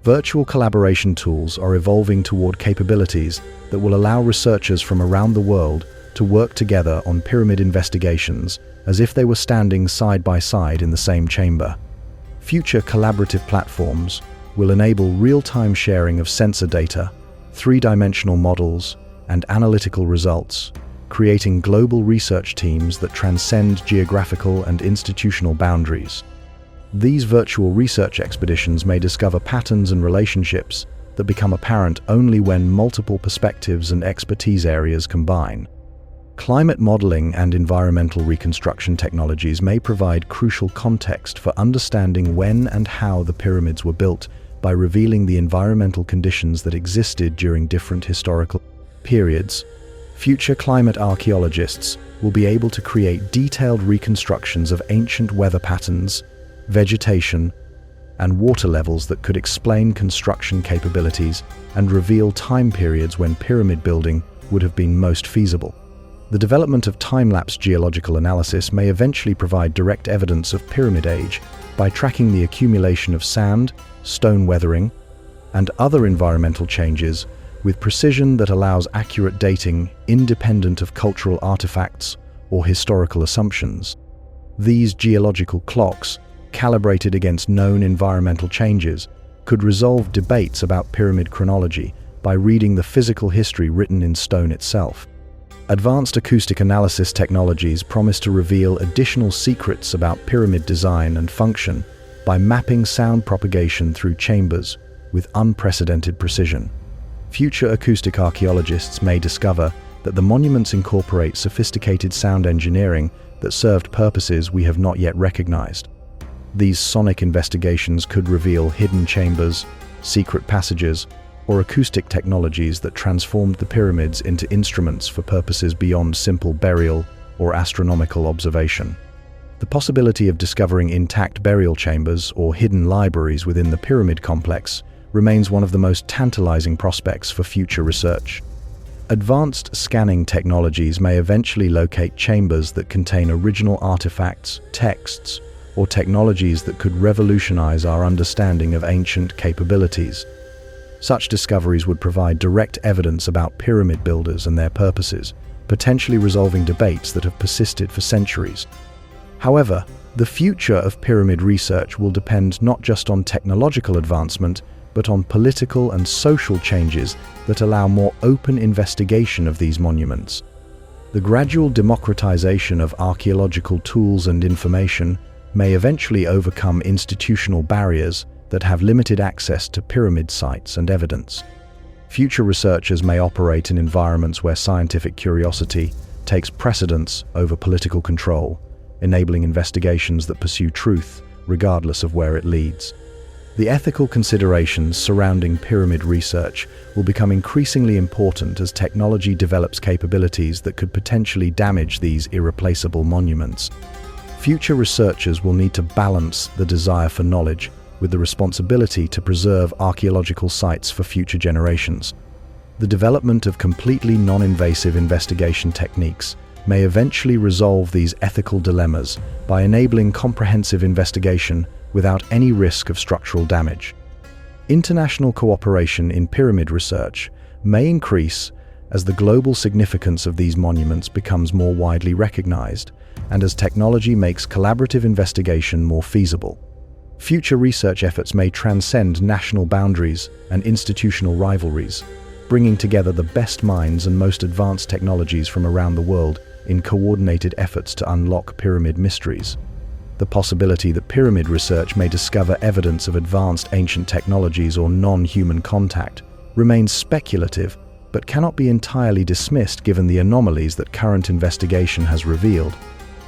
Virtual collaboration tools are evolving toward capabilities that will allow researchers from around the world to work together on pyramid investigations as if they were standing side by side in the same chamber. Future collaborative platforms will enable real-time sharing of sensor data, three-dimensional models, and analytical results, creating global research teams that transcend geographical and institutional boundaries. These virtual research expeditions may discover patterns and relationships that become apparent only when multiple perspectives and expertise areas combine. Climate modeling and environmental reconstruction technologies may provide crucial context for understanding when and how the pyramids were built by revealing the environmental conditions that existed during different historical periods. Future climate archaeologists will be able to create detailed reconstructions of ancient weather patterns, vegetation, and water levels that could explain construction capabilities and reveal time periods when pyramid building would have been most feasible. The development of time-lapse geological analysis may eventually provide direct evidence of pyramid age by tracking the accumulation of sand, stone weathering, and other environmental changes with precision that allows accurate dating independent of cultural artifacts or historical assumptions. These geological clocks, calibrated against known environmental changes, could resolve debates about pyramid chronology by reading the physical history written in stone itself. Advanced acoustic analysis technologies promise to reveal additional secrets about pyramid design and function by mapping sound propagation through chambers with unprecedented precision. Future acoustic archaeologists may discover that the monuments incorporate sophisticated sound engineering that served purposes we have not yet recognized. These sonic investigations could reveal hidden chambers, secret passages, or acoustic technologies that transformed the pyramids into instruments for purposes beyond simple burial or astronomical observation. The possibility of discovering intact burial chambers or hidden libraries within the pyramid complex remains one of the most tantalizing prospects for future research. Advanced scanning technologies may eventually locate chambers that contain original artifacts, texts, or technologies that could revolutionize our understanding of ancient capabilities. Such discoveries would provide direct evidence about pyramid builders and their purposes, potentially resolving debates that have persisted for centuries. However, the future of pyramid research will depend not just on technological advancement, but on political and social changes that allow more open investigation of these monuments. The gradual democratization of archaeological tools and information may eventually overcome institutional barriers that have limited access to pyramid sites and evidence. Future researchers may operate in environments where scientific curiosity takes precedence over political control, enabling investigations that pursue truth regardless of where it leads. The ethical considerations surrounding pyramid research will become increasingly important as technology develops capabilities that could potentially damage these irreplaceable monuments. Future researchers will need to balance the desire for knowledge with the responsibility to preserve archaeological sites for future generations. The development of completely non-invasive investigation techniques may eventually resolve these ethical dilemmas by enabling comprehensive investigation without any risk of structural damage. International cooperation in pyramid research may increase as the global significance of these monuments becomes more widely recognized and as technology makes collaborative investigation more feasible. Future research efforts may transcend national boundaries and institutional rivalries, bringing together the best minds and most advanced technologies from around the world in coordinated efforts to unlock pyramid mysteries. The possibility that pyramid research may discover evidence of advanced ancient technologies or non-human contact remains speculative, but cannot be entirely dismissed given the anomalies that current investigation has revealed.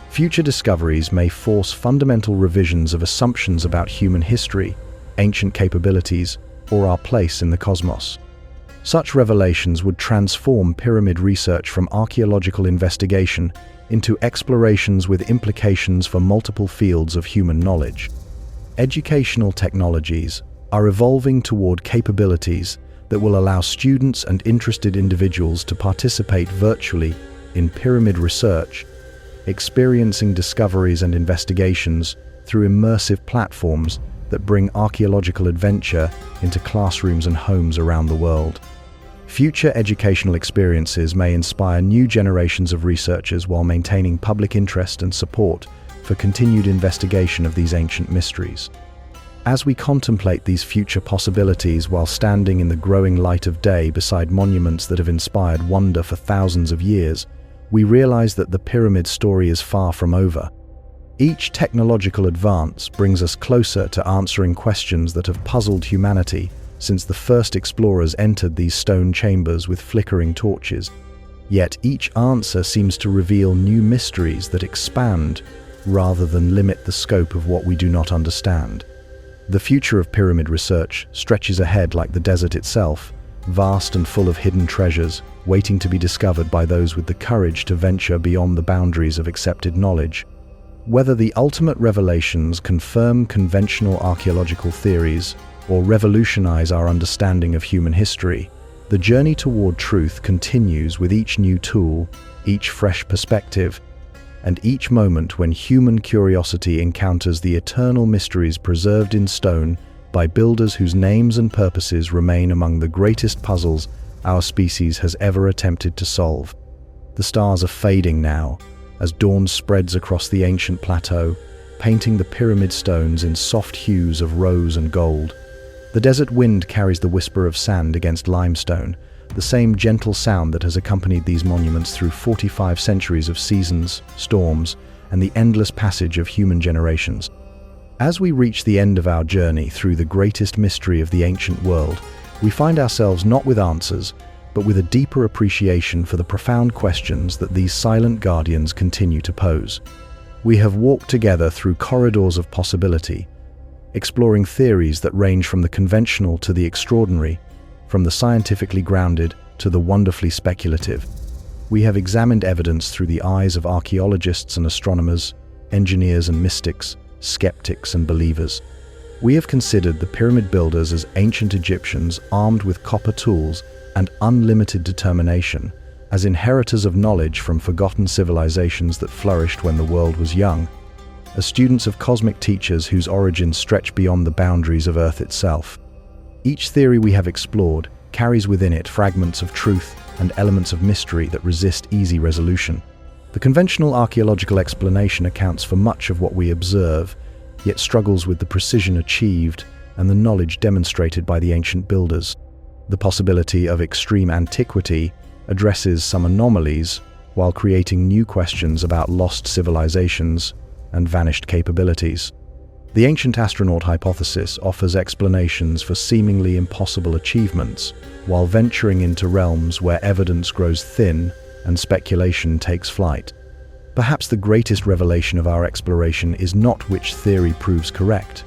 Future discoveries may force fundamental revisions of assumptions about human history, ancient capabilities, or our place in the cosmos. Such revelations would transform pyramid research from archaeological investigation into explorations with implications for multiple fields of human knowledge. Educational technologies are evolving toward capabilities that will allow students and interested individuals to participate virtually in pyramid research, experiencing discoveries and investigations through immersive platforms that bring archaeological adventure into classrooms and homes around the world. Future educational experiences may inspire new generations of researchers while maintaining public interest and support for continued investigation of these ancient mysteries. As we contemplate these future possibilities while standing in the growing light of day beside monuments that have inspired wonder for thousands of years, we realize that the pyramid story is far from over. Each technological advance brings us closer to answering questions that have puzzled humanity since the first explorers entered these stone chambers with flickering torches. Yet each answer seems to reveal new mysteries that expand rather than limit the scope of what we do not understand. The future of pyramid research stretches ahead like the desert itself, vast and full of hidden treasures, waiting to be discovered by those with the courage to venture beyond the boundaries of accepted knowledge. Whether the ultimate revelations confirm conventional archaeological theories or revolutionize our understanding of human history, the journey toward truth continues with each new tool, each fresh perspective, and each moment when human curiosity encounters the eternal mysteries preserved in stone by builders whose names and purposes remain among the greatest puzzles our species has ever attempted to solve. The stars are fading now, as dawn spreads across the ancient plateau, painting the pyramid stones in soft hues of rose and gold. The desert wind carries the whisper of sand against limestone, the same gentle sound that has accompanied these monuments through 45 centuries of seasons, storms, and the endless passage of human generations. As we reach the end of our journey through the greatest mystery of the ancient world, we find ourselves not with answers, but with a deeper appreciation for the profound questions that these silent guardians continue to pose. We have walked together through corridors of possibility, exploring theories that range from the conventional to the extraordinary, from the scientifically grounded to the wonderfully speculative. We have examined evidence through the eyes of archaeologists and astronomers, engineers and mystics, skeptics and believers. We have considered the pyramid builders as ancient Egyptians armed with copper tools and unlimited determination, as inheritors of knowledge from forgotten civilizations that flourished when the world was young, as students of cosmic teachers whose origins stretch beyond the boundaries of Earth itself. Each theory we have explored carries within it fragments of truth and elements of mystery that resist easy resolution. The conventional archaeological explanation accounts for much of what we observe, yet struggles with the precision achieved and the knowledge demonstrated by the ancient builders. The possibility of extreme antiquity addresses some anomalies while creating new questions about lost civilizations and vanished capabilities. The ancient astronaut hypothesis offers explanations for seemingly impossible achievements, while venturing into realms where evidence grows thin and speculation takes flight. Perhaps the greatest revelation of our exploration is not which theory proves correct,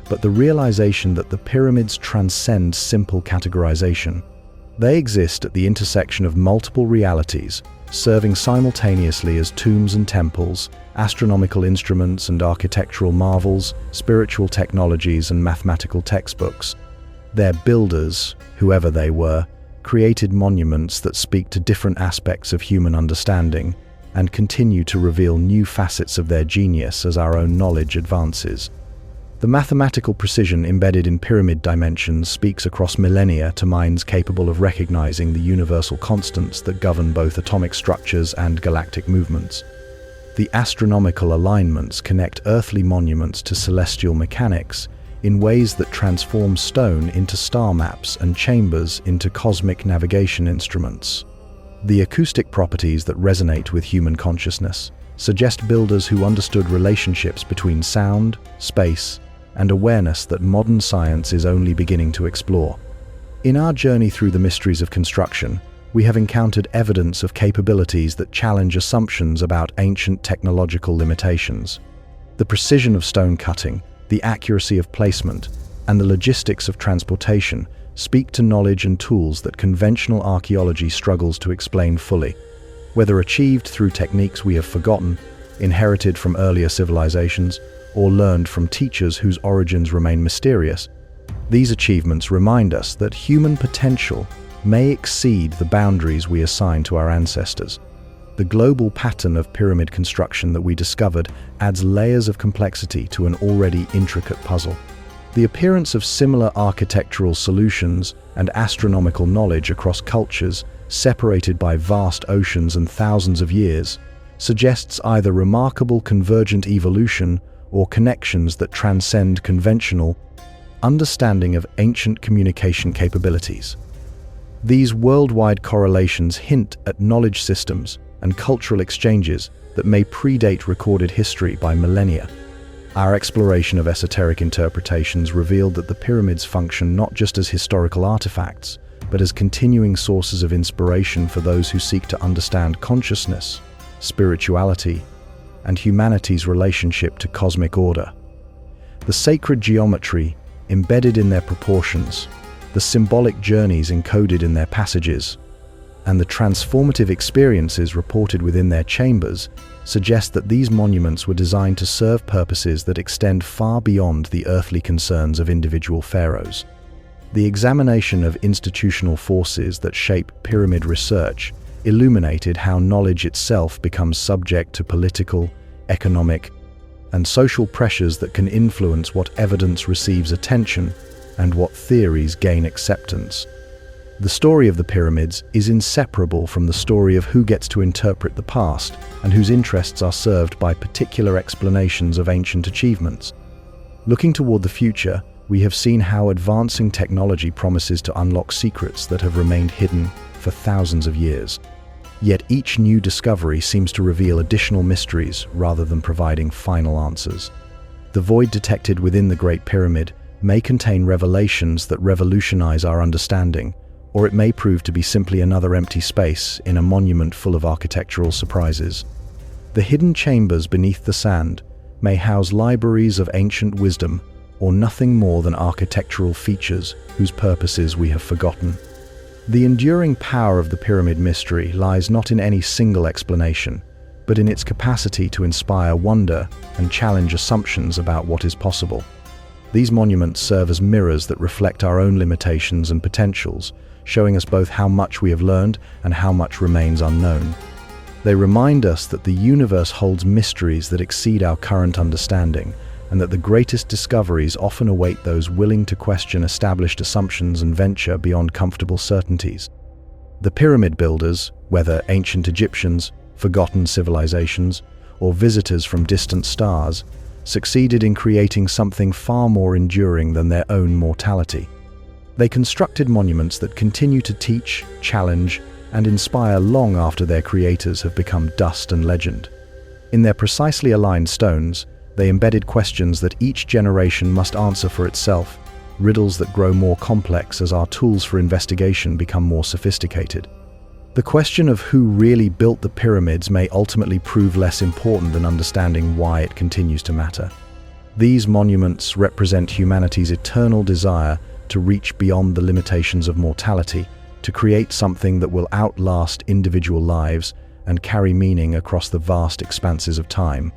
but the realization that the pyramids transcend simple categorization. They exist at the intersection of multiple realities, serving simultaneously as tombs and temples, astronomical instruments and architectural marvels, spiritual technologies and mathematical textbooks. Their builders, whoever they were, created monuments that speak to different aspects of human understanding and continue to reveal new facets of their genius as our own knowledge advances. The mathematical precision embedded in pyramid dimensions speaks across millennia to minds capable of recognizing the universal constants that govern both atomic structures and galactic movements. The astronomical alignments connect earthly monuments to celestial mechanics in ways that transform stone into star maps and chambers into cosmic navigation instruments. The acoustic properties that resonate with human consciousness suggest builders who understood relationships between sound, space, and awareness that modern science is only beginning to explore. In our journey through the mysteries of construction, we have encountered evidence of capabilities that challenge assumptions about ancient technological limitations. The precision of stone cutting, the accuracy of placement, and the logistics of transportation speak to knowledge and tools that conventional archaeology struggles to explain fully. Whether achieved through techniques we have forgotten, inherited from earlier civilizations, or learned from teachers whose origins remain mysterious, these achievements remind us that human potential may exceed the boundaries we assign to our ancestors. The global pattern of pyramid construction that we discovered adds layers of complexity to an already intricate puzzle. The appearance of similar architectural solutions and astronomical knowledge across cultures separated by vast oceans and thousands of years suggests either remarkable convergent evolution or connections that transcend conventional understanding of ancient communication capabilities. These worldwide correlations hint at knowledge systems and cultural exchanges that may predate recorded history by millennia. Our exploration of esoteric interpretations revealed that the pyramids function not just as historical artifacts, but as continuing sources of inspiration for those who seek to understand consciousness, spirituality, and humanity's relationship to cosmic order. The sacred geometry embedded in their proportions, the symbolic journeys encoded in their passages, and the transformative experiences reported within their chambers suggest that these monuments were designed to serve purposes that extend far beyond the earthly concerns of individual pharaohs. The examination of institutional forces that shape pyramid research illuminated how knowledge itself becomes subject to political, economic, and social pressures that can influence what evidence receives attention and what theories gain acceptance. The story of the pyramids is inseparable from the story of who gets to interpret the past and whose interests are served by particular explanations of ancient achievements. Looking toward the future, we have seen how advancing technology promises to unlock secrets that have remained hidden for thousands of years. Yet each new discovery seems to reveal additional mysteries rather than providing final answers. The void detected within the Great Pyramid may contain revelations that revolutionize our understanding, or it may prove to be simply another empty space in a monument full of architectural surprises. The hidden chambers beneath the sand may house libraries of ancient wisdom, or nothing more than architectural features whose purposes we have forgotten. The enduring power of the pyramid mystery lies not in any single explanation, but in its capacity to inspire wonder and challenge assumptions about what is possible. These monuments serve as mirrors that reflect our own limitations and potentials, showing us both how much we have learned and how much remains unknown. They remind us that the universe holds mysteries that exceed our current understanding, and that the greatest discoveries often await those willing to question established assumptions and venture beyond comfortable certainties. The pyramid builders, whether ancient Egyptians, forgotten civilizations, or visitors from distant stars, succeeded in creating something far more enduring than their own mortality. They constructed monuments that continue to teach, challenge, and inspire long after their creators have become dust and legend. In their precisely aligned stones, they embedded questions that each generation must answer for itself, riddles that grow more complex as our tools for investigation become more sophisticated. The question of who really built the pyramids may ultimately prove less important than understanding why it continues to matter. These monuments represent humanity's eternal desire to reach beyond the limitations of mortality, to create something that will outlast individual lives and carry meaning across the vast expanses of time.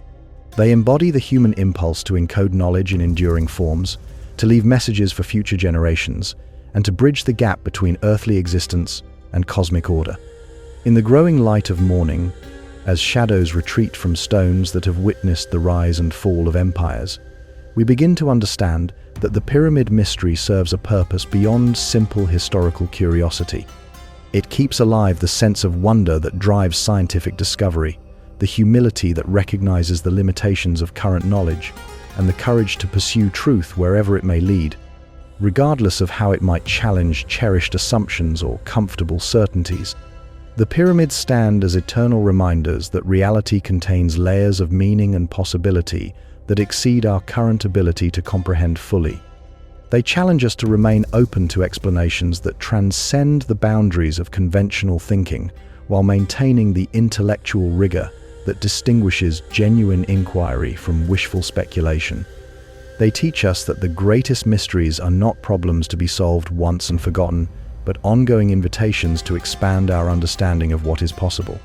They embody the human impulse to encode knowledge in enduring forms, to leave messages for future generations, and to bridge the gap between earthly existence and cosmic order. In the growing light of morning, as shadows retreat from stones that have witnessed the rise and fall of empires, we begin to understand that the pyramid mystery serves a purpose beyond simple historical curiosity. It keeps alive the sense of wonder that drives scientific discovery, the humility that recognizes the limitations of current knowledge, and the courage to pursue truth wherever it may lead, regardless of how it might challenge cherished assumptions or comfortable certainties. The pyramids stand as eternal reminders that reality contains layers of meaning and possibility that exceed our current ability to comprehend fully. They challenge us to remain open to explanations that transcend the boundaries of conventional thinking, while maintaining the intellectual rigor that distinguishes genuine inquiry from wishful speculation. They teach us that the greatest mysteries are not problems to be solved once and forgotten, but ongoing invitations to expand our understanding of what is possible.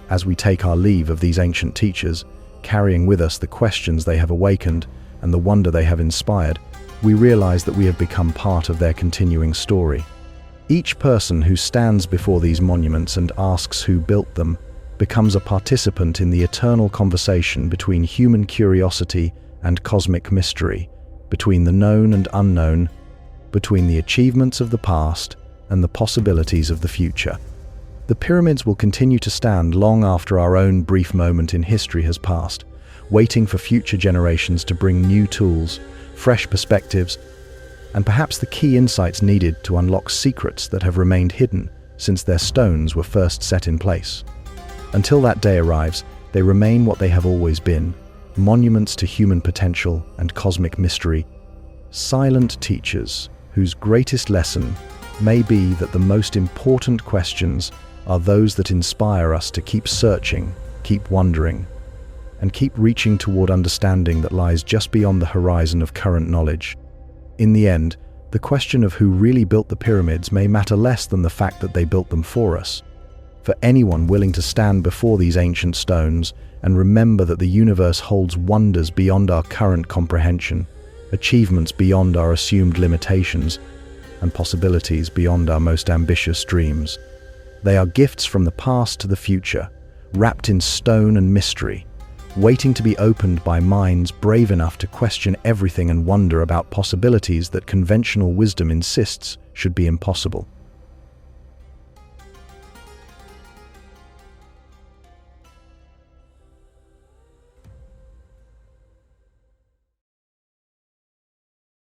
As we take our leave of these ancient teachers, carrying with us the questions they have awakened and the wonder they have inspired, we realize that we have become part of their continuing story. Each person who stands before these monuments and asks who built them becomes a participant in the eternal conversation between human curiosity and cosmic mystery, between the known and unknown, between the achievements of the past and the possibilities of the future. The pyramids will continue to stand long after our own brief moment in history has passed, waiting for future generations to bring new tools, fresh perspectives, and perhaps the key insights needed to unlock secrets that have remained hidden since their stones were first set in place. Until that day arrives, they remain what they have always been, monuments to human potential and cosmic mystery, silent teachers whose greatest lesson may be that the most important questions are those that inspire us to keep searching, keep wondering, and keep reaching toward understanding that lies just beyond the horizon of current knowledge. In the end, the question of who really built the pyramids may matter less than the fact that they built them for us. For anyone willing to stand before these ancient stones and remember that the universe holds wonders beyond our current comprehension, achievements beyond our assumed limitations, and possibilities beyond our most ambitious dreams. They are gifts from the past to the future, wrapped in stone and mystery, waiting to be opened by minds brave enough to question everything and wonder about possibilities that conventional wisdom insists should be impossible.